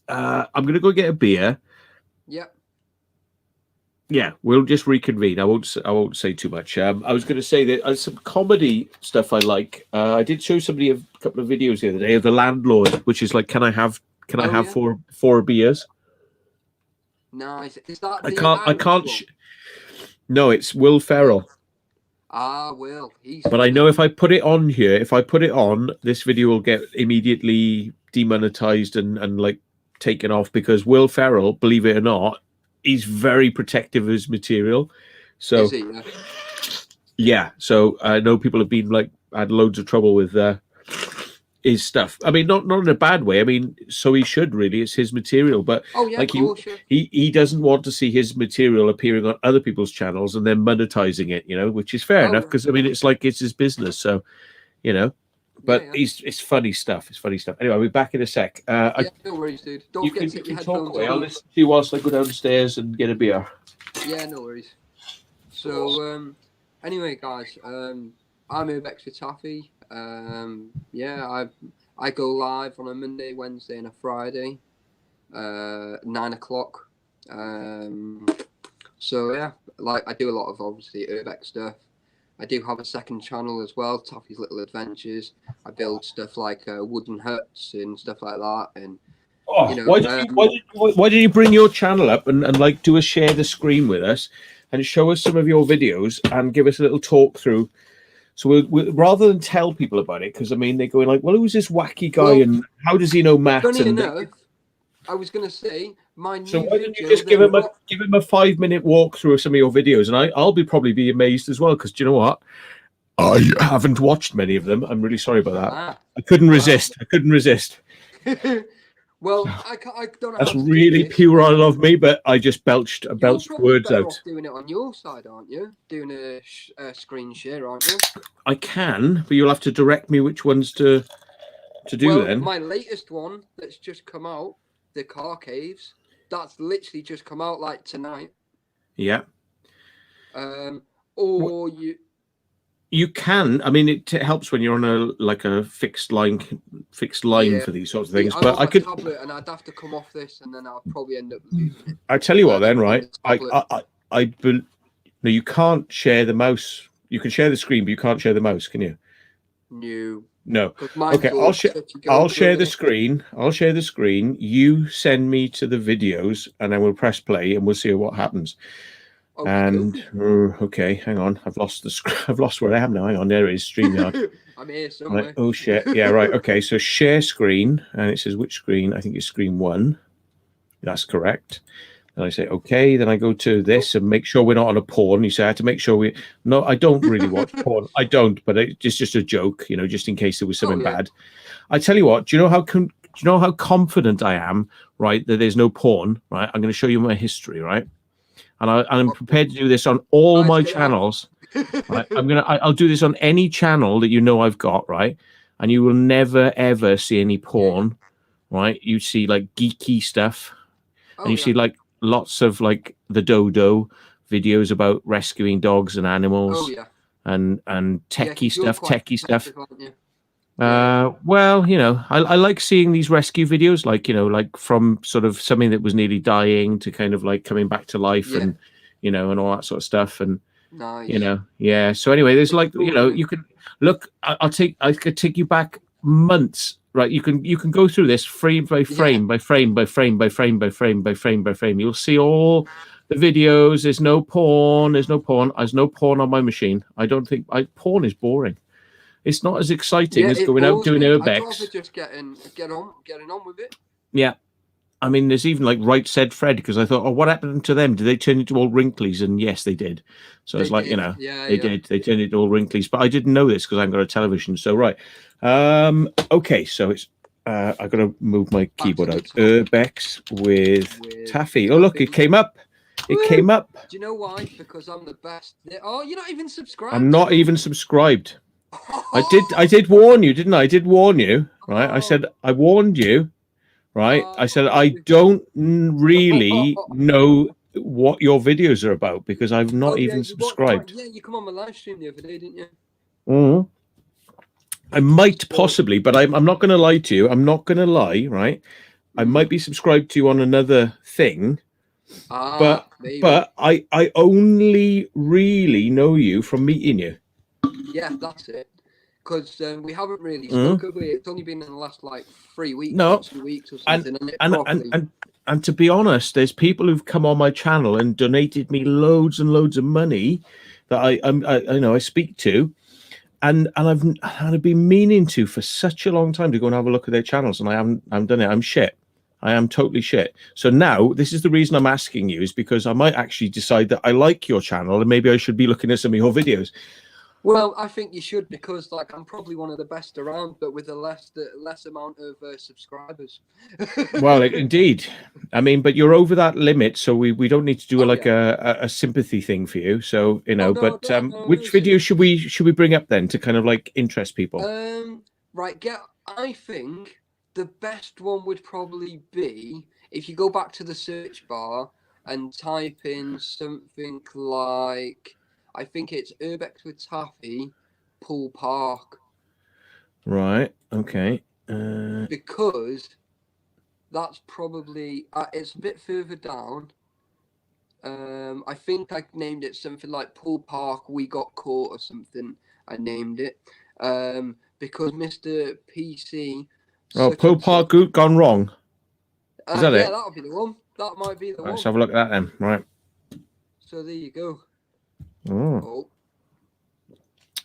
gonna go get a beer. Yep. Yeah, we'll just reconvene. I won't say too much. I was going to say that some comedy stuff I like. I did show somebody a couple of videos the other day of The Landlord, which is like, can I have four beers? Nice. Is that I can't. No, it's Will Ferrell. Will. He's. But I know if I put it on here, this video will get immediately demonetized and like taken off because Will Ferrell, believe it or not, he's very protective of his material. So, yeah. So I know people have been like had loads of trouble with his stuff. I mean, not in a bad way. I mean, so he should really. It's his material, but like he doesn't want to see his material appearing on other people's channels and then monetizing it. You know, which is fair enough because I mean, it's like it's his business. So, you know. But it's funny stuff. It's funny stuff. Anyway, I'll be back in a sec. No worries, dude. Don't forget to get your headphones on. I'll listen to you whilst I go downstairs and get a beer. Yeah, no worries. So, anyway, guys, I'm Urbex with Taffy. Yeah, I go live on a Monday, Wednesday, and a Friday, 9 o'clock. So yeah, like I do a lot of obviously Urbex stuff. I do have a second channel as well, Taffy's Little Adventures. I build stuff like wooden huts and stuff like that. And you know, why did you bring your channel up and like do a share the screen with us and show us some of your videos and give us a little talk through? So we'll rather than tell people about it, because I mean they're going like, well, who's this wacky guy and how does he know Matt? Funny enough, I was going to say my new. So why don't you just give him a 5-minute walk through some of your videos, and I'll probably be amazed as well, because do you know what? I haven't watched many of them. I'm really sorry about that. I couldn't resist. Well, I don't know. That's really puerile of me, but I just belched words out. Doing it on your side, aren't you? Doing a screen share, aren't you? I can, but you'll have to direct me which ones to do then. My latest one that's just come out, the Car Caves. That's literally just come out like tonight. Yeah. Or you can. I mean, it helps when you're on a fixed line for these sorts of things. But I could tablet, and I'd have to come off this, and then I'll probably end up losing it. I tell you what, then, right? No, you can't share the mouse. You can share the screen, but you can't share the mouse, can you? No. Okay, I'll share the screen. You send me to the videos, and then we'll press play, and we'll see what happens. Okay, and okay, hang on. I've lost where I am now. Hang on, there it is. StreamYard. I'm here somewhere. Right. Oh shit! Yeah, right. Okay, so share screen, and it says which screen? I think it's screen 1. That's correct. And I say okay. Then I go to this and make sure we're not on a porn. You say I have to make sure we. No, I don't really watch porn. I don't, but it's just a joke, you know, just in case there was something bad. I tell you what. Do you know how confident I am? Right, that there's no porn. Right, I'm going to show you my history. Right. And I'm prepared to do this on all my channels. Right? I'll do this on any channel that you know I've got, right? And you will never ever see any porn, right? You see like geeky stuff, and you see like lots of like the dodo videos about rescuing dogs and animals, and techie stuff. Well, I like seeing these rescue videos, like, like from sort of something that was nearly dying to kind of like coming back to life and, and all that sort of stuff. And, Nice. yeah. So anyway, there's It's like, cool, isn't it? you can look, I could take you back months, right? You can go through this frame by frame by frame by frame by frame by frame by frame by frame. You'll see all the videos. There's no porn. There's no porn on my machine. I don't think porn is boring. It's not as exciting as going out doing I'd urbex. rather just getting on with it. Yeah. I mean, there's even like Right Said Fred, because I thought, oh, what happened to them? Did they turn into all wrinklies? And yes, they did. So it's like, they did. They turned into all wrinklies. But I didn't know this because I haven't got a television. So, right. Okay, so it's I got to move my keyboard out. Urbex with Taffy. Oh, look, it came up. It came up. Do you know why? Because I'm the best. Oh, you're not even subscribed. I'm not even subscribed. I did warn you, didn't I? I did warn you, right? I said I warned you, right? I said I don't really know what your videos are about because I've not even subscribed. Yeah, you come on my live stream the other day, didn't you? Mm. I might possibly, but I'm not going to lie to you. I'm not going to lie, right? I might be subscribed to you on another thing, but I only really know you from meeting you. Yeah, that's it. Because we haven't really spoken. It's only been in the last like 3 weeks, 2 weeks or something. And to be honest, there's people who've come on my channel and donated me loads and loads of money that I speak to, and I've been meaning to for such a long time to go and have a look at their channels, and I haven't done it. I'm shit. I am totally shit. So now this is the reason I'm asking you, is because I might actually decide that I like your channel and maybe I should be looking at some of your videos. Well, I think you should, because like I'm probably one of the best around, but with a less amount of subscribers. Well, indeed. I mean, but you're over that limit, so we don't need to do a sympathy thing for you. So which video should we bring up then to kind of like interest people? Right. I think the best one would probably be if you go back to the search bar and type in something like, I think it's Urbex with Taffy, Pool Park. Right. Okay. Because that's probably it's a bit further down. I think I named it something like Pool Park We Got Caught or something. I named it because Mr. PC. Pool Park Gone Wrong. Is that it? Yeah, that'll be the one. That might be the one. Let's have a look at that then. Right. So there you go.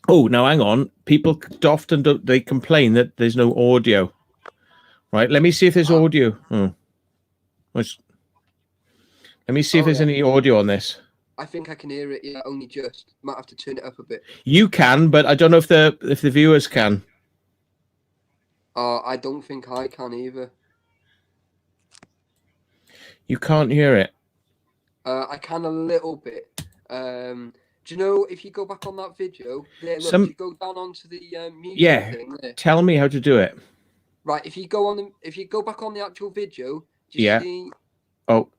Oh, now hang on. People often they complain that there's no audio. Right. Let me see if there's audio. Let me see if there's any audio on this. I think I can hear it. Yeah, only just. Might have to turn it up a bit. You can, but I don't know if the viewers can. I don't think I can either. You can't hear it. I can a little bit. Do you know if you go back on that video? There, look, if you go down onto the music thing there. Tell me how to do it. Right, if you go back on the actual video, do you see? Oh,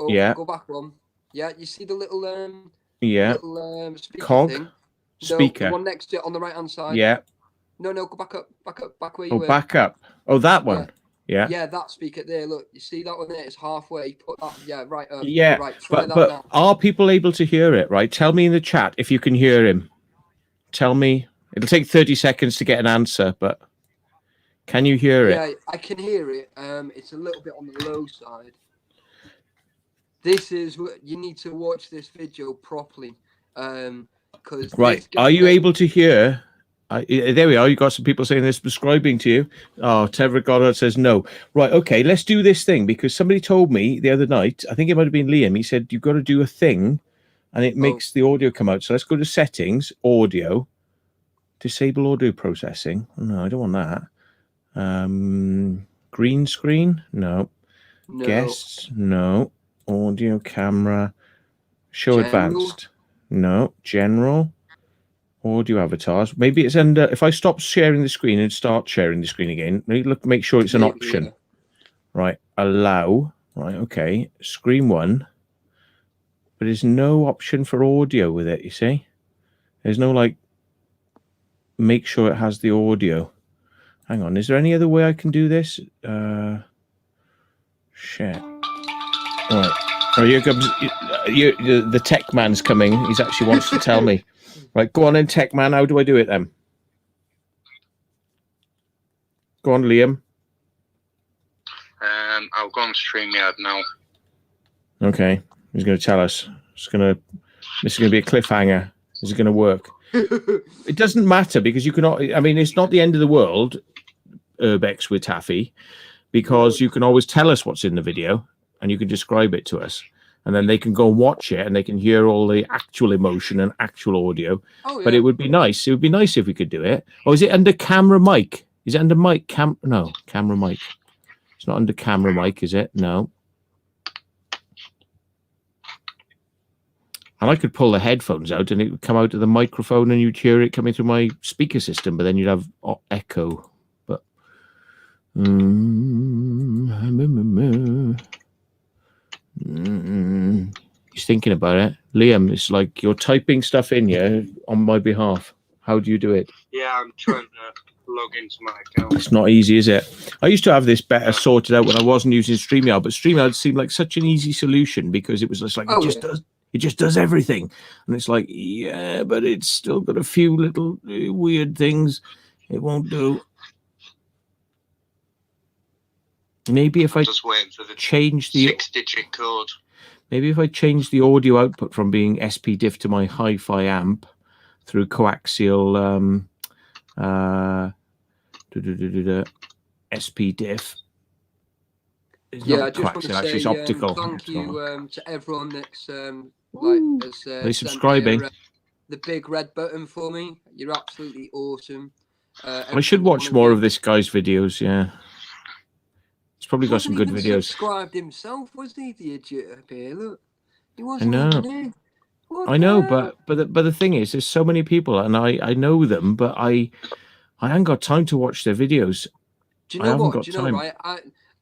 yeah. Go back one. Yeah, you see the little speaker cog thing? speaker. No, the one next to it on the right hand side. Yeah. No, go back where you were. Back up. Oh, that one. Yeah. Yeah, that speaker there. Look, you see that one there? It's halfway. Put that. Right up. Yeah. Right. Try that but now. Are people able to hear it? Right. Tell me in the chat if you can hear him. Tell me. It'll take 30 seconds to get an answer, but can you hear it? Yeah, I can hear it. It's a little bit on the low side. This is what you need to watch this video properly. Because are you able to hear? There we are. You got some people saying they're subscribing to you. Oh, Trevor Goddard says no. Right. Okay. Let's do this thing, because somebody told me the other night, I think it might have been Liam. He said, you've got to do a thing and it makes the audio come out. So let's go to settings, audio, disable audio processing. No, I don't want that. Green screen. No. Guests. No. Audio, camera, show advanced. No. General. Audio avatars. Maybe it's under. If I stop sharing the screen and start sharing the screen again, make sure it's an option. Yeah. Right. Allow. Right. Okay. Screen one. But there's no option for audio with it. You see, there's no like. Make sure it has the audio. Hang on. Is there any other way I can do this? Shit. All right. Oh, here comes the tech man's coming. He actually wants to tell me. Right, go on then, tech man. How do I do it then? Go on, Liam. I'll go on StreamYard now. Okay, he's going to tell us. This is going to be a cliffhanger. Is it going to work? It doesn't matter because you cannot. I mean, it's not the end of the world, Urbex with Taffy, because you can always tell us what's in the video and you can describe it to us, and then they can go and watch it and they can hear all the actual emotion and actual audio. Oh, yeah. But it would be nice. It would be nice if we could do it. Or is it under camera mic? Is it under mic? No, camera mic. It's not under camera mic, is it? No. And I could pull the headphones out and it would come out of the microphone and you'd hear it coming through my speaker system, but then you'd have echo. But he's thinking about it. Liam, it's like you're typing stuff in here on my behalf. How do you do it? Yeah, I'm trying to log into my account. It's not easy, is it? I used to have this better sorted out when I wasn't using StreamYard, but StreamYard seemed like such an easy solution because it was just like it just does everything. And it's like, yeah, but it's still got a few little weird things it won't do. Maybe if I just waiting for the change the 6-digit code. Maybe if I change the audio output from being SP-Diff to my hi-fi amp through coaxial SP-Diff. Yeah, I just want to say it's optical. Thank you to everyone that's subscribing. The big red button for me. You're absolutely awesome. I should watch more of this guy's videos. Yeah, he's probably got some good videos. Subscribed himself, was he? The idiot up here. Look, he I wasn't. know. I know, but the thing is, there's so many people, and I know them, but I haven't got time to watch their videos. Do you know what? Do you know, right?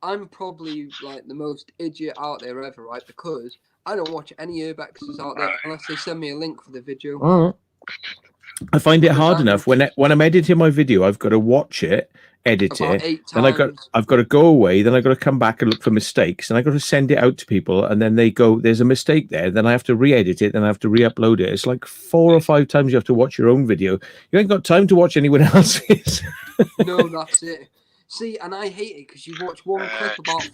I'm probably like the most idiot out there ever, right? Because I don't watch any urbexes out there unless they send me a link for the video. Oh. I find it hard enough when I'm editing my video. I've got to watch it, edit it, then I've got to go away. Then I've got to come back and look for mistakes, and I've got to send it out to people. And then they go, "There's a mistake there." Then I have to re-edit it. Then I have to re-upload it. It's like 4 or 5 times you have to watch your own video. You ain't got time to watch anyone else's. No, that's it. See, and I hate it because you watch one clip about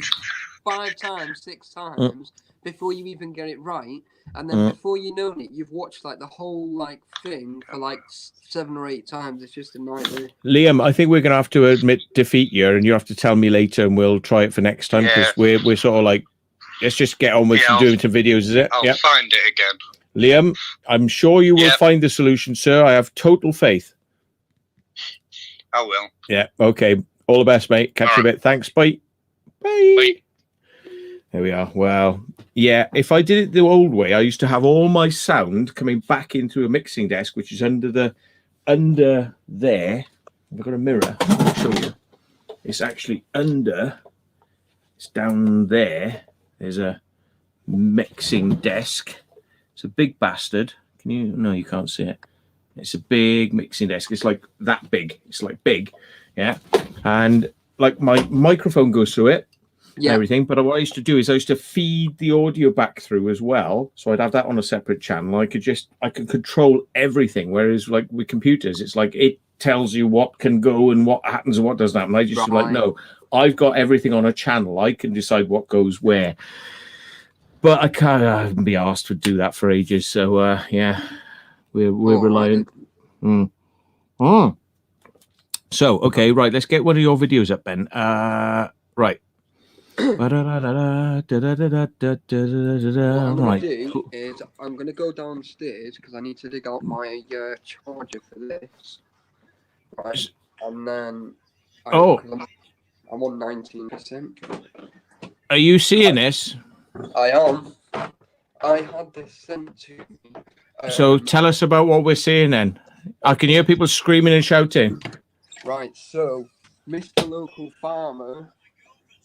5 times, 6 times before you even get it right, and then before you know it, you've watched like the whole thing for like 7 or 8 times. It's just a nightmare. Liam, I think we're gonna have to admit defeat you, and you have to tell me later, and we'll try it for next time because we're sort of like, let's just get on with doing some videos. Is it? I'll find it again. Liam, I'm sure you will find the solution, sir. I have total faith. I will. Yeah. Okay. All the best, mate. Catch you a bit. Thanks. Bye. Bye. There we are. Well, yeah, if I did it the old way, I used to have all my sound coming back into a mixing desk, which is under there. I've got a mirror. I'll show you. It's actually under. It's down there. There's a mixing desk. It's a big bastard. Can you? No, you can't see it. It's a big mixing desk. It's like that big. It's like big. Yeah. And like my microphone goes through it. Yeah. Everything. But what I used to do is I used to feed the audio back through as well. So I'd have that on a separate channel. I could control everything. Whereas like with computers, it's like it tells you what can go and what happens and what doesn't happen. I just like, no, I've got everything on a channel. I can decide what goes where. But I can't be asked to do that for ages. So yeah, we're reliant. So okay, right, let's get one of your videos up then. Right. What I'm going to do is I'm going to go downstairs because I need to dig out my charger for this. Right. And then I'm on 19%. Are you seeing this? I am. I had this sent to me. So tell us about what we're seeing then. I can hear people screaming and shouting. Right, so Mr. Local Farmer,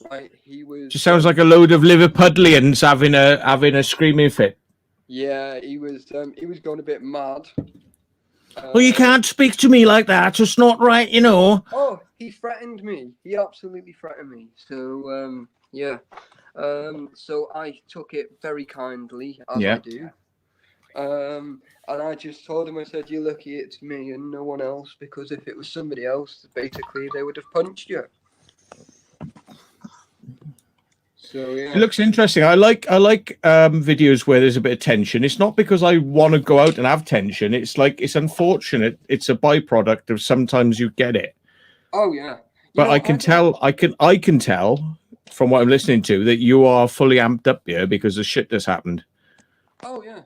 right, he was. Just sounds like a load of Liverpudlians having a screaming fit. Yeah, he was going a bit mad. Well, you can't speak to me like that. It's not right, you know. Oh, he threatened me. He absolutely threatened me. So, yeah. So I took it very kindly, as I do. And I just told him, I said, "You're lucky it's me and no one else, because if it was somebody else, basically they would have punched you." So yeah, it looks interesting. I like videos where there's a bit of tension. It's not because I want to go out and have tension. It's like, it's unfortunate. It's a byproduct of sometimes you get it. Oh yeah. But I can tell from what I'm listening to that you are fully amped up here because of shit that's happened. Oh yeah.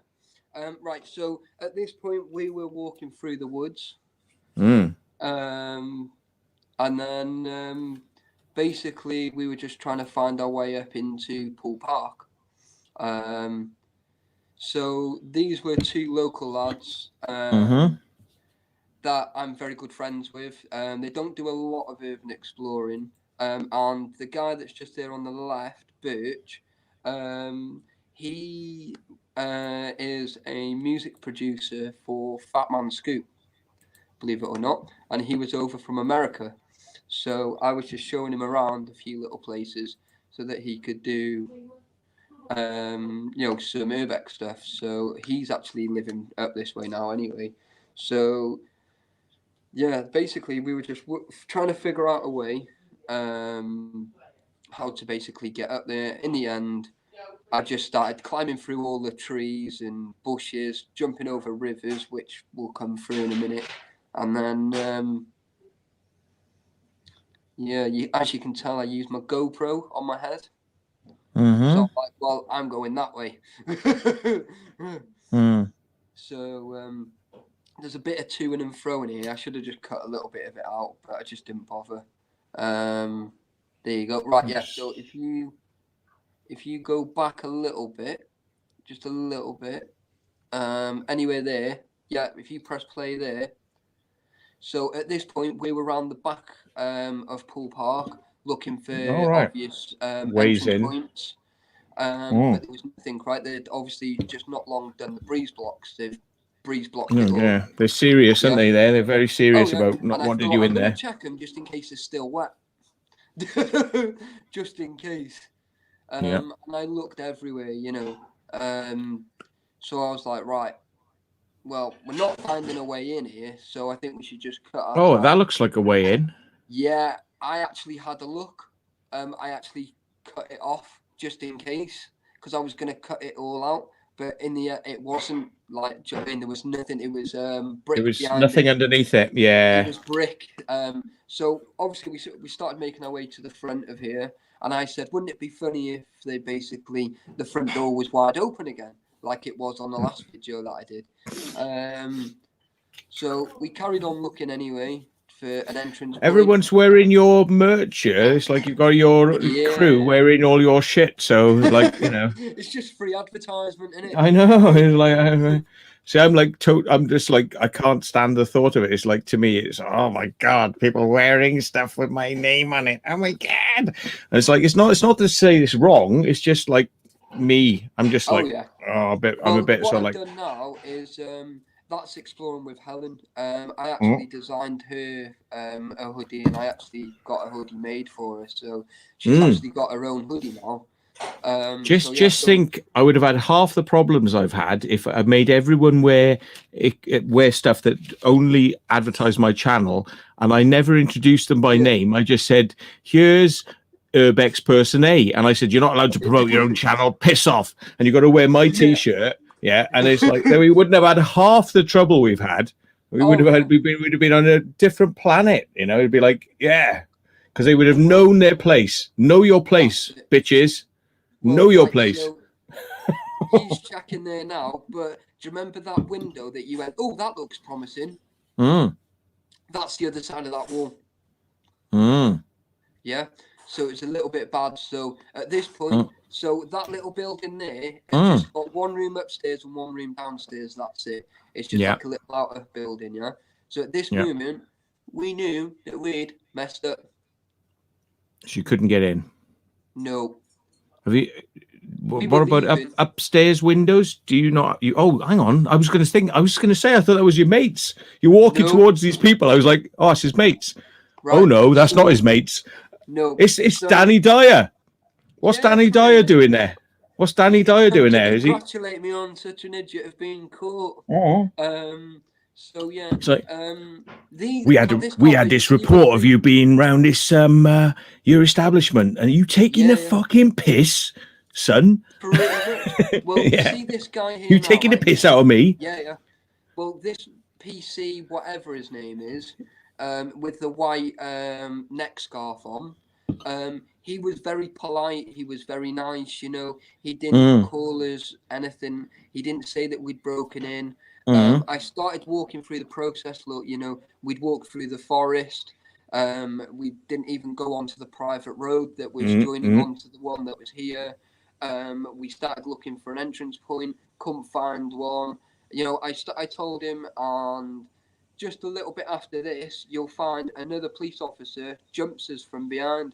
Right. So at this point, we were walking through the woods. Mm. And then basically we were just trying to find our way up into Poole Park. So these were two local lads that I'm very good friends with. They don't do a lot of urban exploring. And the guy that's just there on the left, Birch, he is a music producer for Fat Man Scoop, believe it or not. And he was over from America. So I was just showing him around a few little places so that he could do, some urbex stuff. So he's actually living up this way now anyway. So yeah, basically we were just trying to figure out a way how to basically get up there. In the end, I just started climbing through all the trees and bushes, jumping over rivers, which we'll come through in a minute. And then, as you can tell, I used my GoPro on my head. So I'm like, well, I'm going that way. So there's a bit of to and fro in here. I should have just cut a little bit of it out, but I just didn't bother. There you go. Right, yeah. So if you go back a little bit, just a little bit, anywhere there, yeah, if you press play there. So at this point, we were around the back of Poole Park looking for obvious ways entrance in points. But there was nothing, right? They'd obviously just not long done the breeze blocks. They've breeze blocked it all. Yeah, they're serious, aren't they? They're very serious about not wanting you in there. Check them just in case it's still wet. Just in case. And I looked everywhere, so I was like, right, well, we're not finding a way in here, so I think we should just cut our time. That looks like a way in. Yeah, I actually had a look. I actually cut it off just in case, because I was going to cut it all out, but in the it wasn't like, do you know what I mean? There was nothing. It was brick. There was nothing underneath it. Yeah, it was brick. So obviously we started making our way to the front of here, and I said, wouldn't it be funny if the front door was wide open again, like it was on the last video that I did. So we carried on looking anyway for an entrance. Everyone's wearing your merch here. It's like you've got your crew wearing all your shit. So like, it's just free advertisement, isn't it? I know. It's like, see, I'm just like, I can't stand the thought of it. It's like, to me, it's, oh my God, people wearing stuff with my name on it. Oh my God. And it's like, it's not to say it's wrong. It's just like me. I'm just like, I'm a bit what so I've like. done now is that's exploring with Helen. I actually designed her a hoodie, and I actually got a hoodie made for her. So she's actually got her own hoodie now. Think I would have had half the problems I've had if I made everyone wear stuff that only advertised my channel, and I never introduced them by name. I just said, here's Urbex person A, and I said, you're not allowed to promote your own channel, piss off, and you got to wear my t-shirt. Yeah, and it's like, we wouldn't have had half the trouble we've had. We'd have been on a different planet, It'd be like, because they would have known their place. Know your place, bitches. Know your place. So he's checking there now, but do you remember that window that you went, oh, that looks promising? That's the other side of that wall. Yeah, so it's a little bit bad. So at this point, so that little building there has just got one room upstairs and one room downstairs. That's it. It's just like a little outer building, yeah? So at this moment, we knew that we'd messed up. So you couldn't get in? No. What about believe it. upstairs windows? Do you not? Oh, hang on. I was going to say. I thought that was your mates. You're walking No. towards these people. I was like, oh, it's his mates. Right. Oh no, that's not his mates. No, It's Danny Dyer. What's Danny Dyer doing there? What's Danny Dyer doing there? Is he? Congratulate me on such an idiot of being caught. Oh. So yeah. So these we had this report of you being round this your establishment, and you taking the fucking piss, son. Pretty much. Well, you see this guy here. You taking the piss out of me? Yeah. Well, this PC, whatever his name is, with the white neck scarf on. He was very polite. He was very nice. You know, he didn't call us anything. He didn't say that we'd broken in. I started walking through the process. Look, you know, we'd walk through the forest. We didn't even go onto the private road that was joining onto the one that was here. We started looking for an entrance point. Couldn't find one. You know, I told him, and just a little bit after this, you'll find another police officer jumps us from behind.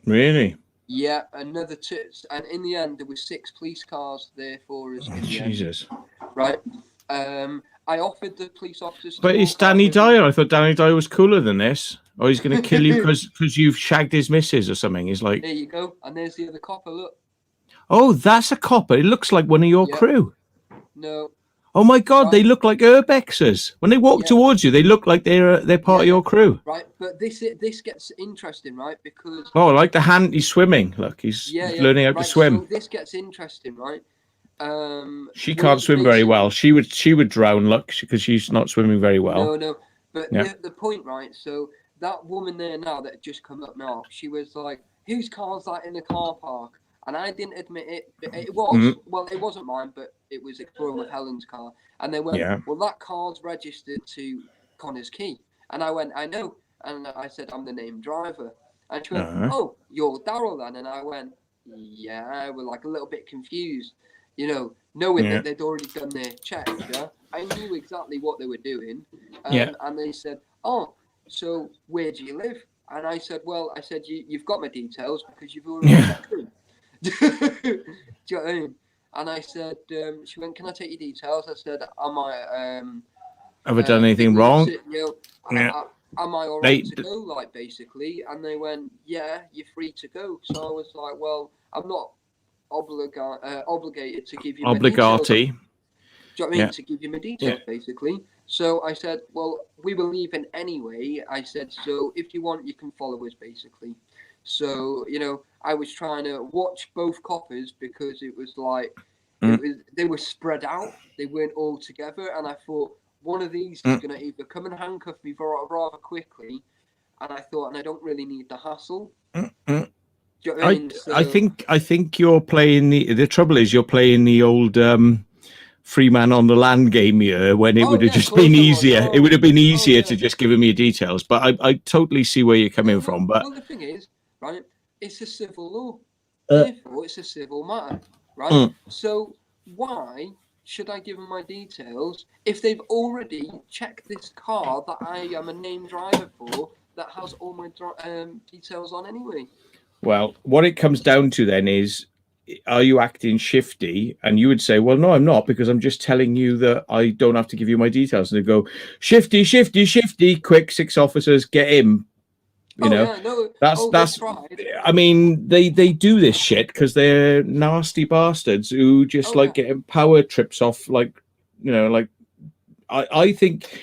Really? Yeah, another two, and in the end, there were 6 police cars there for us. Jesus. Right. I offered the police officers. But it's Danny Dyer. I thought Danny Dyer was cooler than this. Or he's going to kill you because you've shagged his missus or something. He's like, there you go, and there's the other copper. Look. Oh, that's a copper. It looks like one of your crew. No. Oh my God, they look like urbexers. When they walk towards you, they look like they're part of your crew. Right, but this gets interesting, right? Because I like the hand. He's swimming. Look, he's learning how to swim. So this gets interesting, right? She can't swim very well. She would drown. Look, because she's not swimming very well. No. But the point, right? So that woman there now that had just come up now, she was like, "Whose car's that in the car park?" And I didn't admit it. It was well, it wasn't mine, but it was Exploring with Helen's car. And they went, "Well, that car's registered to Connor's Key." And I went, "I know." And I said, "I'm the named driver." And she went, "Oh, you're Daryl then?" And I went, "Yeah." We're like a little bit confused, you know, knowing that they'd already done their check. Yeah, I knew exactly what they were doing. And they said, "Oh, so where do you live?" And I said, "Well, you've got my details because you've already checked them." Do you know what I mean? And I said, she went, "Can I take your details?" I said, "Am I have I done anything wrong? Am I all right to go?" Like basically, and they went, "Yeah, you're free to go." So I was like, "Well, I'm not obligated to give you my details." Do you know what I mean? To give you my details, basically. So I said, "Well, we were leaving anyway." I said, "So if you want, you can follow us, basically." So, you know, I was trying to watch both coppers because it was like they were spread out. They weren't all together. And I thought one of these is going to either come and handcuff me rather quickly. And I thought, and I don't really need the hassle. Do you know what I mean? I think you're playing the trouble is you're playing the old free man on the land game here when it would have just been easier. It would have been easier to just give me your details. But I totally see where you're coming from. But the thing is, right, it's a civil law. Therefore, it's a civil matter, right? So why should I give them my details if they've already checked this car that I am a named driver for that has all my details on anyway? Well, what it comes down to then is, are you acting shifty? And you would say, well, no, I'm not, because I'm just telling you that I don't have to give you my details. And they go, shifty, shifty, shifty, quick, 6 officers, get him. You know, that's. I mean, they do this shit because they're nasty bastards who just getting power trips off. Like, you know, like I think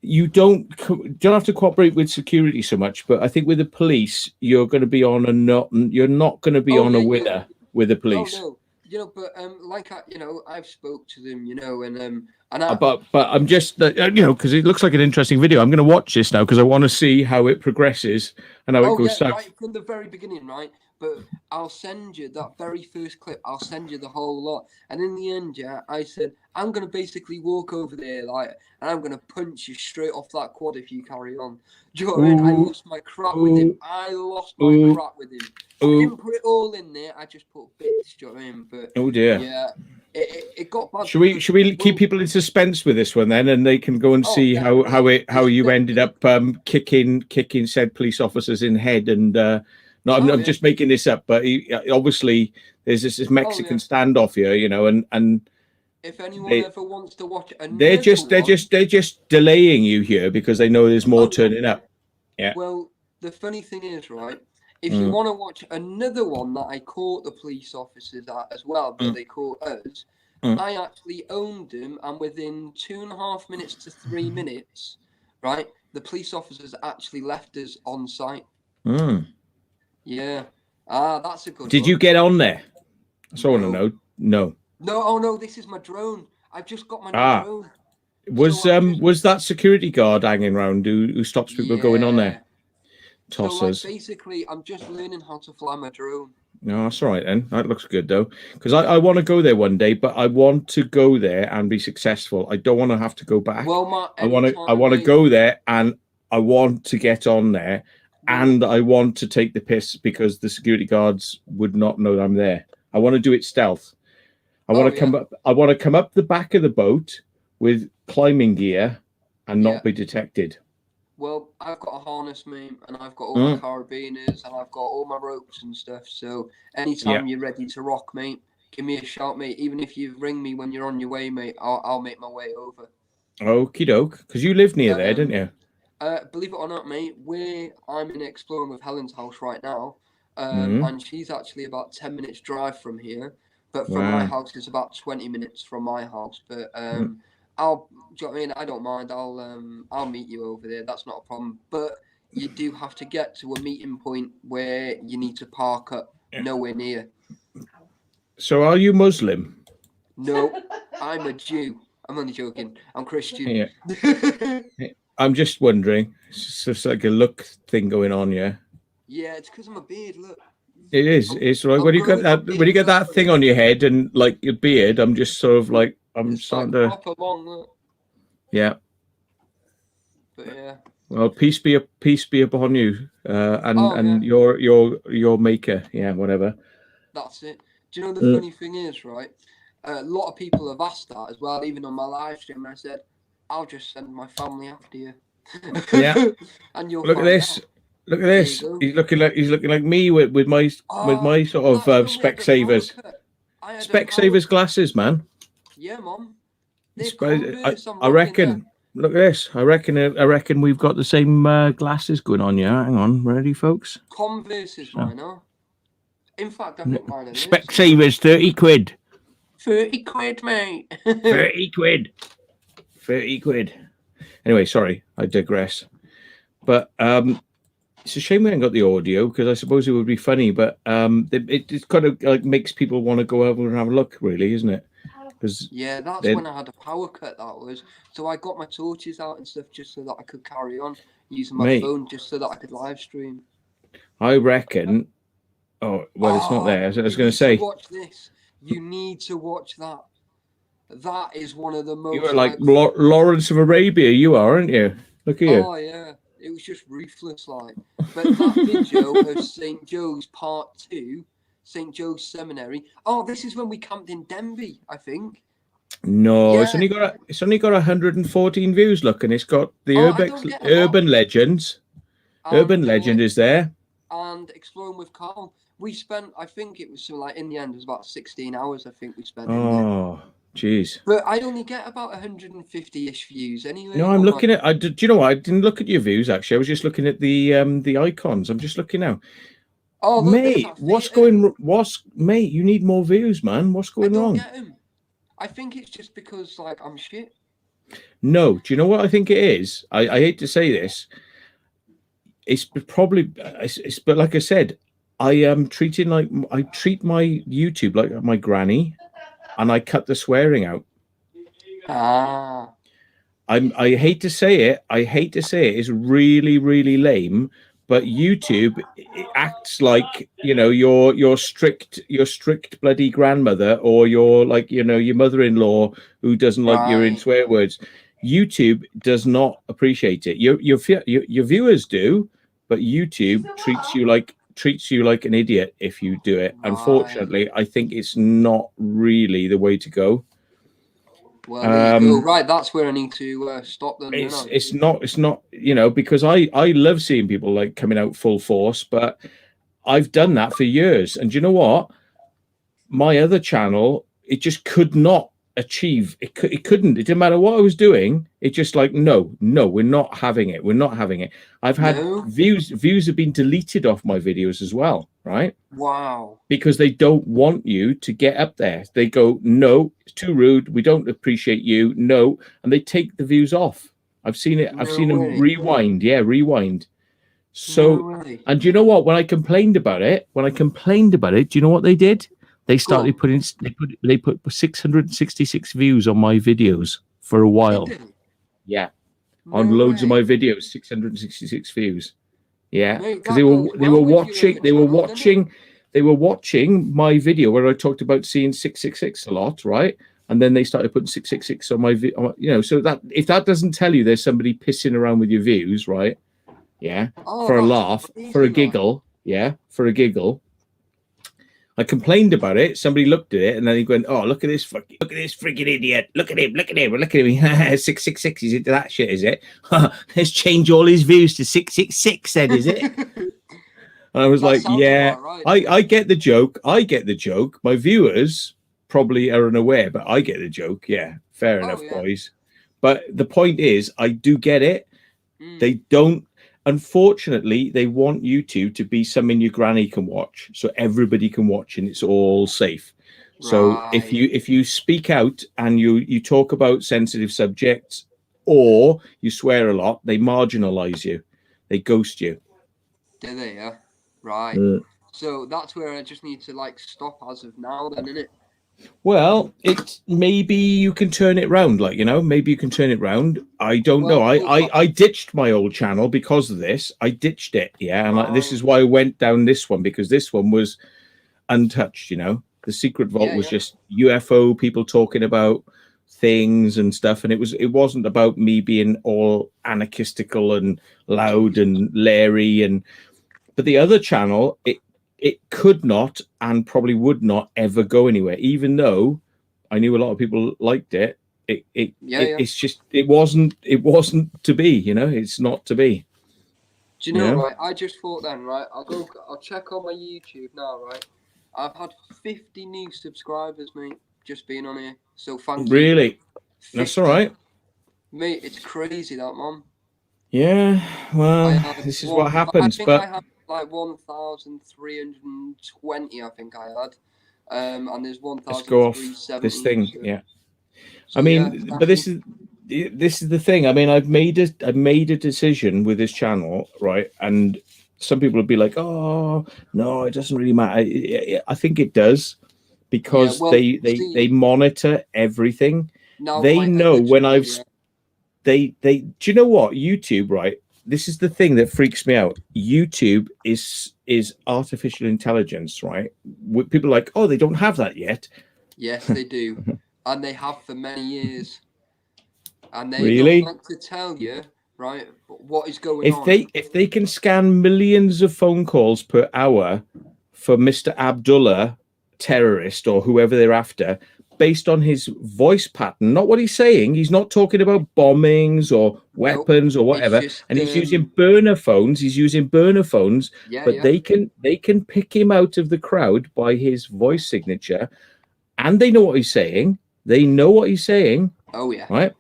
you don't have to cooperate with security so much, but I think with the police, you're going to be on you're not going to be on a winner with the police. Oh, no. You know, but I've spoke to them, you know, and but I'm just you know, because it looks like an interesting video. I'm going to watch this now because I want to see how it progresses and how it goes south. Right from the very beginning, right? But I'll send you that very first clip. I'll send you the whole lot. And in the end, I said, I'm going to basically walk over there, like, and I'm going to punch you straight off that quad if you carry on. Do you know what I mean? I lost my crap with him. I didn't put it all in there. I just put bits, do you know what I mean? But, oh, dear. Yeah. It got bad. Should we keep people in suspense with this one then, and they can go and see how you ended up kicking said police officers in head and No, I'm, Oh, I'm yeah. just making this up, but obviously there's this Mexican standoff here, you know, and if anyone ever wants to watch another they're just delaying you here because they know there's more turning up. Yeah. Well, the funny thing is, right, if you want to watch another one that I caught the police officers at as well, but they caught us, I actually owned them, and within 2.5 minutes to 3 minutes, right, the police officers actually left us on site. Yeah. That's a good Did one. you get on there? That's all I want to know. No. No, oh no, this is my drone. I've just got my new drone. Was that security guard hanging around who stops people going on there? Tossers. So like, basically, I'm just learning how to fly my drone. No, that's all right then. That looks good though, because I want to go there one day, but I want to go there and be successful. I don't want to have to go back. Well, I want to go there and I want to get on there, and I want to take the piss because the security guards would not know I'm there. I want to do it stealth. I want to come up. I want to come up the back of the boat with climbing gear and not be detected. Well, I've got a harness, mate, and I've got all my carabiners, and I've got all my ropes and stuff. So anytime you're ready to rock, mate, give me a shout, mate. Even if you ring me when you're on your way, mate, I'll make my way over. Okie doke, because you live near there, don't you? Believe it or not, mate, I'm in Exploring with Helen's house right now, and she's actually about 10 minutes drive from here. But from my house, it's about 20 minutes from my house. But do you know what I mean? I don't mind. I'll meet you over there. That's not a problem. But you do have to get to a meeting point where you need to park up nowhere near. So are you Muslim? No, I'm a Jew. I'm only joking. I'm Christian. Yeah. I'm just wondering. It's just like a look thing going on, yeah? Yeah, it's because I'm a beard, look. It is. It's like when you get that thing on your head and like your beard, I'm just sort of like starting to. Long, look. Yeah. But yeah. Well, peace be upon you, and your maker. Yeah, whatever. That's it. Do you know the funny thing is, right? A lot of people have asked that as well, even on my live stream. And I said, I'll just send my family after you. Yeah. And you'll look at this. Out. Look at this. He's looking like me with my sort of Specsavers. Specsavers glasses, man. Yeah, Mom. I reckon. Look at this. I reckon we've got the same glasses going on. Yeah, hang on. Ready, folks? Converse is mine, huh? In fact, I think mine are Specsavers, 30 quid. 30 quid, mate. 30 quid. 30 quid. Anyway, sorry, I digress. But it's a shame we haven't got the audio because I suppose it would be funny, but it kind of like makes people want to go over and have a look, really, isn't it? Yeah, that's when I had a power cut, that was. So I got my torches out and stuff just so that I could carry on using my phone just so that I could live stream. I reckon. Oh, well, it's not there. I was going to say. Watch this. You need to watch that. That is one of the most. You are like Lawrence of Arabia, you are, aren't you? Look at you. Oh, yeah. It was just ruthless, like. But that video of St. Joe's Part 2, St. Joe's Seminary. Oh, this is when we camped in Denby, I think. No, yeah. it's only got 114 views. Look, and it's got the urban legends. Urban legend is there. And Exploring with Carl. We spent, I think it was like in the end, it was about 16 hours. I think we spent. Oh, jeez. But I only get about 150-ish views anyway. No, I'm looking at. Do you know what? I didn't look at your views actually. I was just looking at the icons. I'm just looking now. Oh, mate, mate? You need more views, man. What's going wrong? Get them. I think it's just because like I'm shit. No, do you know what I think it is? I hate to say this. It's probably, but like I said, I am treat my YouTube like my granny, and I cut the swearing out. I hate to say it. It's really, really lame. But YouTube acts like, you know, your strict bloody grandmother, or your your mother-in-law who doesn't like your swear words. YouTube does not appreciate it. Your viewers do, but YouTube treats you like an idiot if you do it. Unfortunately, I think it's not really the way to go. Well, there you go. Right, that's where I need to stop them. It's not, you know, because I love seeing people like coming out full force, but I've done that for years. And you know what? My other channel, it just could not achieve. It couldn't. It didn't matter what I was doing. It just like, no, we're not having it. We're not having it. I've had views have been deleted off my videos as well, right? Wow. Because they don't want you to get up there. They go, no, it's too rude. We don't appreciate you. No. And they take the views off. I've seen it. I've seen them rewind. Yeah, rewind. So, and you know what? When I complained about it, do you know what they did? They started putting, they put 666 views on my videos for a while. Yeah. On loads of my videos, 666 views. Yeah. Because they were watching my video where I talked about seeing 666 a lot, right? And then they started putting 666 on my video, you know, so that if that doesn't tell you there's somebody pissing around with your views, right? Yeah. For a laugh, for a giggle. Yeah. For a giggle. I complained about it. Somebody looked at it and then he went, "Oh, look at this freaking idiot! Look at him! Look at him! Look at him! 666 is into that shit, is it? Let's change all his views to 666, then, is it?" And I was like, "Yeah, right. I get the joke. I get the joke. My viewers probably are unaware, but I get the joke. Yeah, fair enough, boys. But the point is, I do get it. They don't. Unfortunately, they want YouTube to be something your granny can watch, so everybody can watch and it's all safe. So if you speak out and you talk about sensitive subjects or you swear a lot, they marginalize you, they ghost you. Do they? Yeah, right. So that's where I just need to like stop as of now, then, isn't it? Well, it's maybe you can turn it round, like, you know, maybe you can turn it round. I don't know. I ditched my old channel because of this. I ditched it. Yeah. And this is why I went down this one, because this one was untouched, you know. The Secret Vault was just UFO people talking about things and stuff. And it wasn't about me being all anarchistical and loud and Larry but the other channel, it could not and probably would not ever go anywhere, even though I knew a lot of people liked it. It's just it wasn't to be, you know. It's not to be. Do you know, right? I just thought then, right? I'll check on my YouTube now, right? I've had 50 new subscribers, mate, just being on here. So thank you. Really? That's all right. Mate, it's crazy, that, man. Yeah, well, this is what happens. I have like 1,320, I think I had. And there's 1,370. Let's go off this thing, yeah. So, I mean, but this is the thing. I mean, I've made a decision with this channel, right? And some people would be like, "Oh, no, it doesn't really matter." I think it does, because they monitor everything. No, they know when I've they do you know what? YouTube, right? This is the thing that freaks me out. YouTube is artificial intelligence, right? People are like, "Oh, they don't have that yet." Yes, they do. And they have for many years. And they really don't like to tell you, right, what is going on. If they can scan millions of phone calls per hour for Mr. Abdullah, terrorist, or whoever they're after, based on his voice pattern, not what he's saying. He's not talking about bombings or weapons or whatever. Just, and he's using burner phones. But they can pick him out of the crowd by his voice signature, and they know what he's saying. They know what he's saying. Oh yeah. Right.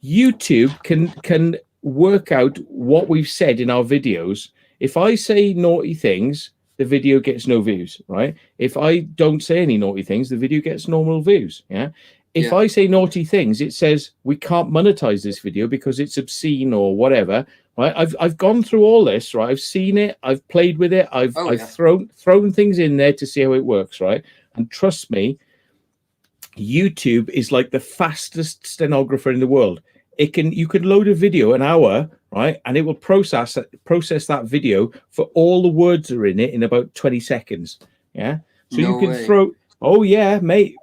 YouTube can work out what we've said in our videos. If I say naughty things, the video gets no views, right? If I don't say any naughty things, the video gets normal views. Yeah. If I say naughty things, it says we can't monetize this video because it's obscene or whatever. Right? I've gone through all this, right? I've seen it, I've played with it, I've thrown things in there to see how it works, right? And trust me, YouTube is like the fastest stenographer in the world. You could load a video an hour, right, and it will process that video for all the words that are in it in about 20 seconds. Yeah, so you can throw. Oh yeah, mate,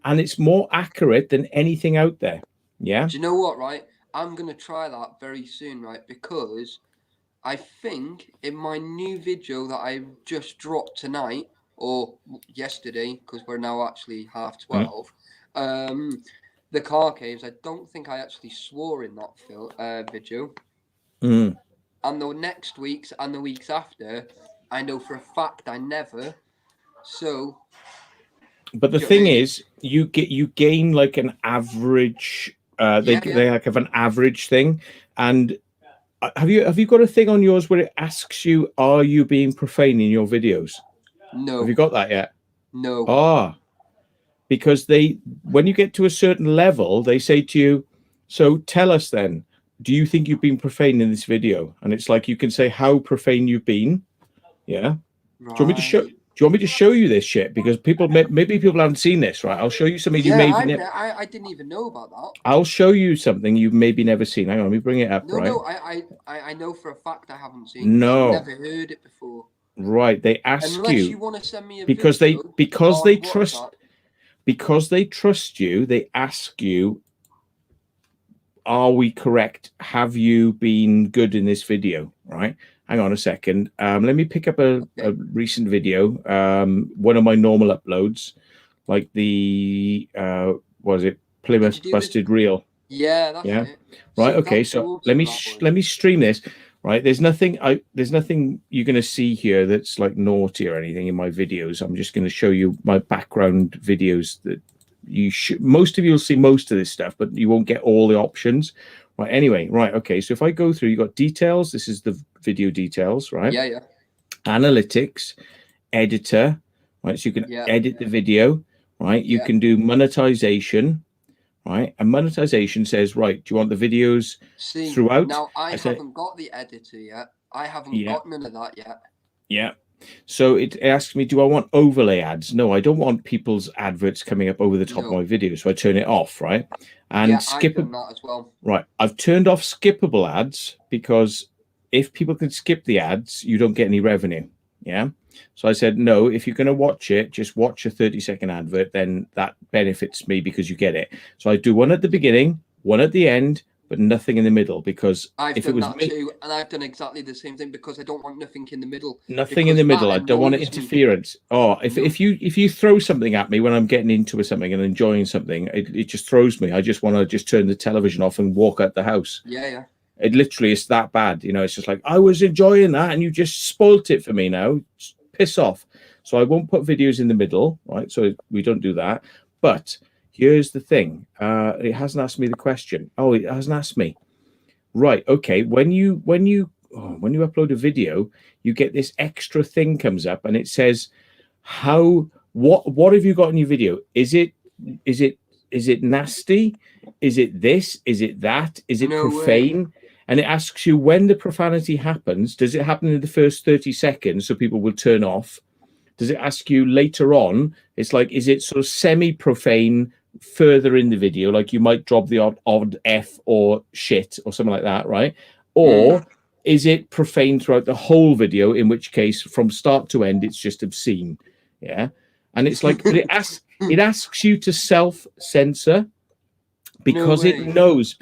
and it's more accurate than anything out there. Yeah. Do you know what? Right, I'm gonna try that very soon, right? Because I think in my new video that I just dropped tonight or yesterday, because we're now actually 12:30. The car caves, I don't think I actually swore in that video. And the next weeks and the weeks after, I know for a fact I never. So. But the thing is, you gain like an average. They like have an average thing, and have you got a thing on yours where it asks you, are you being profane in your videos? No. Have you got that yet? No. Ah, because when you get to a certain level, they say to you, so tell us then, do you think you've been profane in this video? And it's like, you can say how profane you've been. Yeah. Right. Do you want me to show? Do you want me to show you this shit? Because maybe people haven't seen this, right? I'll show you something you maybe never. I didn't even know about that. I'll show you something you've maybe never seen. Hang on, let me bring it up. No, right? no, I know for a fact I haven't seen. No, I've never heard it before. Right, they ask Unless you want to send me a because video they trust you. They ask you, are we correct? Have you been good in this video? Right. Hang on a second. Let me pick up a recent video. One of my normal uploads, like the what is it? Plymouth Busted Reel. Yeah, that's it. Right. Okay. So let me stream this. Right. There's nothing you're going to see here that's like naughty or anything in my videos. I'm just going to show you my background videos that most of you will see most of this stuff, but you won't get all the options. Right. Anyway. Right. Okay. So if I go through, you got details. This is the video details, right? Yeah. Yeah. Analytics, editor, right? So you can edit the video, right? You can do monetization, right? And monetization says, right, do you want the videos throughout? Now I haven't got the editor yet. I haven't got none of that yet. Yeah. So it asks me, do I want overlay ads? No, I don't want people's adverts coming up over the top of my video. So I turn it off, right? And I've done that as well. Right. I've turned off skippable ads because if people can skip the ads, you don't get any revenue. Yeah. So I said, no, if you're going to watch it, just watch a 30-second advert. Then that benefits me because you get it. So I do one at the beginning, one at the end, but nothing in the middle, because I've done that too, and I've done exactly the same thing because I don't want nothing in the middle. Nothing in the middle. I don't want interference. Oh, if you throw something at me when I'm getting into something and enjoying something, it just throws me. I just want to just turn the television off and walk out the house. Yeah, yeah. It literally is that bad. You know, it's just like, I was enjoying that and you just spoilt it for me now. Just piss off. So I won't put videos in the middle, right? So we don't do that. But here's the thing. It hasn't asked me the question. Oh, it hasn't asked me. Right. Okay. When you upload a video, you get this extra thing comes up and it says, what have you got in your video? Is it nasty? Is it this? Is it that? Is it profane? And it asks you when the profanity happens. Does it happen in the first 30 seconds so people will turn off? Does it ask you later on? It's like, is it sort of semi-profane further in the video? Like you might drop the odd F or shit or something like that, right? Or is it profane throughout the whole video, in which case from start to end, it's just obscene? Yeah. And it's like, but it asks you to self-censor because it knows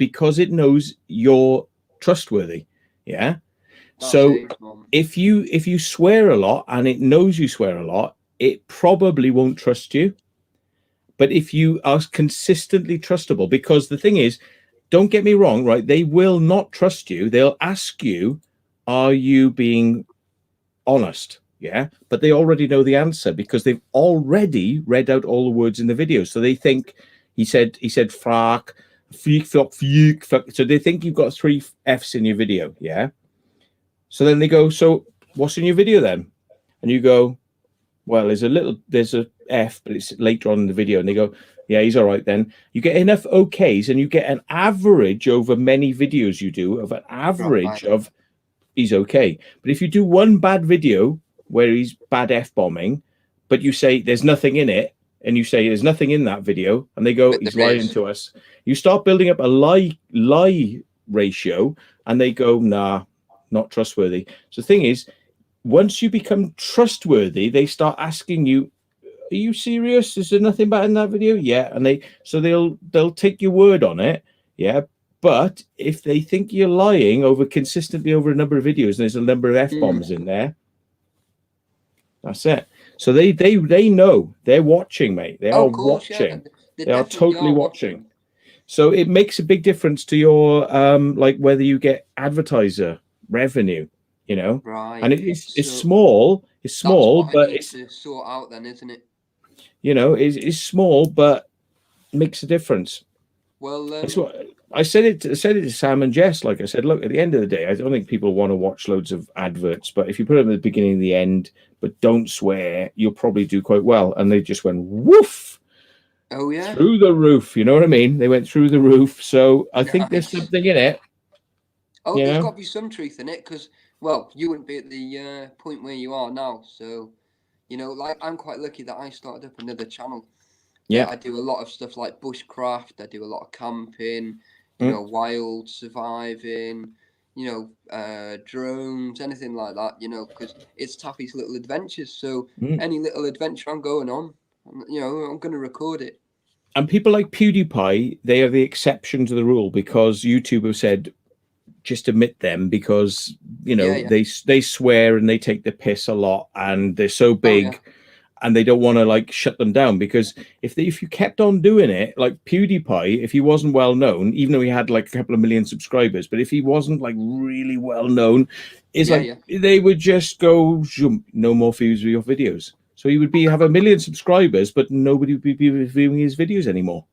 you're trustworthy. Yeah. So if you swear a lot and it knows you swear a lot, it probably won't trust you. But if you are consistently trustable, because the thing is, don't get me wrong, right? They will not trust you. They'll ask you, are you being honest? Yeah. But they already know the answer because they've already read out all the words in the video. So they think he said fuck, fuck. So they think you've got 3 F's in your video. Yeah. So then they go, so what's in your video then? And you go, well, there's a F, but it's later on in the video. And they go, yeah, he's all right then. You get enough okays and you get an average over many videos you do of an average of he's okay. But if you do one bad video where he's bad F-bombing, but you say there's nothing in it, and you say there's nothing in that video, and they go, he's lying to us. You start building up a lie ratio, and they go, nah, not trustworthy. So the thing is, once you become trustworthy, they start asking you, are you serious? Is there nothing bad in that video? Yeah. And they'll take your word on it. Yeah. But if they think you're lying consistently over a number of videos and there's a number of F-bombs in there, that's it. So they know. They're watching, mate. They are watching. Yeah. They are totally watching. So it makes a big difference to your like whether you get advertiser revenue. you know, Right. and it's So small. It's that's small, what I but need it's, to sort out then, isn't it? you know, it's small, but makes a difference. Well, That's what I said it to Sam and Jess. Like I said, look, at the end of the day, I don't think people want to watch loads of adverts, but if you put them at the beginning and the end, but don't swear, you'll probably do quite well. And they just went woof. oh yeah, Through the roof. You know what I mean? They went through the roof. So I think there's nice. something in it. Oh, You there's know? got to be some truth in it, because well, you wouldn't be at the point where you are now. So, you know, like I'm quite lucky that I started up another channel. Yeah. I do a lot of stuff like bushcraft. I do a lot of camping. You know, wild surviving. You know, drones, anything like that. You know, because it's Taffy's Little Adventures. So any little adventure I'm going on, you know, I'm going to record it. And people like PewDiePie, they are the exception to the rule, because YouTube have said just admit them, because you know Yeah. they swear and they take the piss a lot, and they're so big. Oh, yeah. And they don't want to like shut them down, because if you kept on doing it, like PewDiePie, if he wasn't well known, even though he had like a couple of million subscribers, but if he wasn't like really well known, they would just go no more views of your videos. So he would have 1 million subscribers, but nobody would be viewing his videos anymore.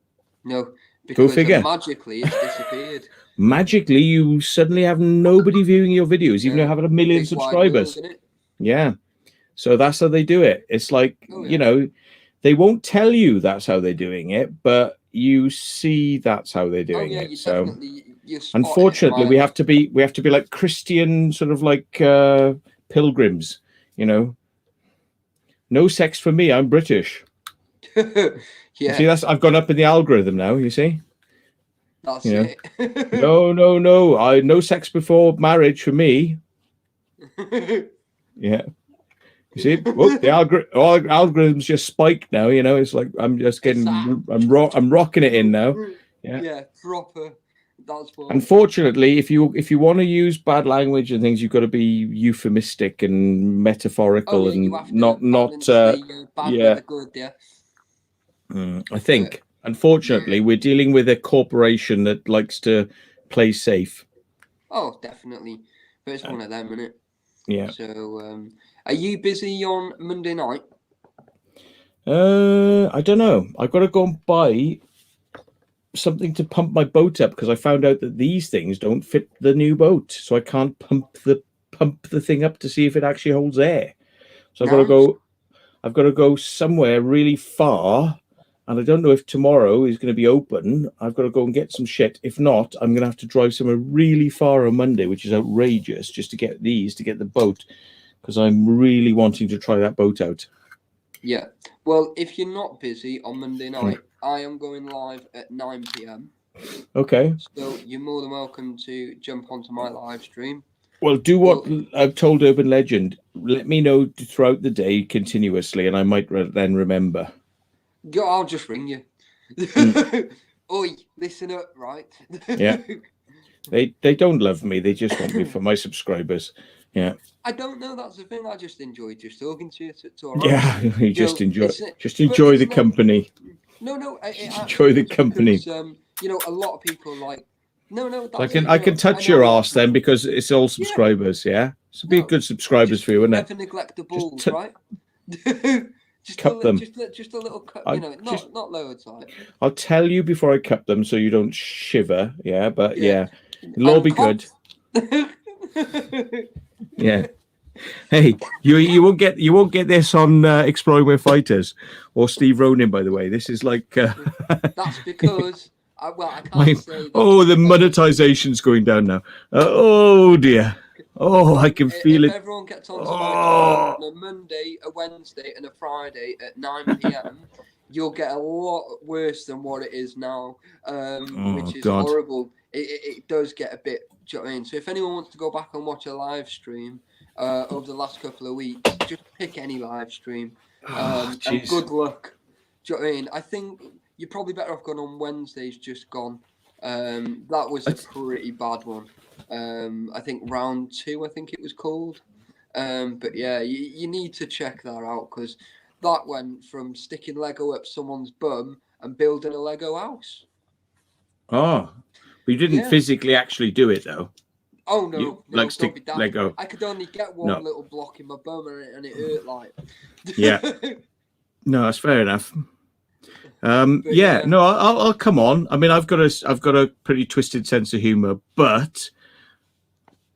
No, because Go figure. Magically it's disappeared. Magically, you suddenly have nobody viewing your videos, even though you have 1 million subscribers. World, yeah. So that's how they do it. It's like, you know, they won't tell you that's how they're doing it, but you see that's how they're doing it. You so you're unfortunately, we have to be like Christian sort of like pilgrims, you know. No sex for me. I'm British. Yeah. See, I've gone up in the algorithm now. You see. That's it. No. No sex before marriage for me. Yeah. You see, the algorithm's just spiked now. You know, it's like I'm just getting, I'm rocking it in now. Yeah, proper. That's what. Unfortunately, if you want to use bad language and things, you've got to be euphemistic and metaphorical and not bad with the good, I think, unfortunately, we're dealing with a corporation that likes to play safe. Oh, definitely. But it's one of them, isn't it? Yeah. So, are you busy on Monday night? I don't know. I've got to go and buy something to pump my boat up, because I found out that these things don't fit the new boat, so I can't pump the thing up to see if it actually holds air. So I've got to go somewhere really far, and I don't know if tomorrow is going to be open. I've got to go and get some shit. If not, I'm going to have to drive somewhere really far on Monday, which is outrageous, just to get the boat, because I'm really wanting to try that boat out. Yeah. Well, if you're not busy on Monday night, I am going live at 9 p.m. Okay. So you're more than welcome to jump onto my live stream. Well, do what I've told Urban Legend. Let me know throughout the day continuously, and I might then remember. I'll just ring you. Oi, listen up, right? Yeah. They don't love me. They just want me for my subscribers. Yeah. I don't know. That's the thing. I just enjoy just talking to you. It's all right. Yeah, you just enjoy the company. No. Enjoy the company. Because, you know, a lot of people like. No. I can touch your ass then, because it's all subscribers. Yeah. So be good subscribers for you, wouldn't it? Never neglect the balls, right? Just cup them. Just a little cut. You know, not loads. Like. I'll tell you before I cup them, so you don't shiver. Yeah, but yeah, it'll all be good. Yeah. Hey, you won't get this on Exploring with Fighters or Steve Ronin, by the way. This is like that's because I can't say that. Oh, the monetization's going down now. Oh dear. Oh, I can feel it. If everyone gets onto my channel on a Monday, a Wednesday, and a Friday at 9 p.m., you'll get a lot worse than what it is now, which is horrible. It does get a bit. Do you know what I mean? So if anyone wants to go back and watch a live stream over the last couple of weeks, just pick any live stream. And good luck. Do you know what I mean? I think you're probably better off going on Wednesdays. Just gone. That was a pretty bad one. I think round 2, I think it was called. But yeah, you need to check that out, because that went from sticking Lego up someone's bum and building a Lego house. Oh, but you didn't physically actually do it, though. Oh no, You no, like don't stick be daft. Lego? I could only get one No. little block in my bum and it hurt like. Yeah. No, that's fair enough. But yeah, no, I'll come on. I mean, I've got a pretty twisted sense of humor, but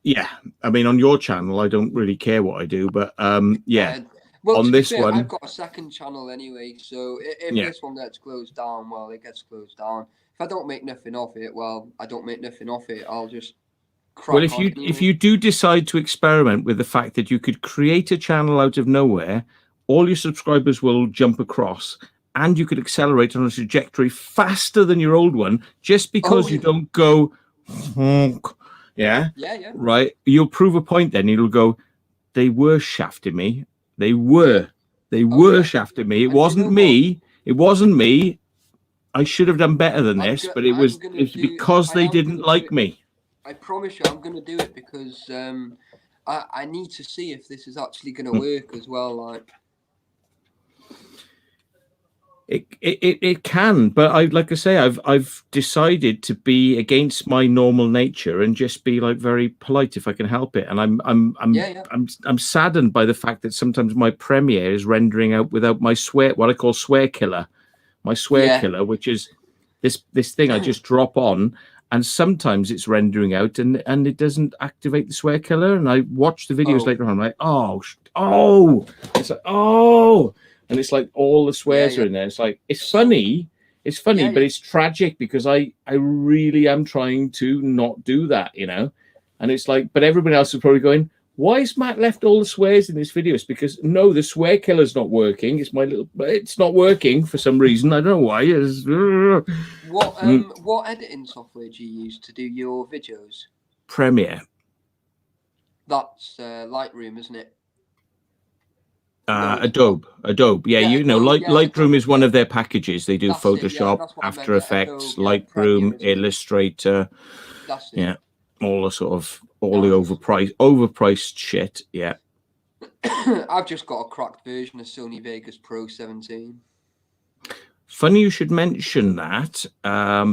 yeah, I mean, on your channel, I don't really care what I do, but yeah, well, on to be this fair, one, I've got a second channel anyway, so if yeah. this one gets closed down, well, it gets closed down. If I don't make nothing off it, well, I don't make nothing off it. I'll just crack Well, if on you anyway. if you do decide to experiment with the fact that you could create a channel out of nowhere, all your subscribers will jump across, and you could accelerate on a trajectory faster than your old one, just because you don't go, yeah, right. You'll prove a point. Then you'll go, they were shafting me. They were shafting me. It wasn't me. It wasn't me. I should have done better than this, but it's because they didn't like me. I promise you, I'm going to do it because I need to see if this is actually going to work as well. Like, it can, but like I say, I've decided to be against my normal nature and just be like very polite if I can help it. And I'm saddened by the fact that sometimes my Premiere is rendering out without my what I call swear killer, killer, which is this thing I just drop on. And sometimes it's rendering out and it doesn't activate the swear killer. And I watch the videos later on. I'm like, it's like, and it's like all the swears are in there. It's like, it's funny, but it's tragic because I really am trying to not do that, you know? And it's like, but everybody else is probably going, why has Matt left all the swears in this video? It's because no, the swear killer's not working. It's not working for some reason. I don't know why. What editing software do you use to do your videos? Premiere. That's Lightroom, isn't it? Adobe. Yeah, you know, Lightroom is one of their packages. They do Photoshop, After Effects, Lightroom, Illustrator. Yeah, all the sort of the overpriced shit. Yeah. I've just got a cracked version of Sony Vegas Pro 17. Funny you should mention that,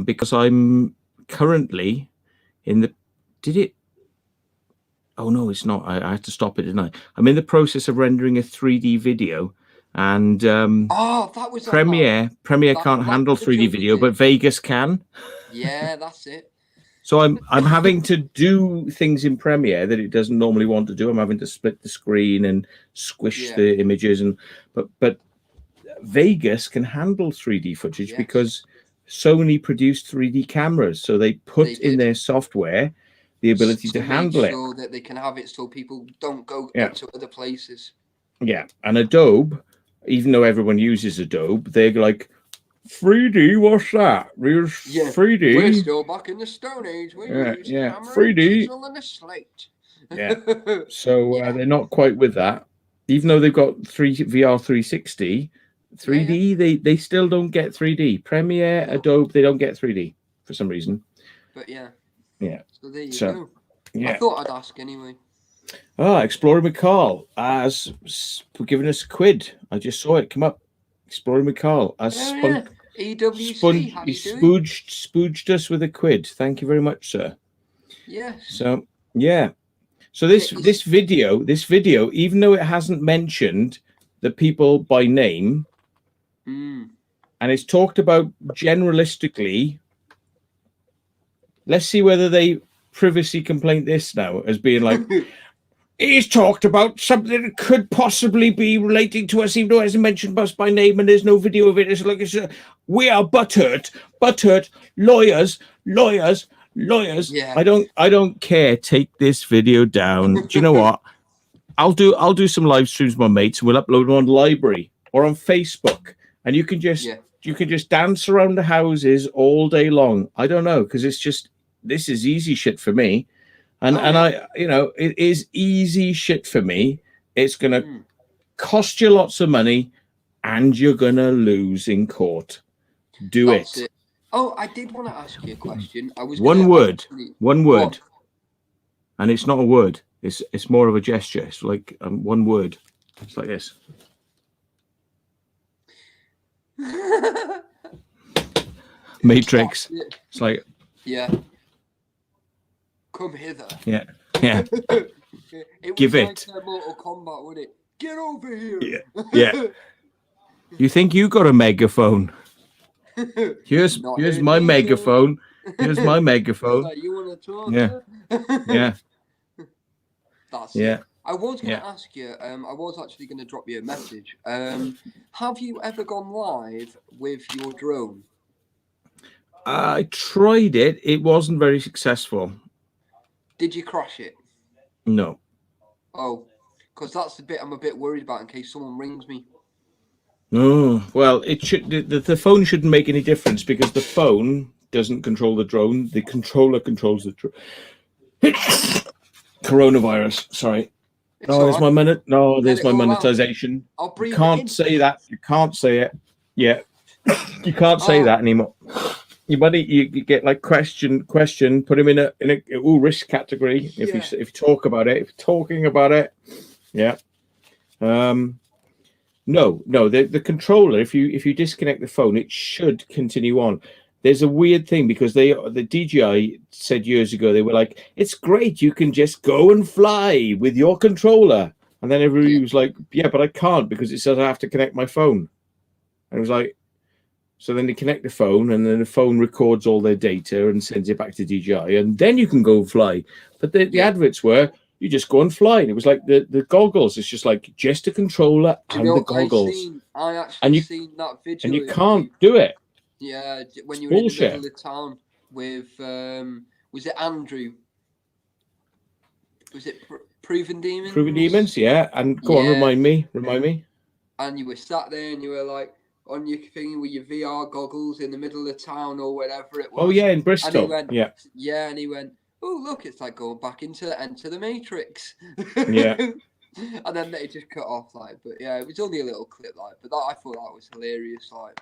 because I'm currently in the. Did it? Oh no, it's not. I had to stop it, didn't I? I'm in the process of rendering a 3D video, and that was Premiere can't handle 3D video, but Vegas can. Yeah, that's it. So I'm having to do things in Premiere that it doesn't normally want to do. I'm having to split the screen and squish the images, but Vegas can handle 3D footage because Sony produced 3D cameras, so they put in their software the ability to handle it. So that they can have it so people don't go to other places. Yeah, and Adobe, even though everyone uses Adobe, they're like, 3D, what's that? 3D. We're still back in the Stone Age. We use camera 3D. chisel and a slate. Yeah. So they're not quite with that. Even though they've got VR 360, 3D, they still don't get 3D. Premiere, Adobe, they don't get 3D for some reason. But yeah. So there you go. Yeah. I thought I'd ask anyway. Explorer McCall has given us a quid. I just saw it come up. Explorer McCall has EWC, he spooged us with a quid. Thank you very much, sir. Yes. So yeah. So this video, even though it hasn't mentioned the people by name, and it's talked about generalistically. Let's see whether they privacy complaint this now as being like, he's talked about something that could possibly be relating to us, even though it hasn't mentioned us by name and there's no video of it. It's like, we are butthurt, lawyers. Yeah. I don't care. Take this video down. Do you know what? I'll do some live streams with my mates and we'll upload them on Library or on Facebook, and you can just dance around the houses all day long. I don't know, because this is easy shit for me. And I, you know, it is easy shit for me. It's going to cost you lots of money and you're going to lose in court. That's it. Oh, I did want to ask you a question. One word. And it's not a word. It's more of a gesture. It's like one word. It's like this. Matrix. It's like, come hither. Yeah. Yeah. It Give was it. like Mortal Kombat, wasn't it? Get over here. Yeah. Yeah. You think you got a megaphone? Here's Not here's heard my me, sir. megaphone. Here's my megaphone. Like, you want to talk? Yeah. Yeah. That's Yeah. it. I was going to Yeah. ask you, I was actually going to drop you a message. Have you ever gone live with your drone? I tried it. It wasn't very successful. Did you crash it? No. Oh, because that's the bit I'm a bit worried about in case someone rings me. Oh, well, it should. The phone shouldn't make any difference because the phone doesn't control the drone. The controller controls the drone. Coronavirus. Sorry. It's No, there's alright. my minute. No, Let there's it my all out. monetization. I'll breathe You it in. can't say that. You can't say it. Yeah. You can't say that anymore. You buddy, you get like question. Put him in a risk category if you talk about it. If you're talking about it, yeah. No, the controller. If you disconnect the phone, it should continue on. There's a weird thing because the DJI said years ago they were like, it's great, you can just go and fly with your controller, and then everybody was like, yeah, but I can't because it says I have to connect my phone. And it was like, so then they connect the phone, and then the phone records all their data and sends it back to DJI, and then you can go and fly. But the adverts were, you just go and fly. And it was like the goggles. It's just like just a controller and the goggles. I actually seen that video. And you can't do it. Yeah, when you were Bullshit. in the middle of town with, was it Andrew? Was it Proven Demons? Proven Demons, yeah. And go on, remind me. And you were sat there and you were like on your thing with your VR goggles in the middle of town or whatever it was. Oh yeah, in Bristol. And he went, oh look, it's like going back into Enter the Matrix. Yeah. And then they just cut off, like, but yeah, it was only a little clip, like, but I thought that was hilarious, like.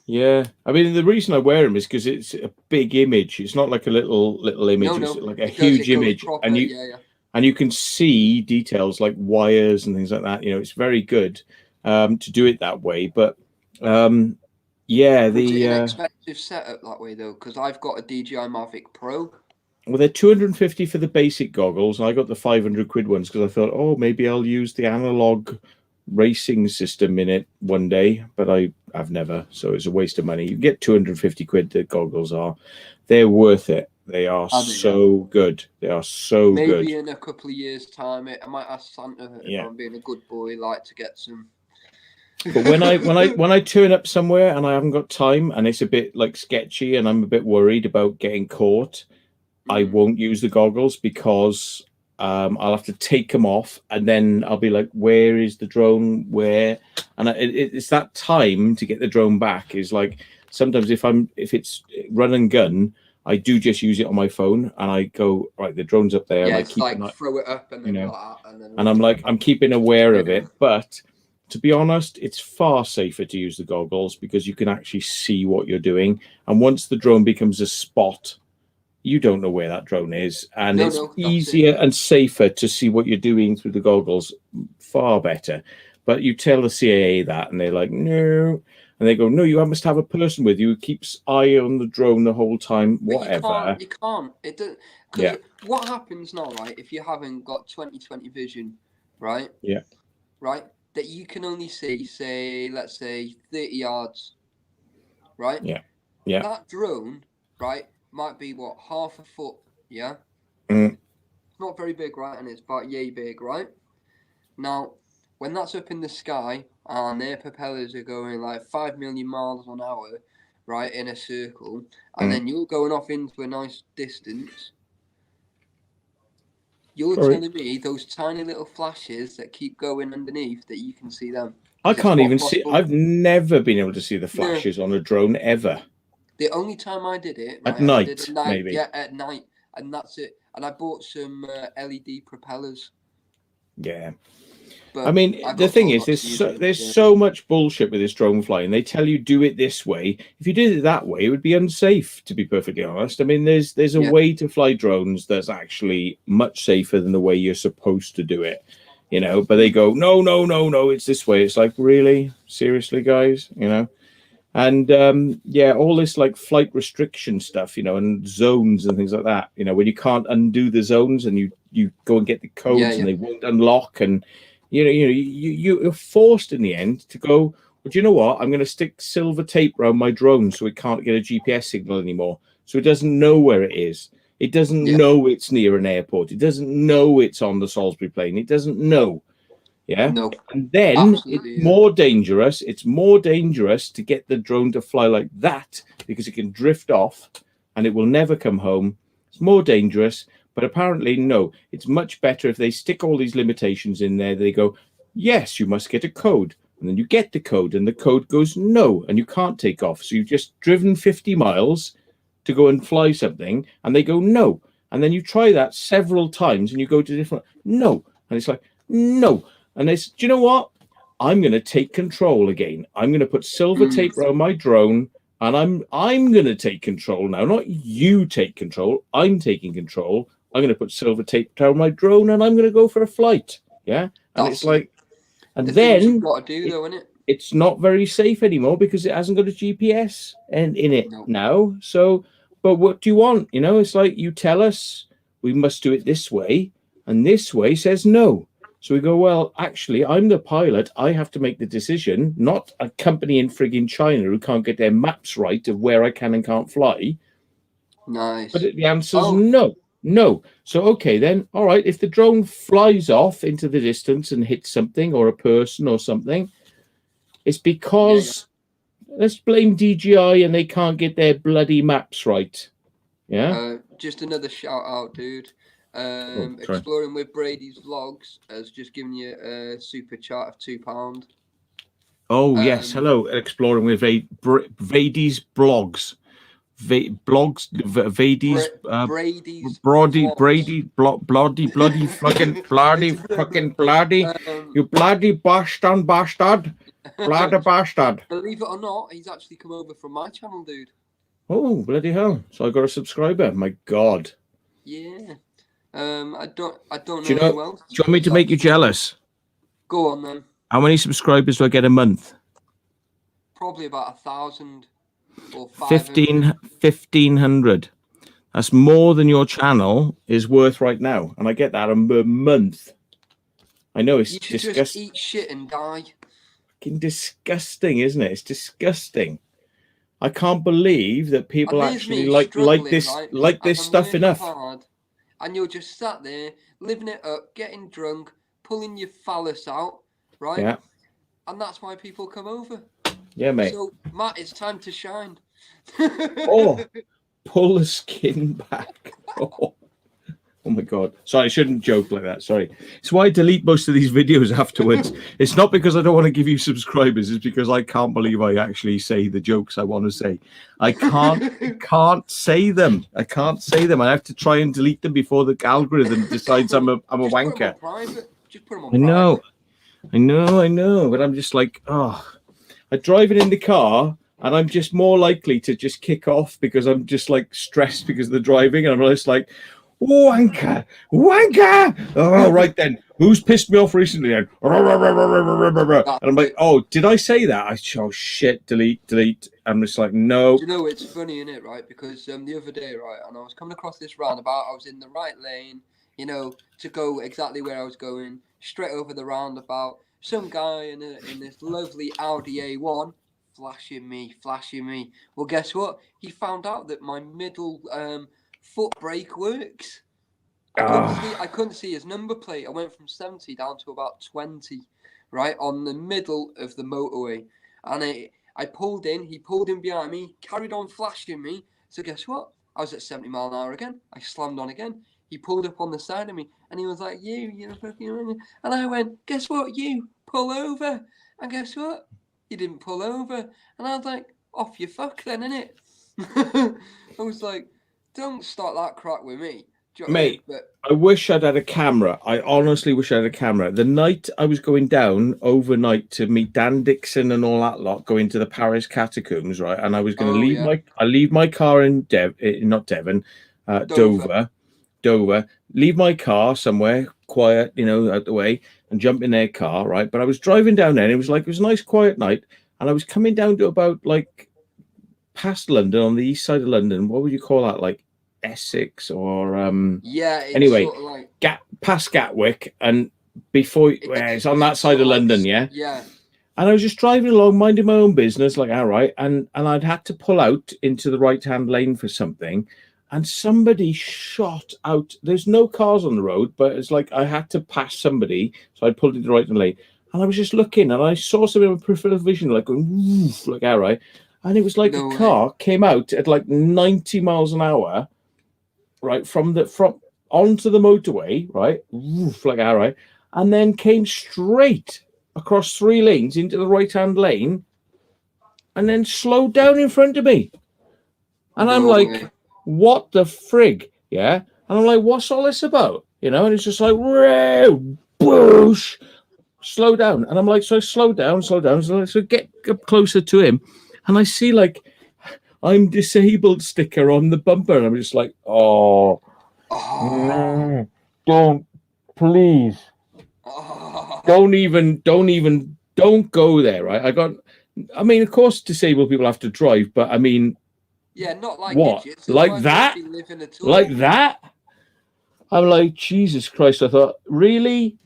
Yeah, I mean the reason I wear them is because it's a big image. It's not like a little image. No, it's like a huge image, proper, and you can see details like wires and things like that. You know, it's very good to do it that way. But yeah, the an expensive setup that way though, because I've got a DJI Mavic Pro. Well, they're 250 for the basic goggles, and I got the 500 quid ones because I thought, oh, maybe I'll use the analog racing system in it one day, but I've never, so it's a waste of money. You get 250 quid, the goggles are. They're worth it. They are so good. They are so good. Maybe in a couple of years' time, I might ask Santa if I'm being a good boy, like to get some. But when I turn up somewhere and I haven't got time and it's a bit like sketchy and I'm a bit worried about getting caught, I won't use the goggles because I'll have to take them off and then I'll be like, where is the drone? Where? And it's that time to get the drone back is like, sometimes if it's run and gun, I do just use it on my phone and I go, right, the drone's up there. Yeah, and I keep throw it up and then and I'm like, I'm keeping aware of it. But to be honest, it's far safer to use the goggles because you can actually see what you're doing. And once the drone becomes a spot, you don't know where that drone is, and it's easier and safer to see what you're doing through the goggles. Far better. But you tell the CIA that, and they're like, no. And they go, no, you must have a person with you who keeps eye on the drone the whole time, whatever. You can't. It doesn't. Because what happens now, right, if you haven't got 20/20 vision, right? Yeah. Right? That you can only see, say, let's say 30 yards, right? Yeah. Yeah. That drone, right, might be what, half a foot, yeah? Mm. It's not very big, right? And it's about yay big, right? Now, when that's up in the sky and their propellers are going like 5 million miles an hour, right, in a circle, and then you're going off into a nice distance, you're telling me those tiny little flashes that keep going underneath that you can see them? I can't even see. I've never been able to see the flashes on a drone ever. The only time I did it, right, at night, maybe. Yeah, at night, and that's it. And I bought some LED propellers. Yeah. But I mean, the thing is, there's so much bullshit with this drone flying. They tell you do it this way. If you did it that way, it would be unsafe, to be perfectly honest. I mean, there's a way to fly drones that's actually much safer than the way you're supposed to do it, you know. But they go, no, it's this way. It's like, really, seriously, guys, you know. And yeah, all this like flight restriction stuff, you know, and zones and things like that, you know, when you can't undo the zones and you go and get the codes and they won't unlock, and you're forced in the end to go, well, do you know what, I'm going to stick silver tape around my drone so it can't get a GPS signal anymore, so it doesn't know where it is. It doesn't know it's near an airport. It doesn't know it's on the Salisbury plain. It doesn't know. Yeah. No. And then it's more dangerous. It's more dangerous to get the drone to fly like that because it can drift off and it will never come home. It's more dangerous. But apparently, no, it's much better if they stick all these limitations in there. They go, yes, you must get a code. And then you get the code and the code goes no, and you can't take off. So you've just driven 50 miles to go and fly something and they go no. And then you try that several times and you go to different no. And it's like, no. And they said, do you know what? I'm going to take control again. I'm going to put silver tape around my drone, and I'm going to take control now. Not you take control. I'm taking control. I'm going to put silver tape around my drone, and I'm going to go for a flight. Yeah, and it's like, and then you've got to do, though, isn't it? It's not very safe anymore because it hasn't got a GPS in it now. So, but what do you want? You know, it's like you tell us we must do it this way, and this way says no. So we go, well, actually, I'm the pilot. I have to make the decision, not a company in frigging China who can't get their maps right of where I can and can't fly. Nice. But the answer is no. No. So, okay, then, all right, if the drone flies off into the distance and hits something or a person or something, it's because let's blame DJI and they can't get their bloody maps right. Yeah. Just another shout out, dude. Exploring with Brady's Vlogs has just given you a super chat of £2. Oh yes, hello. Exploring with Brady's blogs. Bloody fucking bloody, you bloody bastard, bastard. Believe it or not, he's actually come over from my channel, dude. Oh, bloody hell. So I got a subscriber. My God. Yeah. I don't know. Do you want me to make you jealous? Go on then. How many subscribers do I get a month? Probably about 1,000 or 500. 1,500. That's more than your channel is worth right now, and I get that a month. I know it's disgusting. Just eat shit and die. Fucking disgusting, isn't it? It's disgusting. I can't believe that people actually like this stuff enough. Hard, and you're just sat there living it up, getting drunk, pulling your phallus out, right? Yeah. And that's why people come over. Yeah, mate. So, Matt, it's time to shine. Oh, pull the skin back. Oh my God. Sorry, I shouldn't joke like that. Sorry. It's why I delete most of these videos afterwards. It's not because I don't want to give you subscribers. It's because I can't believe I actually say the jokes I want to say. I can't say them. I can't say them. I have to try and delete them before the algorithm decides I'm a wanker. Just put them on private. I know. But I'm just like, I'm driving in the car and I'm just more likely to just kick off because I'm just like stressed because of the driving. And I'm just like, wanker. Oh, right then. Who's pissed me off recently? And I'm like, oh, did I say that? Oh, shit, delete. I'm just like, no. Do you know, it's funny, isn't it, right? Because the other day, right, and I was coming across this roundabout. I was in the right lane, you know, to go exactly where I was going, straight over the roundabout. Some guy in this lovely Audi A1 flashing me. Well, guess what? He found out that my middle foot brake works. I couldn't see his number plate. I went from 70 down to about 20, right on the middle of the motorway. And I pulled in. He pulled in behind me, carried on flashing me. So guess what? I was at 70 mile an hour again. I slammed on again. He pulled up on the side of me, and he was like, "You fucking," and I went, "Guess what? You pull over." And guess what? He didn't pull over, and I was like, "Off you fuck then, innit?" I was like, "Don't start that crap with me." Do you know Mate, what I mean? I wish I'd had a camera. I honestly wish I had a camera. The night I was going down overnight to meet Dan Dixon and all that lot, going to the Paris catacombs, right? And I was going to leave my car in Dover, leave my car somewhere quiet, out the way, and jump in their car, right? But I was driving down there, and it was a nice quiet night, and I was coming down to about like past London, on the east side of London. What would you call that? Like Essex or Yeah, it's anyway, sort of like past Gatwick, and before it's on that side of London, yeah. Yeah. And I was just driving along, minding my own business, like all right, and I'd had to pull out into the right-hand lane for something, and somebody shot out. There's no cars on the road, but it's like I had to pass somebody, so I pulled into the right-hand lane, and I was just looking, and I saw something with peripheral vision, like going, woof, like all right, and it was like a car came out at like 90 miles an hour, right, from onto the motorway, right, woof, like all right, and then came straight across 3 lanes into the right-hand lane, and then slowed down in front of me. And I'm like, what the frig? Yeah. And I'm like, what's all this about? You know, and it's just like, boosh, slow down. And I'm like, so I slow down. So get up closer to him. And I see like, I'm disabled sticker on the bumper. And I'm just like, no, don't, please. Don't go there, right? I mean, of course, disabled people have to drive, but I mean, yeah, not like what? Idiots. Like that? Like that? I'm like, Jesus Christ! I thought, really?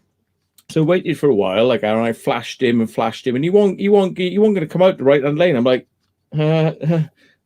So I waited for a while, like, and I flashed him, and he won't going to come out the right-hand lane. I'm like,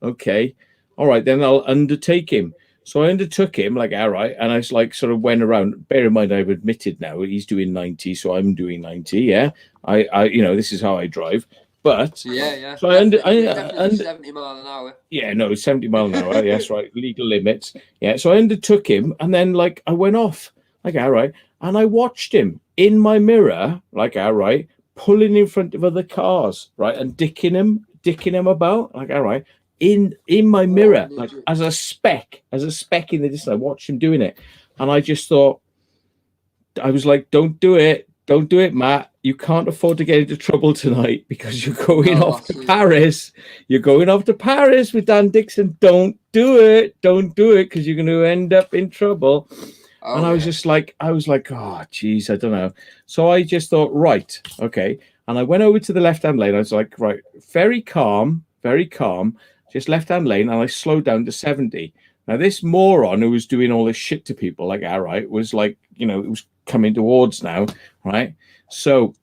okay, all right, then I'll undertake him. So I undertook him, like, all right, and I was like, sort of went around. Bear in mind, I've admitted now he's doing 90, so I'm doing 90. Yeah, I you know, this is how I drive. But yeah. So definitely 70 miles an hour. Yeah, no, 70 miles an hour. Yes, right, legal limits. Yeah, so I undertook him, and then like I went off, like all right, and I watched him in my mirror, like all right, pulling in front of other cars, right, and dicking him about, like all right. In my mirror, like as a speck in the distance. I watched him doing it, and I just thought, I was like, don't do it, Matt. You can't afford to get into trouble tonight because you're going off to Paris. You're going off to Paris with Dan Dixon. Don't do it, because you're going to end up in trouble. And I was just like, oh, geez, I don't know. So I just thought, right, okay. And I went over to the left-hand lane. I was like, right, very calm, just left-hand lane. And I slowed down to 70. Now, this moron who was doing all this shit to people, like, all right, was like, you know, it was coming towards now, right? So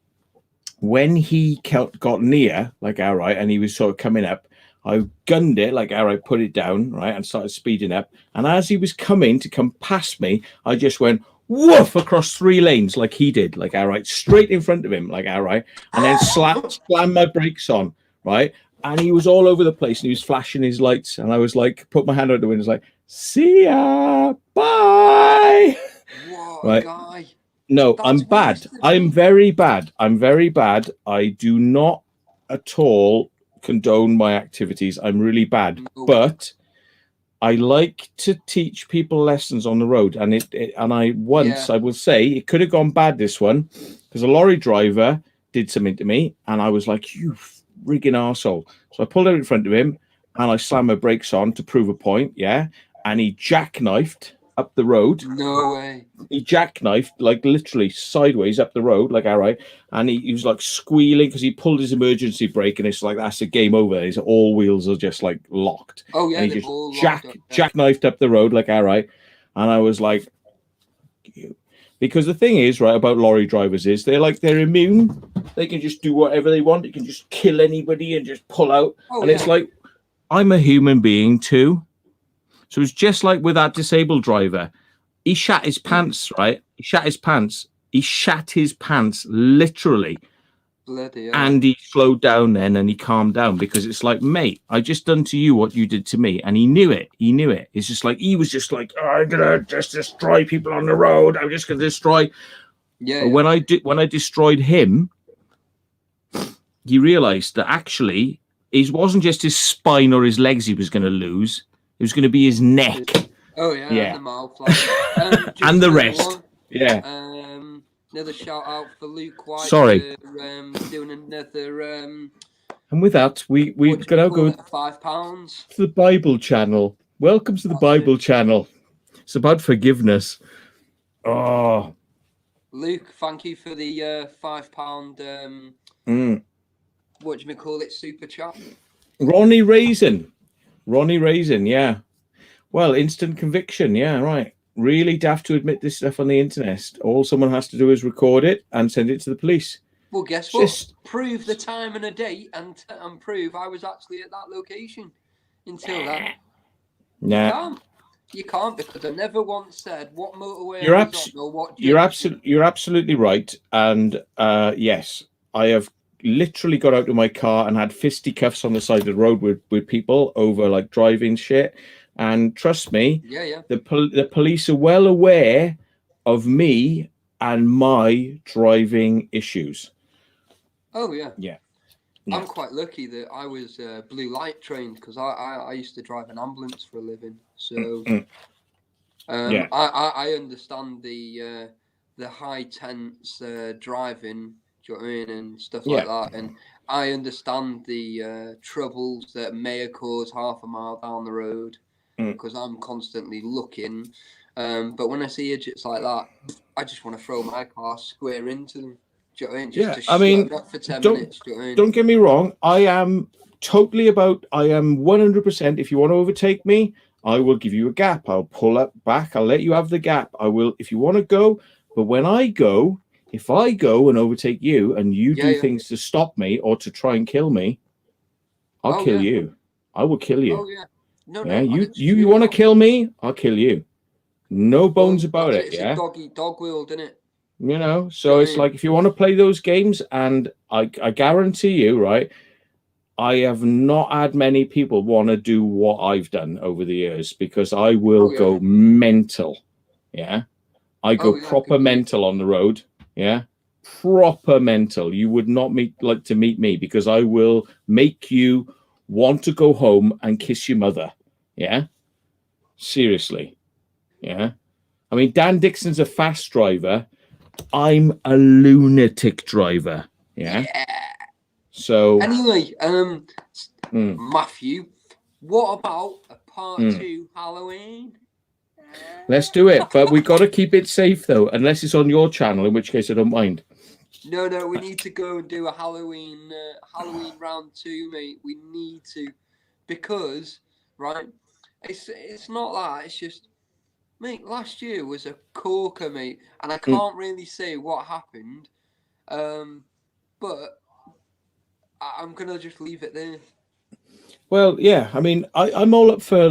when he got near, like, all right, and he was sort of coming up, I gunned it, like, all right, put it down, right, and started speeding up. And as he was coming to come past me, I just went woof across 3 lanes, like he did, like, all right, straight in front of him, like, all right, and then slammed my brakes on, right. And he was all over the place, and he was flashing his lights, and I was like, put my hand out the window, like, see ya, bye. What, right, guy? No, That's I'm bad. I'm very bad. I do not at all condone my activities. I'm really bad, but I like to teach people lessons on the road. And I will say it could have gone bad, this one, because a lorry driver did something to me, and I was like, you frigging arsehole. So I pulled out in front of him, and I slammed my brakes on to prove a point, yeah, and he jackknifed up the road. No way. He jackknifed, like, literally sideways up the road, like, all right. And he was like squealing because he pulled his emergency brake, and it's like, that's a game over. His all wheels are just like locked. Oh yeah, and he just jackknifed up the road, like, all right. And I was like, because the thing is, right, about lorry drivers is they're immune. They can just do whatever they want. They can just kill anybody and just pull out. It's like, I'm a human being too. So it's just like with that disabled driver. He shat his pants, right? He shat his pants, literally. Bloody hell. And he slowed down then, and he calmed down, because it's like, mate, I just done to you what you did to me. And he knew it. It's just like, he was just like, oh, I'm going to just destroy people on the road. I'm just going to destroy. Yeah. When I destroyed him, he realized that actually it wasn't just his spine or his legs he was going to lose. It was going to be his neck. Oh yeah. And the mouth, like, and the rest. Yeah. Another shout out for Luke White. Sorry. For, doing another. And with that, we're going to go £5 to the Bible channel. Welcome to the Bible channel. It's about forgiveness. Oh. Luke, thank you for the £5. what do you call it? Super chat. Ronnie Raisin. Yeah. Well, instant conviction. Yeah, right. Really daft to admit this stuff on the internet. All someone has to do is record it and send it to the police. Well, guess Just what? Prove the time and a date and prove I was actually at that location. Until then, nah. You can't because I never once said what motorway You're I was on or what. You're absolutely right. And yes, I have literally got out of my car and had fisticuffs on the side of the road with people over like driving shit. And trust me, the police are well aware of me and my driving issues. Oh yeah. Yeah. I'm quite lucky that I was blue light trained because I used to drive an ambulance for a living. So I understand the high tense driving, do you know what I mean, and stuff like that. And I understand the troubles that may occur half a mile down the road because I'm constantly looking. But when I see idiots like that, I just want to throw my car square into them. Do you know what I mean? Just to shut it up for 10 minutes. Do you know what I mean? Don't get me wrong. I am 100%. If you want to overtake me, I will give you a gap. I'll pull up back. I'll let you have the gap. I will, if you want to go. But when I go, if I go and overtake you and you do things to stop me or to try and kill me, I'll kill you. I will kill you. Oh, yeah. No. You want to kill me? I'll kill you. No bones about it. It's a dog eat dog world, isn't it? You know, so it's like if you want to play those games, and I guarantee you, right, I have not had many people want to do what I've done over the years because I will go mental. Yeah, I go proper mental on the road. Yeah, proper mental. You would not like to meet me because I will make you want to go home and kiss your mother. Yeah, seriously. Yeah, I mean, Dan Dixon's a fast driver. I'm a lunatic driver. Yeah. So anyway, Matthew, what about a part 2 Halloween? Let's do it, but we got to keep it safe though, unless it's on your channel, in which case I don't mind. No, we need to go and do a Halloween round 2, mate. We need to, because it's not that. It's just. Mate, last year was a corker, mate, and I can't really say what happened, but I'm gonna just leave it there. Well, yeah, I mean, I'm all up for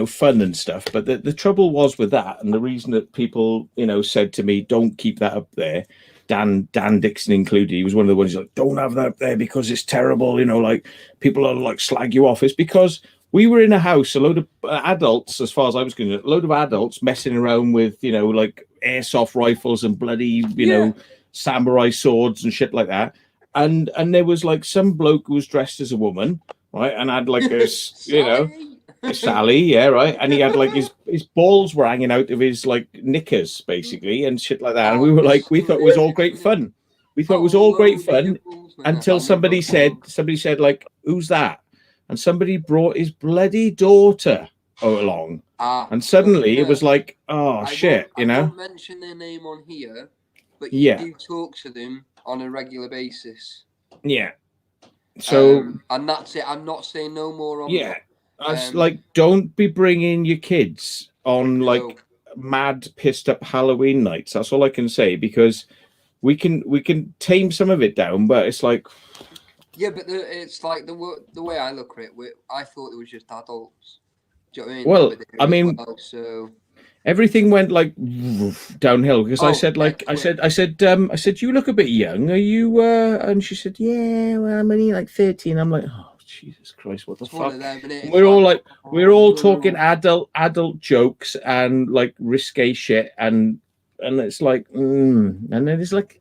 fun and stuff, but the trouble was with that, and the reason that people said to me, "Don't keep that up there," Dan Dixon included, he was one of the ones like, "Don't have that up there because it's terrible," like people are like slag you off. It's because we were in a house, a load of adults, as far as I was concerned, a load of adults messing around with, like airsoft rifles and bloody, samurai swords and shit like that. And there was like some bloke who was dressed as a woman, right? And had like a, Sally, yeah, right. And he had like his balls were hanging out of his like knickers, basically, and shit like that. And we were like, we thought it was all great fun. We thought it was all great fun until somebody said like, "Who's that?" And somebody brought his bloody daughter along. And suddenly it was like, oh, shit, I won't mention their name on here, but you do talk to them on a regular basis. Yeah. So... and that's it. I'm not saying no more on that. Like, don't be bringing your kids on, like, mad, pissed-up Halloween nights. That's all I can say, because we can tame some of it down, but it's like... Yeah, but it's like the way I look at it. I thought it was just adults. Do you know what I mean? Well, I mean, so everything went like downhill because I said, you look a bit young. Are you? And she said, yeah, well, I'm only like 13. I'm like, oh, Jesus Christ, what the fuck? We're all talking adult jokes and like risque shit, and it's like, and then it's like,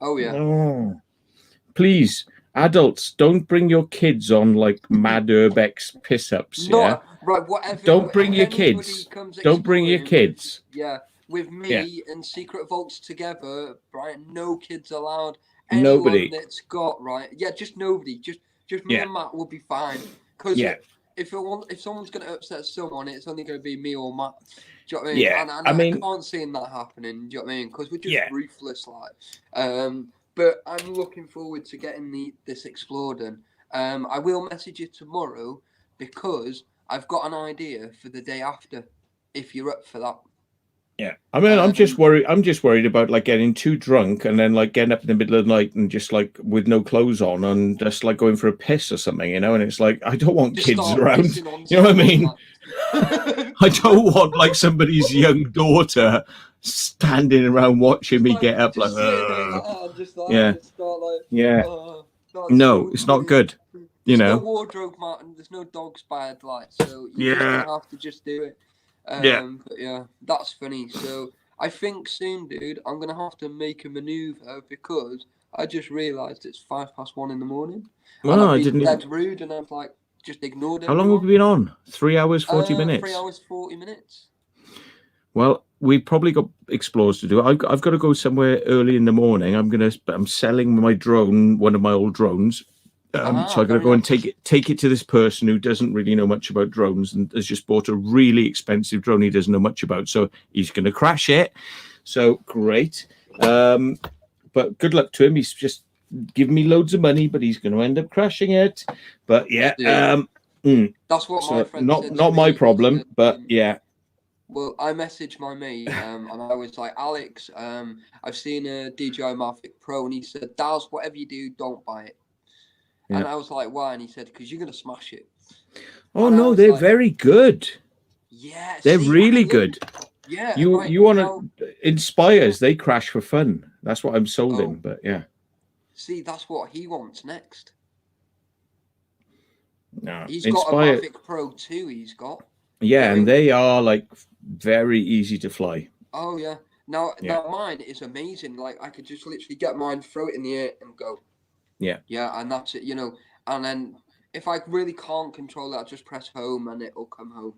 please. Adults, don't bring your kids on like mad urbex piss-ups. Right, whatever. Don't bring your kids. Don't bring your kids. With me and Secret Vaults together, right? No kids allowed. Nobody. That's got just nobody. Just me and Matt will be fine. Because if someone's going to upset someone, it's only going to be me or Matt. Do you know what I mean? And I can't see that happening. Do you know what I mean? Because we're just ruthless, like. But I'm looking forward to getting this explored done. I will message you tomorrow because I've got an idea for the day after. If you're up for that. Yeah, I mean, I'm just worried. I'm just worried about like getting too drunk and then like getting up in the middle of the night and just like with no clothes on and just like going for a piss or something, you know. And it's like I don't want Just kids start around. pissing on You know what I someone, mean? like- I don't want like somebody's young daughter standing around watching me get up like, just sitting there like that and just like, Yeah. just start like, yeah. that's No, so it's not weird. good. You There's know. no wardrobe, Martin. There's no dog's bad light, so you're Yeah. just gonna have to just do it. Yeah. But yeah, that's funny. So I think soon, dude, I'm gonna have to make a maneuver because I just realised it's 1:05 in the morning. Well, and I've I been didn't. dead rude, and I've like just ignored How long have we been on? 3 hours, 40 minutes. 3 hours, 40 minutes. Well, we've probably got explores to do. I've got to go somewhere early in the morning. I'm selling my drone, one of my old drones. So I'm going to go and take it to this person who doesn't really know much about drones and has just bought a really expensive drone he doesn't know much about. So he's going to crash it. So great. But good luck to him. He's just giving me loads of money, but he's going to end up crashing it. But yeah, that's what my friend said. Not my problem, said, but yeah. Well, I messaged my mate, and I was like, Alex, I've seen a DJI Mavic Pro, and he said, Daz, whatever you do, don't buy it. Yeah. And I was like, why? And he said, because you're going to smash it. Oh, no, they're like, very good. Yeah. They're really good. Yeah. You want to Inspires, they crash for fun. That's what I'm sold in, but yeah. See, that's what he wants next. No, he's got a Mavic Pro 2, he's got. Yeah, and they are like very easy to fly. Oh, yeah. Now mine is amazing. Like, I could just literally get mine, throw it in the air, and go. Yeah. Yeah, and that's it, you know. And then if I really can't control it, I just press home and it'll come home.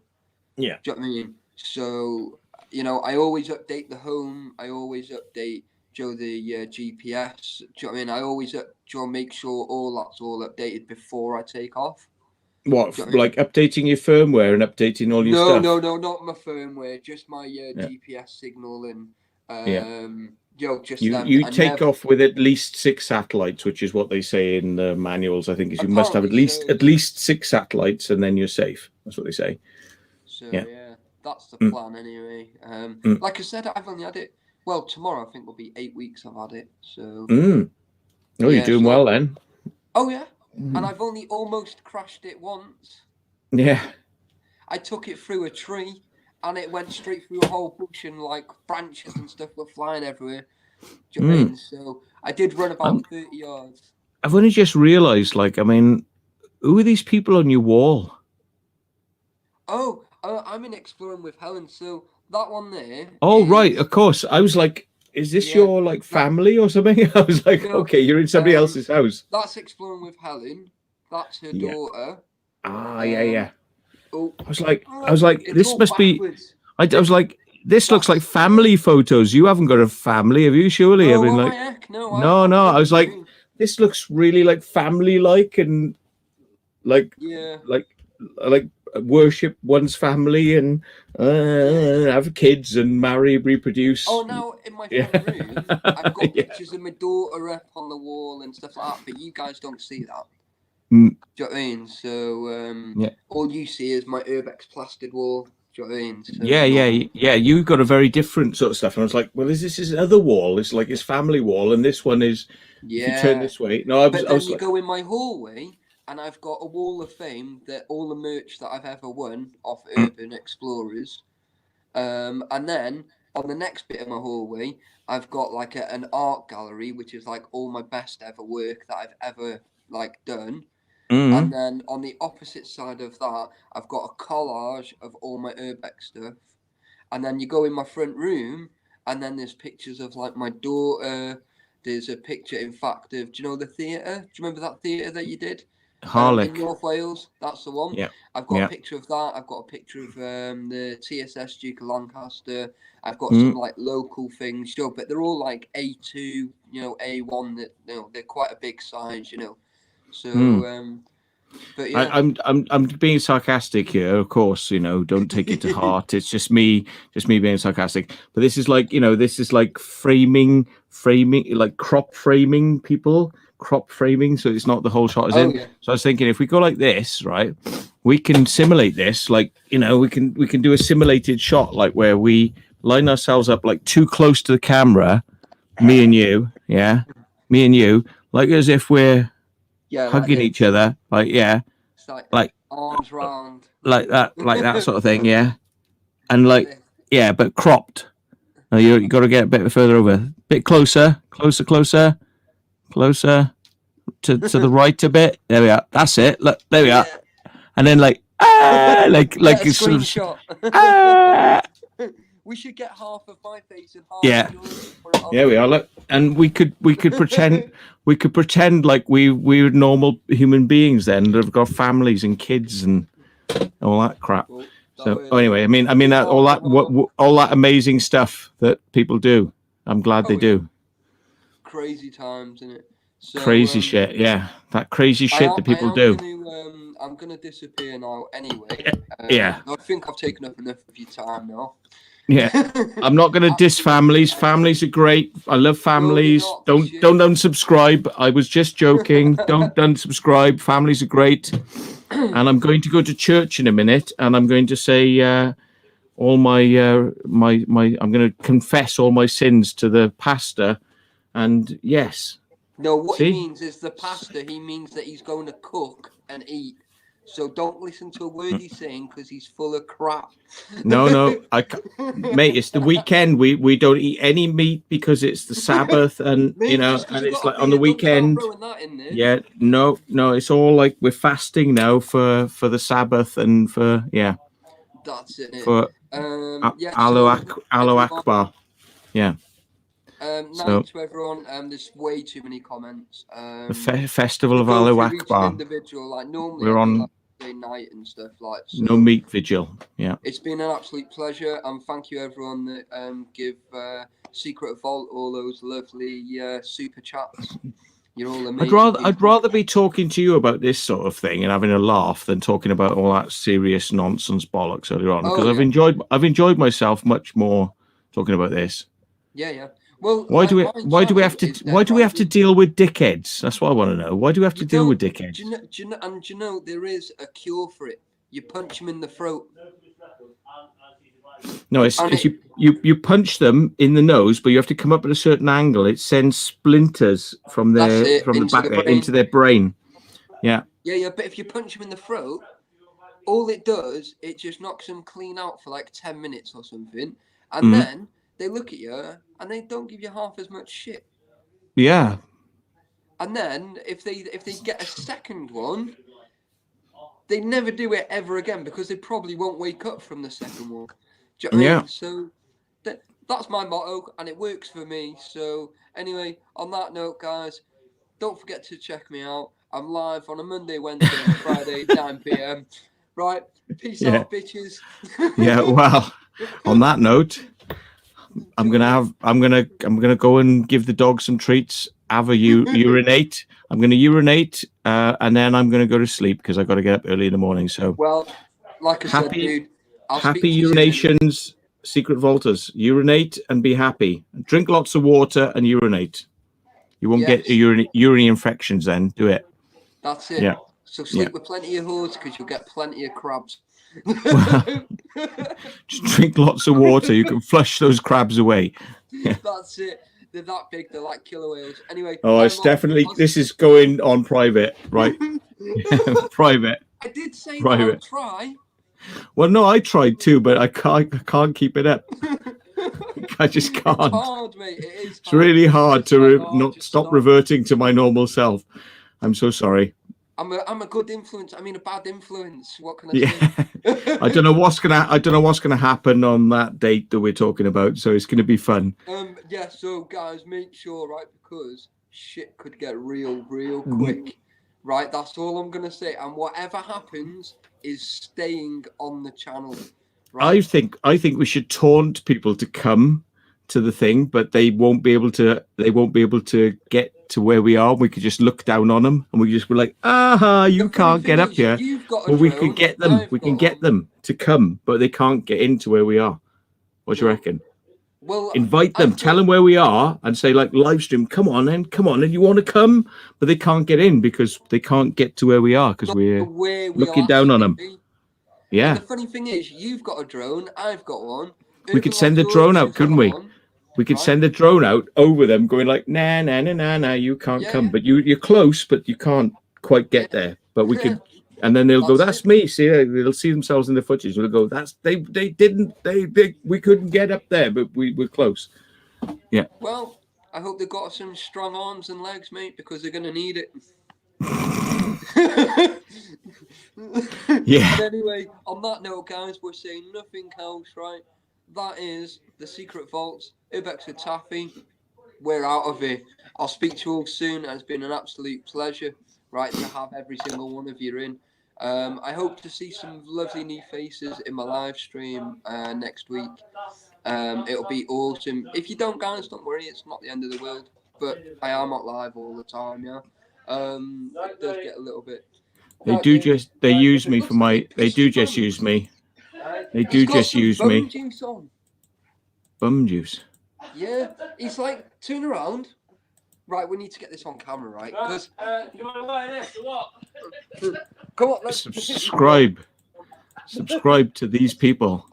Yeah. Do you know what I mean? So, you know, I always update the home. I always update the GPS. Do you know what I mean? I always make sure that's all updated before I take off. What, like updating your firmware and updating all your stuff? No, not my firmware. Just my GPS signal and you take off with at least 6 satellites, which is what they say in the manuals. I think is you must have at least 6 satellites, and then you're safe. That's what they say. So yeah that's the plan anyway. Like I said, I've only had it. Well, tomorrow I think will be 8 weeks I've had it. So. Oh, you're doing well then. Oh yeah. And I've only almost crashed it once. Yeah. I took it through a tree, and it went straight through a whole bush, and like branches and stuff were flying everywhere. Do you know what I mean? So I did run about 30 yards. I've only just realised, like, I mean, who are these people on your wall? Oh, I'm in Exploring with Helen. So that one there. Oh, right, of course. I was like, is this your like family or something? I was like, okay, you're in somebody else's house. That's Exploring with Helen. That's her daughter. Ah, yeah. Oh, I was like, this must backwards. be. I was like, this looks like family photos. You haven't got a family, have you? Surely, I mean, like, no. I was like, this looks really like family-like and like worship one's family and have kids and marry, reproduce. Oh, now in my front room, I've got pictures of my daughter up on the wall and stuff like that, but you guys don't see that. Do you know what I mean? So all you see is my Urbex plastered wall. Do you know what I mean? So, yeah. You've got a very different sort of stuff, and I was like, well, this is another wall. It's like his family wall, and this one is. If you turn this way. No, I was you like, go in my hallway. And I've got a wall of fame that all the merch that I've ever won off Urban Explorers. And then on the next bit of my hallway, I've got like an art gallery, which is like all my best ever work that I've ever like done. And then on the opposite side of that, I've got a collage of all my Urbex stuff. And then you go in my front room, and then there's pictures of like my daughter. There's a picture, in fact, of, do you know the theatre? Do you remember that theatre that you did? Harlech. In North Wales, that's the one. Yeah. I've got a picture of that. I've got a picture of the TSS Duke of Lancaster. I've got some like local things, but they're all like A2, A1. That they're quite a big size, So, but yeah, I'm being sarcastic here, of course. Don't take it to heart. It's just me being sarcastic. But this is like, this is like framing framing, like crop framing crop framing, so it's not the whole shot is in. Yeah. So I was thinking, if we go like this, right, we can simulate this, like, you know, we can do a simulated shot, like where we line ourselves up like too close to the camera, me and you, like as if we're hugging each other, like it's like arms round, like that sort of thing, and like but cropped. No, you got to get a bit further over, bit closer to the right a bit. There we are. That's it. Look, there we are. And then like like a sort screenshot. of, We should get half of my face and half of yours. Yeah, we are. Look, and we could pretend like we're normal human beings then that have got families and kids and all that crap. Well, so anyway, I mean all that amazing stuff that people do. I'm glad they do. Crazy times, isn't it? So, crazy shit, that crazy shit that people do. I'm gonna disappear now anyway. I think I've taken up enough of your time now. Yeah, I'm not going to diss families. Families are great. I love families. Don't unsubscribe. I was just joking. Don't unsubscribe. Families are great. And I'm going to go to church in a minute, and I'm going to say all my I'm going to confess all my sins to the pastor. And yes. No, what he means is the pastor. He means that he's going to cook and eat. So don't listen to a word he's saying because he's full of crap. No, mate, it's the weekend. We don't eat any meat because it's the Sabbath, and you know, and it's like on the weekend. Yeah, no, it's all like we're fasting now for the Sabbath and for That's it. For Alo Akbar. Yeah. Night to everyone. There's way too many comments. The festival of Alo Akbar. Individual, like normally we're on night and stuff like. So no meat vigil. Yeah. It's been an absolute pleasure, and thank you everyone that give Secret Vault all those lovely super chats. You're all amazing. I'd rather be talking to you about this sort of thing and having a laugh than talking about all that serious nonsense bollocks earlier on, because I've enjoyed myself much more talking about this. Yeah. Well, why do we have to deal with dickheads? That's what I want to know. Why do we have to deal with dickheads? Do you know there is a cure for it? You punch them in the throat. No, it's you punch them in the nose, but you have to come up at a certain angle. It sends splinters from the back into their brain. Yeah. But if you punch them in the throat, all it does, it just knocks them clean out for like 10 minutes or something, and then they look at you and they don't give you half as much shit. Yeah. And then if they get a second one, they never do it ever again because they probably won't wake up from the second one. Do you know what I mean? So that's my motto, and it works for me. So anyway, on that note, guys, don't forget to check me out. I'm live on a Monday, Wednesday, and Friday, 9 p.m. Right? Peace out, bitches. Yeah. Well, on that note, I'm gonna go and give the dog some treats. Have a urinate. I'm gonna urinate, and then I'm gonna go to sleep because I've got to get up early in the morning. So well, like I said, dude. Happy urinations, Secret Vaulters. Urinate and be happy. Drink lots of water and urinate. You won't get urinary infections then. Do it. That's it. Yeah. So sleep with plenty of whores because you'll get plenty of crabs. Well, just drink lots of water. You can flush those crabs away. That's it. They're that big. They're like killer whales. Anyway. Oh, it's definitely. This is going on private, right? Private. I did say private. That I'll try. Well, no, I tried too, but I can't keep it up. I just can't. It's hard, mate. It is. It's really hard to not stop reverting to my normal self. I'm so sorry. I'm a good influence. I mean, a bad influence. What can I say? I don't know what's gonna happen on that date that we're talking about. So it's gonna be fun. Yeah. So guys, make sure, right, because shit could get real quick. Right. That's all I'm gonna say. And whatever happens is staying on the channel. Right? I think we should taunt people to come to the thing, but they won't be able to get to where we are. We could just look down on them and we just be like, you can't get up here. Well, we can get them. We can get them to come, but they can't get into where we are. What do you reckon? Well, invite them, I've tell got- them where we are, and say like live stream. Come on, and you want to come, but they can't get in because they can't get to where we are because we're where looking down on them. be. Yeah. And the funny thing is, you've got a drone, I've got one. We could send the drone out, couldn't we? We could send the drone out over them, going like, nah, nah, nah, nah, nah, you can't come. But you're close, but you can't quite get there. But we could, and then they'll go, that's me. See, they'll see themselves in the footage. They'll go, that's they we couldn't get up there, but we were close. Yeah. Well, I hope they've got some strong arms and legs, mate, because they're gonna need it. Yeah. But anyway, on that note, guys, we're saying nothing else, right? That is the Secret Vaults, Ibex with Taffy. We're out of here. I'll speak to you all soon. It's been an absolute pleasure, right, to have every single one of you in. I hope to see some lovely new faces in my live stream next week. It'll be awesome. If you don't, guys, don't worry. It's not the end of the world. But I am not live all the time, yeah. It does get a little bit. They use me for my. They do just use me. They do just use me. Bum juice on. Bum juice. Yeah, it's like turn around. Right, we need to get this on camera, right? Because you want to buy this or what? come on, let's subscribe. Subscribe to these people.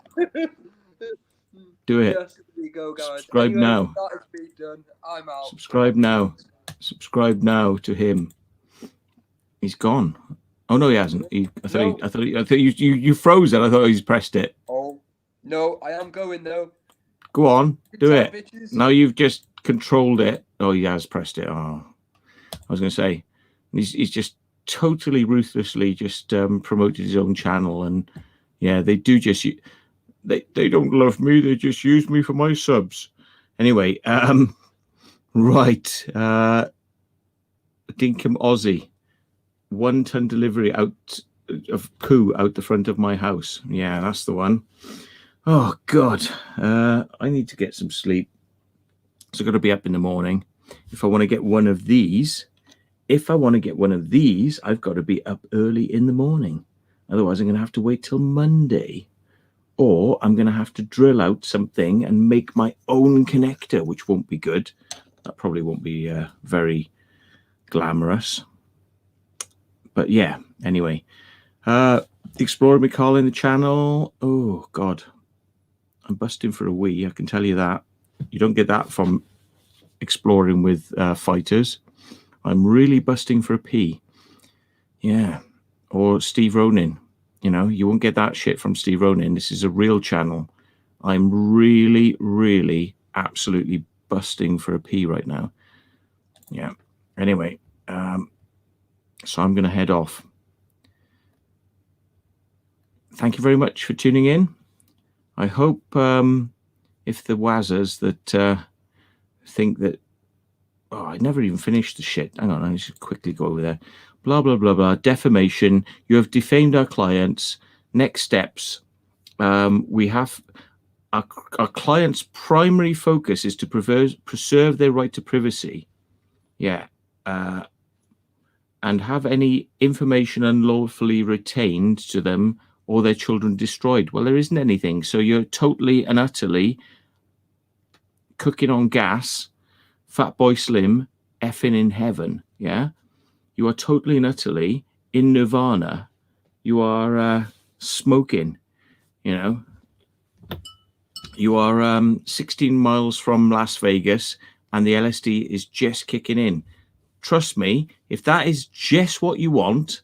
Do it. Yes, there you go, guys. Subscribe Anyway, now. that has been done. I'm out. Subscribe now. Subscribe now to him. He's gone. Oh no, he hasn't. I thought you froze it. I thought he's pressed it. Oh no, I am going though. Go on, do Good it. job, bitches. Now you've just controlled it. Oh, he has pressed it. Oh, I was going to say, he's just totally ruthlessly just promoted his own channel, and yeah, they do just they don't love me. They just use me for my subs. Anyway, right. Dinkum Aussie, 1 ton delivery out of poo out the front of my house. Yeah, that's the one. Oh God, I need to get some sleep. So I've got to be up in the morning. If I want to get one of these, I've got to be up early in the morning. Otherwise, I'm going to have to wait till Monday, or I'm going to have to drill out something and make my own connector, which won't be good. That probably won't be very glamorous. But yeah, anyway, Explorer McCall in the channel. Oh God, I'm busting for a wee. I can tell you that. You don't get that from exploring with fighters. I'm really busting for a pee. Yeah, or Steve Ronin. You know, you won't get that shit from Steve Ronin. This is a real channel. I'm really, really, absolutely busting for a pee right now. Yeah. Anyway, so I'm going to head off. Thank you very much for tuning in. I hope if the wazzers that think that, oh, I never even finished the shit. Hang on, I should quickly go over there. Blah, blah, blah, blah. Defamation. You have defamed our clients. Next steps. We have our client's primary focus is to preserve their right to privacy. Yeah. And have any information unlawfully retained to them or their children destroyed. Well, there isn't anything. So you're totally and utterly cooking on gas, Fatboy Slim, effing in heaven. Yeah. You are totally and utterly in nirvana. You are smoking, you know. You are 16 miles from Las Vegas and the LSD is just kicking in. Trust me, if that is just what you want,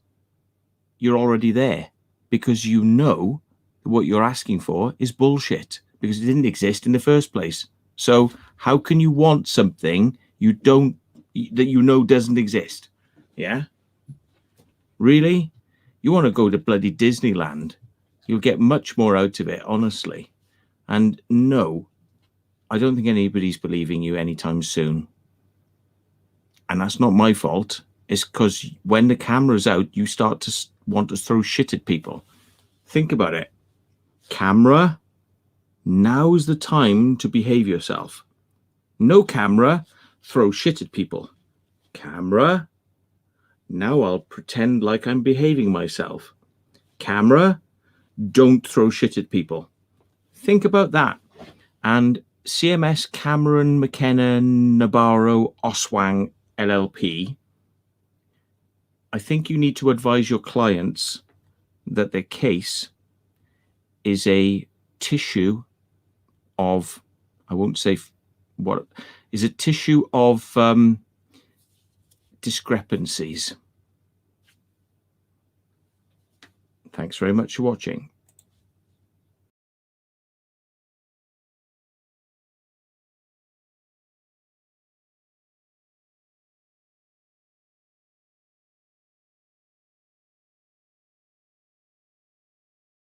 you're already there, because you know what you're asking for is bullshit, because it didn't exist in the first place. So how can you want something that you know doesn't exist? Yeah? Really? You want to go to bloody Disneyland? You'll get much more out of it, honestly. And no, I don't think anybody's believing you anytime soon. And that's not my fault. It's because when the camera's out, you start to want to throw shit at people. Think about it. Camera, now's the time to behave yourself. No camera, throw shit at people. Camera, now I'll pretend like I'm behaving myself. Camera, don't throw shit at people. Think about that and CMS Cameron McKenna Nabarro Oswang LLP, I think you need to advise your clients that their case is a tissue of, I won't say what, is a tissue of discrepancies. Thanks very much for watching.